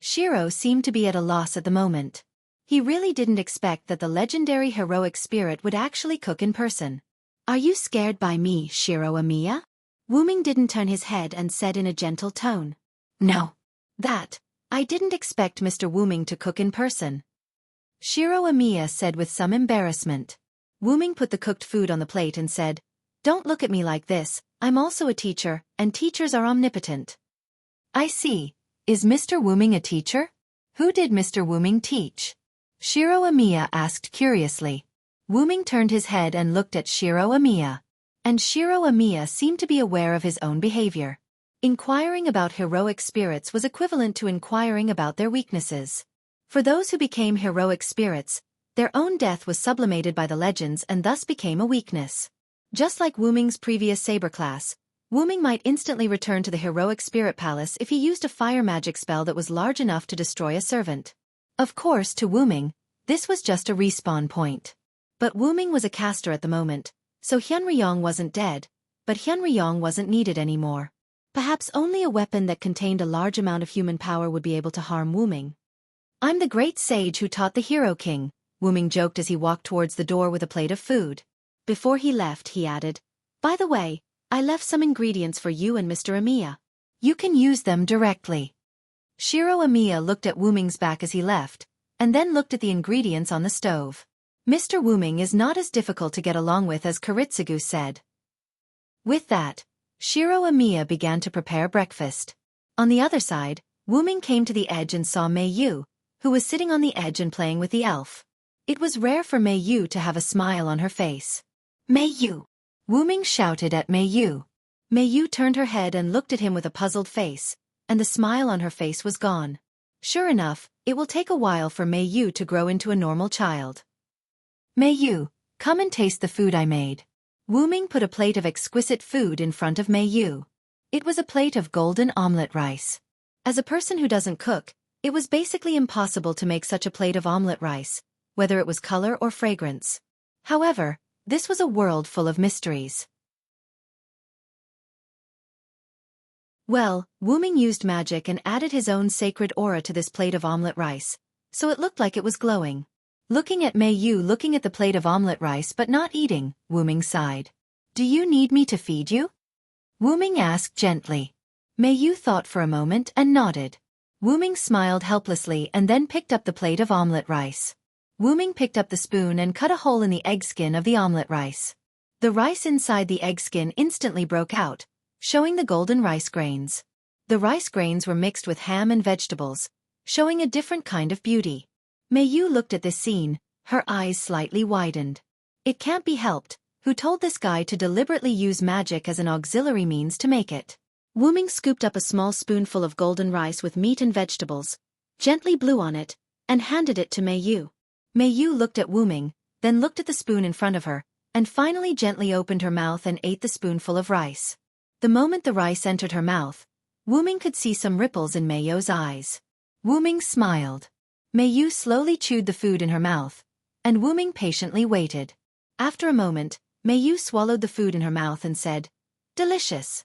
Shiro seemed to be at a loss at the moment. He really didn't expect that the legendary heroic spirit would actually cook in person. Are you scared by me, Shiro Amiya? Wu Ming didn't turn his head and said in a gentle tone. No. I didn't expect Mr. Wu Ming to cook in person. Shiro Amiya said with some embarrassment. Wu Ming put the cooked food on the plate and said, Don't look at me like this, I'm also a teacher, and teachers are omnipotent. I see. Is Mr. Wu Ming a teacher? Who did Mr. Wu Ming teach? Shiro Amiya asked curiously. Wu Ming turned his head and looked at Shiro Amiya. And Shiro Amiya seemed to be aware of his own behavior. Inquiring about heroic spirits was equivalent to inquiring about their weaknesses. For those who became heroic spirits, their own death was sublimated by the legends and thus became a weakness. Just like Wu Ming's previous saber class, Wu Ming might instantly return to the heroic spirit palace if he used a fire magic spell that was large enough to destroy a servant. Of course, to Wu Ming, this was just a respawn point. But Wu Ming was a caster at the moment, so Hyunryong wasn't dead, but Hyunryong wasn't needed anymore. Perhaps only a weapon that contained a large amount of human power would be able to harm Wu Ming. I'm the great sage who taught the Hero King, Wu Ming joked as he walked towards the door with a plate of food. Before he left, he added, By the way, I left some ingredients for you and Mr. Amiya. You can use them directly. Shiro Amiya looked at Wu Ming's back as he left, and then looked at the ingredients on the stove. Mr. Wu Ming is not as difficult to get along with as Kiritsugu said. With that, Shiro Amiya began to prepare breakfast. On the other side, Wu Ming came to the edge and saw Mei Yu, who was sitting on the edge and playing with the elf. It was rare for Mei Yu to have a smile on her face. Mei Yu! Wu Ming shouted at Mei Yu. Mei Yu turned her head and looked at him with a puzzled face, and the smile on her face was gone. Sure enough, it will take a while for Mei Yu to grow into a normal child. Mei Yu, come and taste the food I made. Wu Ming put a plate of exquisite food in front of Mei Yu. It was a plate of golden omelette rice. As a person who doesn't cook, it was basically impossible to make such a plate of omelette rice, whether it was color or fragrance. However, this was a world full of mysteries. Well, Wu Ming used magic and added his own sacred aura to this plate of omelette rice, so it looked like it was glowing. Looking at Mei Yu looking at the plate of omelette rice but not eating, Wu Ming sighed. Do you need me to feed you? Wu Ming asked gently. Mei Yu thought for a moment and nodded. Wu Ming smiled helplessly and then picked up the plate of omelette rice. Wu Ming picked up the spoon and cut a hole in the egg skin of the omelette rice. The rice inside the egg skin instantly broke out, showing the golden rice grains. The rice grains were mixed with ham and vegetables, showing a different kind of beauty. Mei Yu looked at this scene, her eyes slightly widened. It can't be helped, who told this guy to deliberately use magic as an auxiliary means to make it? Wu Ming scooped up a small spoonful of golden rice with meat and vegetables, gently blew on it, and handed it to Mei Yu. Mei Yu looked at Wu Ming, then looked at the spoon in front of her, and finally gently opened her mouth and ate the spoonful of rice. The moment the rice entered her mouth, Wu Ming could see some ripples in Mei Yu's eyes. Wu Ming smiled. Mei Yu slowly chewed the food in her mouth, and Wu Ming patiently waited. After a moment, Mei Yu swallowed the food in her mouth and said, "Delicious."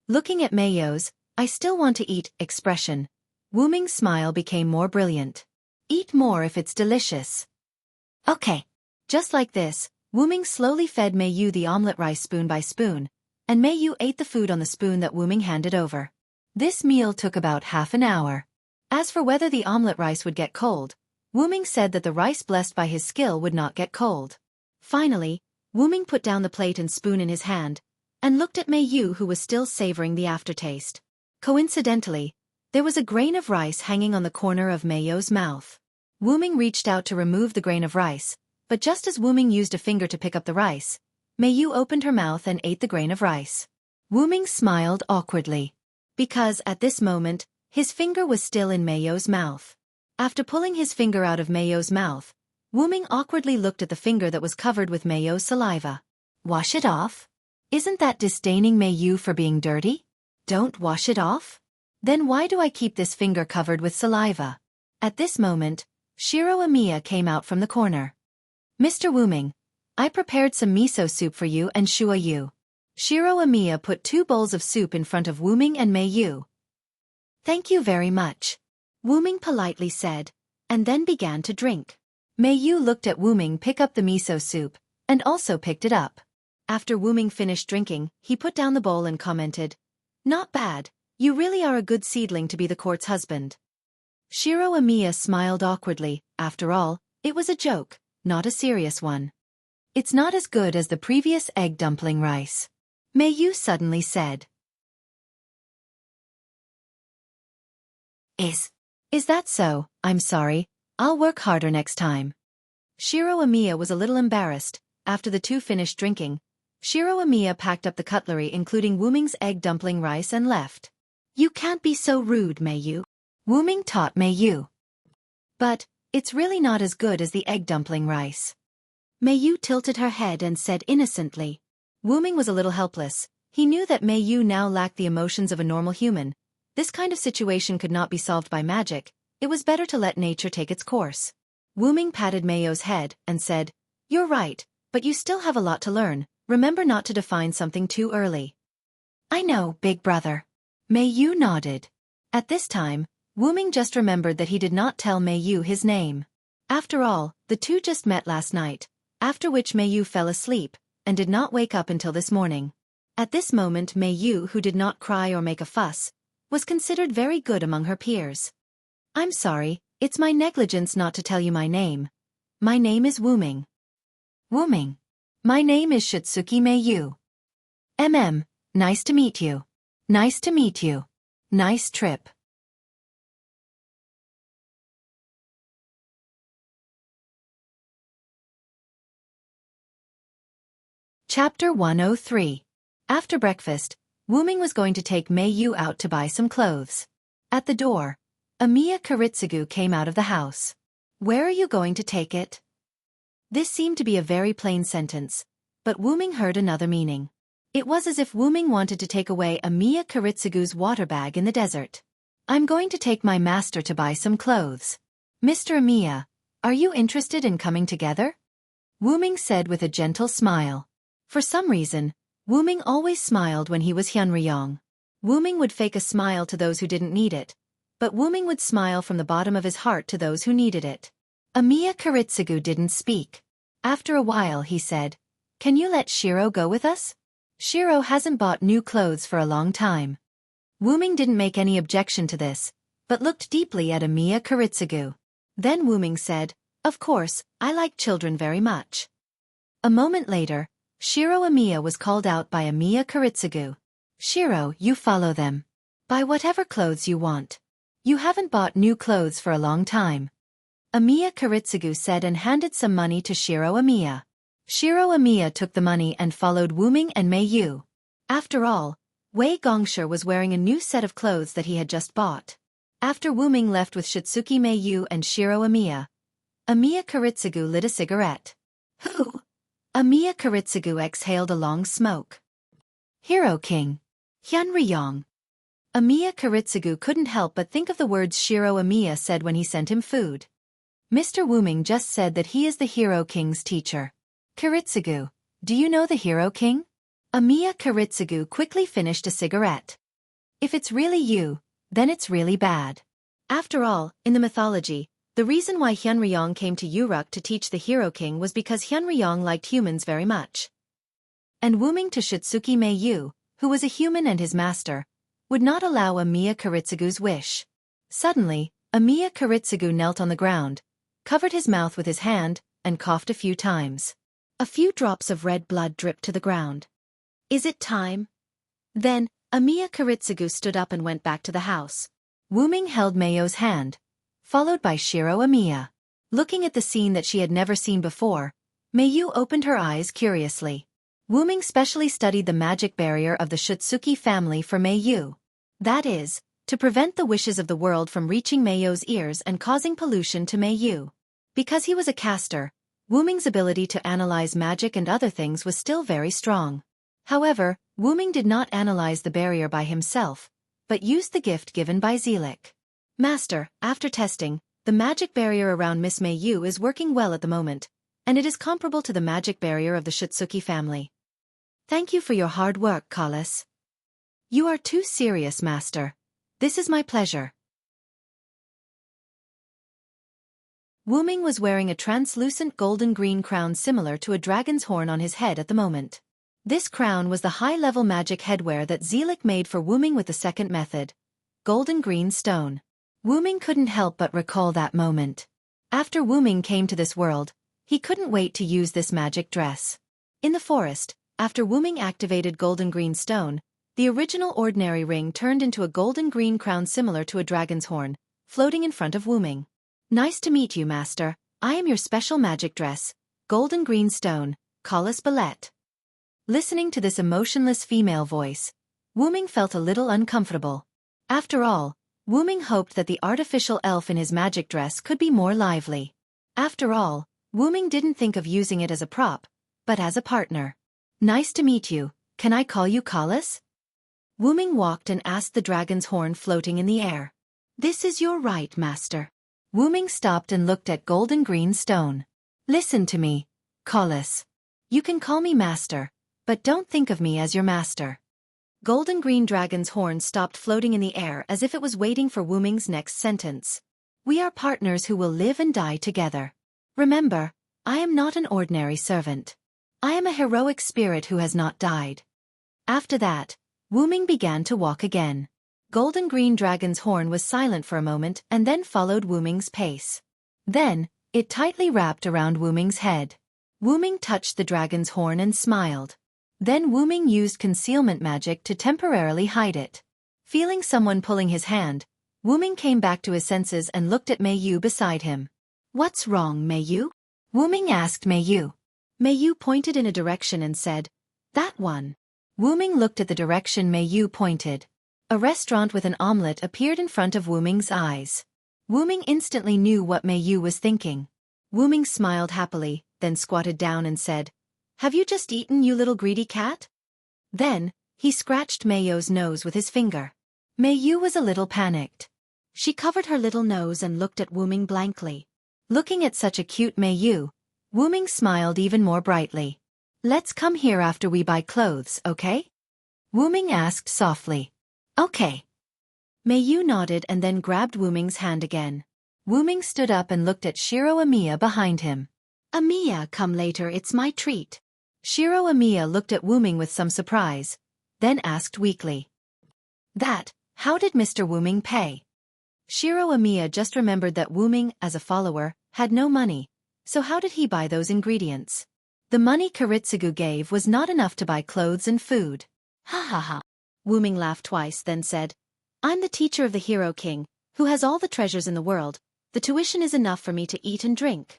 Looking at Mei Yu's, "I still want to eat" expression, Wu Ming's smile became more brilliant. "Eat more if it's delicious." "Okay." Just like this, Wu Ming slowly fed Mei Yu the omelette rice spoon by spoon, and Mei Yu ate the food on the spoon that Wu Ming handed over. This meal took about half an hour. As for whether the omelette rice would get cold, Wu Ming said that the rice blessed by his skill would not get cold. Finally, Wu Ming put down the plate and spoon in his hand, and looked at Mei Yu, who was still savoring the aftertaste. Coincidentally, there was a grain of rice hanging on the corner of Mei Yu's mouth. Wu Ming reached out to remove the grain of rice, but just as Wu Ming used a finger to pick up the rice, Mei Yu opened her mouth and ate the grain of rice. Wu Ming smiled awkwardly, because at this moment, his finger was still in Mei Yu's mouth. After pulling his finger out of Mei Yu's mouth, Wu Ming awkwardly looked at the finger that was covered with Mei Yu's saliva. "Wash it off? Isn't that disdaining Mei Yu for being dirty? Don't wash it off? Then why do I keep this finger covered with saliva?" At this moment, Shiro Amiya came out from the corner. "Mr. Wu Ming, I prepared some miso soup for you and Shua Yu." Shiro Amiya put 2 bowls of soup in front of Wu Ming and Mei Yu. "Thank you very much," Wu Ming politely said, and then began to drink. Mei Yu looked at Wu Ming pick up the miso soup, and also picked it up. After Wu Ming finished drinking, he put down the bowl and commented, "Not bad, you really are a good seedling to be the court's husband." Shiro Amiya smiled awkwardly. After all, it was a joke, not a serious one. "It's not as good as the previous egg dumpling rice," Mei Yu suddenly said. Is that so? I'm sorry. I'll work harder next time." Shiro Amiya was a little embarrassed. After the two finished drinking, Shiro Amiya packed up the cutlery including Wu Ming's egg dumpling rice and left. "You can't be so rude, Mei Yu," Wu Ming taught Mei Yu. "But, it's really not as good as the egg dumpling rice." Mei Yu tilted her head and said innocently. Wu Ming was a little helpless. He knew that Mei Yu now lacked the emotions of a normal human. This kind of situation could not be solved by magic. It was better to let nature take its course. Wu Ming patted Mei Yu's head and said, "You're right, but you still have a lot to learn. Remember not to define something too early." "I know, big brother." Mei Yu nodded. At this time, Wu Ming just remembered that he did not tell Mei Yu his name. After all, the two just met last night, after which Mei Yu fell asleep, and did not wake up until this morning. At this moment Mei Yu, who did not cry or make a fuss, was considered very good among her peers. "I'm sorry, it's my negligence not to tell you my name. My name is Wu Ming." "Wu Ming. My name is Shitsuki Mei Yu." Nice to meet you." "Nice to meet you." "Nice trip." Chapter 103. After breakfast, Wu Ming was going to take Mei Yu out to buy some clothes. At the door, Amiya Kiritsugu came out of the house. "Where are you going to take it?" This seemed to be a very plain sentence, but Wu Ming heard another meaning. It was as if Wu Ming wanted to take away Amiya Kiritsugu's water bag in the desert. "I'm going to take my master to buy some clothes. Mr. Amiya, are you interested in coming together?" Wu Ming said with a gentle smile. For some reason, Wu Ming always smiled when he was Hyunryong. Wu Ming would fake a smile to those who didn't need it, but Wu Ming would smile from the bottom of his heart to those who needed it. Amiya Kiritsugu didn't speak. After a while he said, "Can you let Shiro go with us? Shiro hasn't bought new clothes for a long time." Wu Ming didn't make any objection to this, but looked deeply at Amiya Kiritsugu. Then Wu Ming said, "Of course, I like children very much." A moment later, Shiro Amiya was called out by Amiya Kiritsugu. "Shiro, you follow them. Buy whatever clothes you want. You haven't bought new clothes for a long time." Amiya Kiritsugu said and handed some money to Shiro Amiya. Shiro Amiya took the money and followed Wu Ming and Mei Yu. After all, Wei Gongshi was wearing a new set of clothes that he had just bought. After Wu Ming left with Shitsuki Mei Yu and Shiro Amiya, Amiya Kiritsugu lit a cigarette. "Who? Amiya Kiritsugu exhaled a long smoke. Hero King. Hyunryong. Amiya Kiritsugu couldn't help but think of the words Shiro Amiya said when he sent him food. Mr. Wuming just said that he is the Hero King's teacher. Kiritsugu, do you know the Hero King? Amiya Kiritsugu quickly finished a cigarette. If it's really you, then it's really bad. After all, in the mythology, the reason why Hyunryong came to Uruk to teach the Hero King was because Hyunryong liked humans very much. And Wuming to Shitsuki Meiyu, who was a human and his master, would not allow Amiya Kiritsugu's wish. Suddenly, Amiya Kiritsugu knelt on the ground, covered his mouth with his hand, and coughed a few times. A few drops of red blood dripped to the ground. Is it time? Then, Amiya Kiritsugu stood up and went back to the house. Wuming held Meiyu's hand, followed by Shiro Amiya. Looking at the scene that she had never seen before, Meiyu opened her eyes curiously. Wuming specially studied the magic barrier of the Shitsuki family for Meiyu. That is, to prevent the wishes of the world from reaching Meiyu's ears and causing pollution to Meiyu. Because he was a caster, Wuming's ability to analyze magic and other things was still very strong. However, Wuming did not analyze the barrier by himself, but used the gift given by Zelik. Master, after testing, the magic barrier around Miss Meiyu is working well at the moment, and it is comparable to the magic barrier of the Shitsuki family. Thank you for your hard work, Kalas. You are too serious, Master. This is my pleasure. Wuming was wearing a translucent golden-green crown similar to a dragon's horn on his head at the moment. This crown was the high-level magic headwear that Zelik made for Wuming with the second method, golden-green stone. Wuming couldn't help but recall that moment. After Wuming came to this world, he couldn't wait to use this magic dress. In the forest, after Wuming activated golden-green stone, the original ordinary ring turned into a golden-green crown similar to a dragon's horn, floating in front of Wuming. Nice to meet you, Master. I am your special magic dress, golden-green stone, Kalas Ballet. Listening to this emotionless female voice, Wuming felt a little uncomfortable. After all, Wuming hoped that the artificial elf in his magic dress could be more lively. After all, Wuming didn't think of using it as a prop, but as a partner. Nice to meet you. Can I call you Kalas? Wuming walked and asked the dragon's horn floating in the air. This is your right, Master. Wuming stopped and looked at golden-green stone. Listen to me, Kalas. You can call me Master, but don't think of me as your master. Golden-green dragon's horn stopped floating in the air as if it was waiting for Wuming's next sentence. We are partners who will live and die together. Remember, I am not an ordinary servant. I am a heroic spirit who has not died. After that, Wuming began to walk again. Golden-green dragon's horn was silent for a moment and then followed Wuming's pace. Then, it tightly wrapped around Wuming's head. Wuming touched the dragon's horn and smiled. Then Wuming used concealment magic to temporarily hide it. Feeling someone pulling his hand, Wuming came back to his senses and looked at Meiyu beside him. What's wrong, Meiyu? Wuming asked Meiyu. Meiyu pointed in a direction and said, That one. Wuming looked at the direction Meiyu pointed. A restaurant with an omelette appeared in front of Wuming's eyes. Wuming instantly knew what Meiyu was thinking. Wuming smiled happily, then squatted down and said, Have you just eaten, you little greedy cat? Then, he scratched Meiyu's nose with his finger. Meiyu was a little panicked. She covered her little nose and looked at Wuming blankly. Looking at such a cute Meiyu, Wuming smiled even more brightly. Let's come here after we buy clothes, okay? Wuming asked softly. Okay. Meiyu nodded and then grabbed Wuming's hand again. Wuming stood up and looked at Shiro Amiya behind him. Amiya, come later, it's my treat. Shiro Amiya looked at Wuming with some surprise, then asked weakly. How did Mr. Wuming pay? Shiro Amiya just remembered that Wuming, as a follower, had no money, so how did he buy those ingredients? The money Kiritsugu gave was not enough to buy clothes and food. Ha ha ha. Wuming laughed twice, then said, I'm the teacher of the Hero King, who has all the treasures in the world. The tuition is enough for me to eat and drink.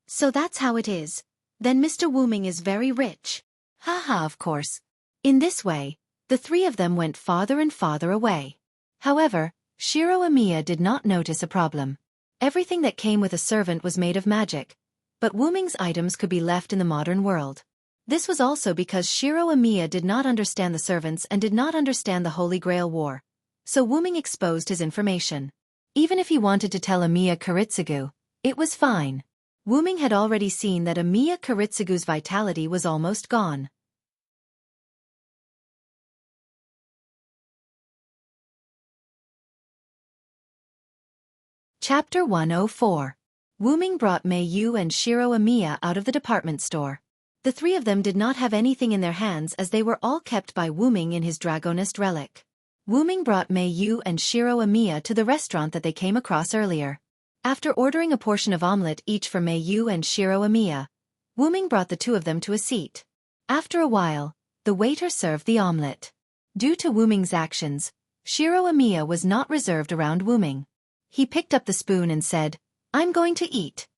So that's how it is. Then Mr. Wuming is very rich. Ha ha, of course. In this way, the three of them went farther and farther away. However, Shiro Amiya did not notice a problem. Everything that came with a servant was made of magic, but Wu Ming's items could be left in the modern world. This was also because Shiro Amiya did not understand the servants and did not understand the Holy Grail War, so Wu Ming exposed his information. Even if he wanted to tell Amiya Kuritsugu, it was fine. Wu Ming had already seen that Amiya Kuritsugu's vitality was almost gone. Chapter 104. Wu Ming brought Mei Yu and Shiro Amiya out of the department store. The three of them did not have anything in their hands as they were all kept by Wu Ming in his Dragonist relic. Wu Ming brought Mei Yu and Shiro Amiya to the restaurant that they came across earlier. After ordering a portion of omelette each for Mei Yu and Shiro Amiya, Wu Ming brought the two of them to a seat. After a while, the waiter served the omelette. Due to Wu Ming's actions, Shiro Amiya was not reserved around Wu Ming. He picked up the spoon and said, "I'm going to eat."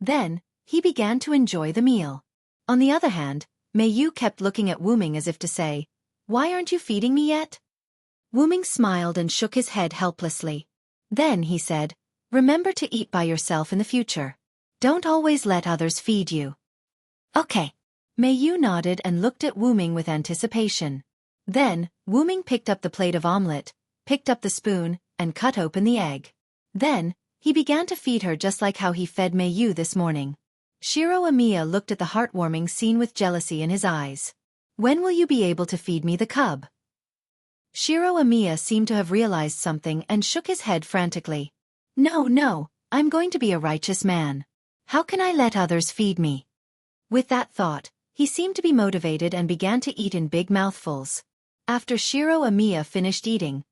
Then, he began to enjoy the meal. On the other hand, Mei Yu kept looking at Wu Ming as if to say, "Why aren't you feeding me yet?" Wu Ming smiled and shook his head helplessly. Then he said, "Remember to eat by yourself in the future. Don't always let others feed you." "Okay." Mei Yu nodded and looked at Wu Ming with anticipation. Then, Wu Ming picked up the plate of omelette, picked up the spoon, and cut open the egg. Then, he began to feed her just like how he fed Mei Yu this morning. Shiro Amiya looked at the heartwarming scene with jealousy in his eyes. "When will you be able to feed me the cub?" Shiro Amiya seemed to have realized something and shook his head frantically. No, I'm going to be a righteous man. How can I let others feed me?" With that thought, he seemed to be motivated and began to eat in big mouthfuls. After Shiro Amiya finished eating,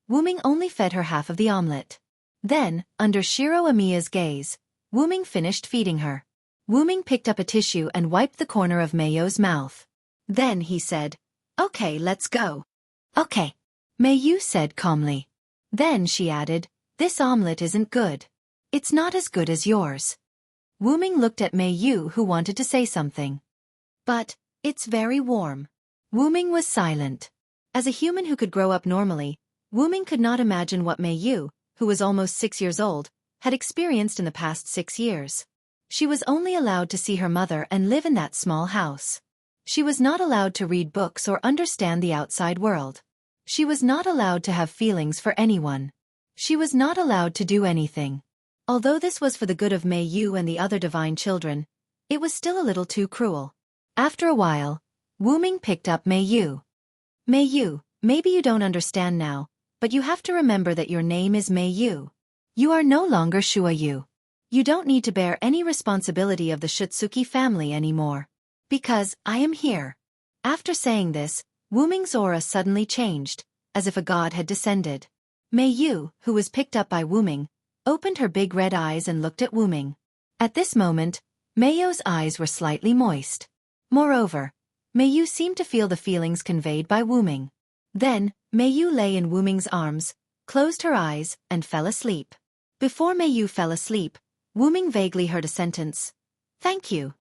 Wu Ming only fed her half of the omelette. Then, under Shiro Amiya's gaze, Wu Ming finished feeding her. Wu Ming picked up a tissue and wiped the corner of Mei Yu's mouth. Then he said, "Okay, let's go." "Okay," Mei Yu said calmly. Then she added, "This omelette isn't good. It's not as good as yours." Wu Ming looked at Mei Yu, who wanted to say something. "But, it's very warm." Wu Ming was silent. As a human who could grow up normally, Wu Ming could not imagine what Mei Yu, who was almost 6 years old, had experienced in the past 6 years. She was only allowed to see her mother and live in that small house. She was not allowed to read books or understand the outside world. She was not allowed to have feelings for anyone. She was not allowed to do anything. Although this was for the good of Mei Yu and the other divine children, it was still a little too cruel. After a while, Wu Ming picked up Mei Yu. "Mei Yu, maybe you don't understand now, but you have to remember that your name is Mei Yu. You are no longer Shua Yu. You don't need to bear any responsibility of the Shutsuki family anymore. Because I am here." After saying this, Wu Ming's aura suddenly changed, as if a god had descended. Mei Yu, who was picked up by Wu Ming, opened her big red eyes and looked at Wu Ming. At this moment, Mei Yu's eyes were slightly moist. Moreover, Mei Yu seemed to feel the feelings conveyed by Wu Ming. Then, Mei Yu lay in Wu Ming's arms, closed her eyes, and fell asleep. Before Mei Yu fell asleep, Wu Ming vaguely heard a sentence. "Thank you."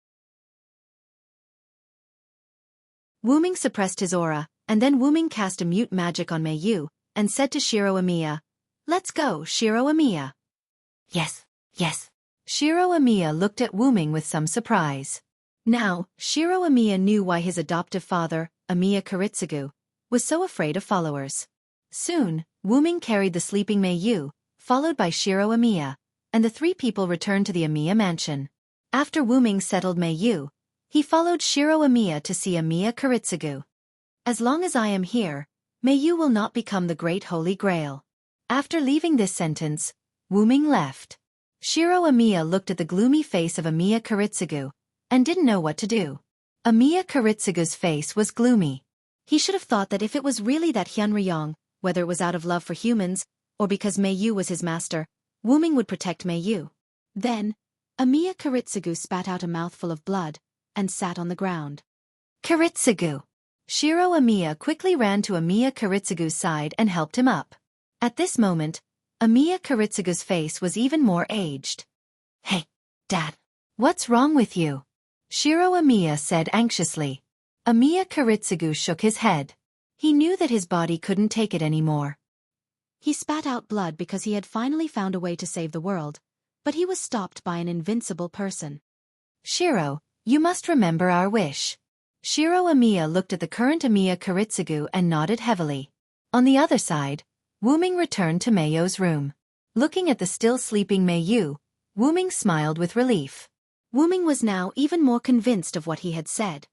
Wu Ming suppressed his aura, and then Wu Ming cast a mute magic on Mei Yu, and said to Shiro Amiya, "Let's go, Shiro Amiya." Yes. Shiro Amiya looked at Wu Ming with some surprise. Now, Shiro Amiya knew why his adoptive father, Amiya Kuritsugu, was so afraid of followers. Soon, Wu Ming carried the sleeping Mei Yu, followed by Shiro Amiya, and the three people returned to the Amiya mansion. After Wu Ming settled Mei Yu, he followed Shiro Amiya to see Amiya Kuritsugu. "As long as I am here, Mei Yu will not become the Great Holy Grail." After leaving this sentence, Wu Ming left. Shiro Amiya looked at the gloomy face of Amiya Kuritsugu, and didn't know what to do. Amiya Kuritsugu's face was gloomy. He should have thought that if it was really that Hyunryong, whether it was out of love for humans, or because Mei Yu was his master, Wu Ming would protect Mei Yu. Then, Amiya Kuritsugu spat out a mouthful of blood, and sat on the ground. "Kuritsugu!" Shiro Amiya quickly ran to Amiya Kuritsugu's side and helped him up. At this moment, Amiya Kuritsugu's face was even more aged. "Hey, Dad. What's wrong with you?" Shiro Amiya said anxiously. Amiya Kuritsugu shook his head. He knew that his body couldn't take it anymore. He spat out blood because he had finally found a way to save the world, but he was stopped by an invincible person. Shiro, you must remember our wish. Shiro Amiya looked at the current Amiya Kiritsugu and nodded heavily. On the other side, Wuming returned to Meiyo's room. Looking at the still sleeping Meiyu, Wuming smiled with relief. Wuming was now even more convinced of what he had said.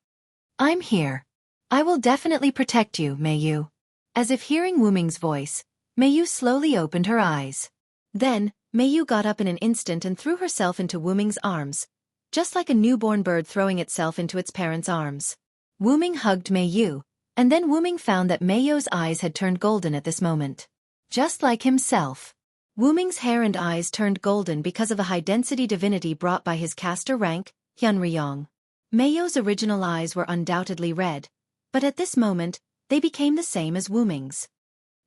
I'm here. I will definitely protect you, Meiyu. As if hearing Wuming's voice, Meiyu slowly opened her eyes. Then, Meiyu got up in an instant and threw herself into Wuming's arms, just like a newborn bird throwing itself into its parents' arms. Wuming hugged Meiyu, and then Wuming found that Meiyo's eyes had turned golden at this moment. Just like himself. Wuming's hair and eyes turned golden because of a high-density divinity brought by his caster rank, Hyunryong. Meiyo's original eyes were undoubtedly red, but at this moment, they became the same as Wuming's.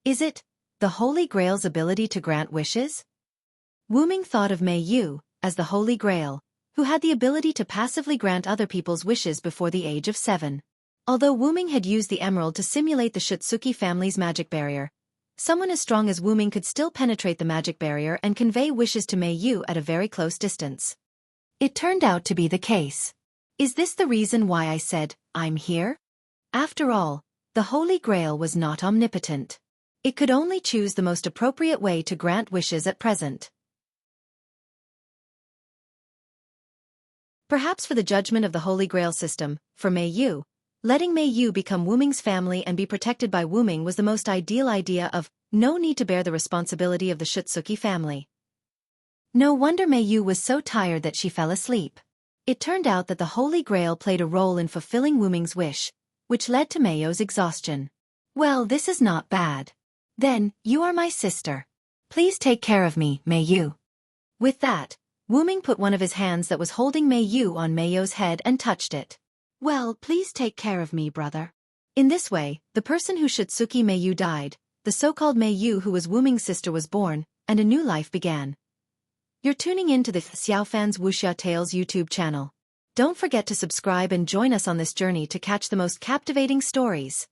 Is it the Holy Grail's ability to grant wishes? Wuming thought of Meiyu as the Holy Grail, who had the ability to passively grant other people's wishes before the age of 7. Although Wuming had used the emerald to simulate the Shutsuki family's magic barrier, someone as strong as Wuming could still penetrate the magic barrier and convey wishes to Meiyu at a very close distance. It turned out to be the case. Is this the reason why I said, I'm here? After all, the Holy Grail was not omnipotent. It could only choose the most appropriate way to grant wishes at present. Perhaps for the judgment of the Holy Grail system, for Meiyu, letting Meiyu become Wuming's family and be protected by Wuming was the most ideal idea of no need to bear the responsibility of the Shutsuki family. No wonder Meiyu was so tired that she fell asleep. It turned out that the Holy Grail played a role in fulfilling Wuming's wish, which led to Meiyo's exhaustion. Well, this is not bad. Then, you are my sister. Please take care of me, Meiyu. With that, Wuming put one of his hands that was holding Meiyu on Meiyo's head and touched it. Well, please take care of me, brother. In this way, the person who Shutsuki Meiyu died, the so-called Meiyu who was Wuming's sister was born, and a new life began. You're tuning in to the Xiaofan's Wuxia Tales YouTube channel. Don't forget to subscribe and join us on this journey to catch the most captivating stories.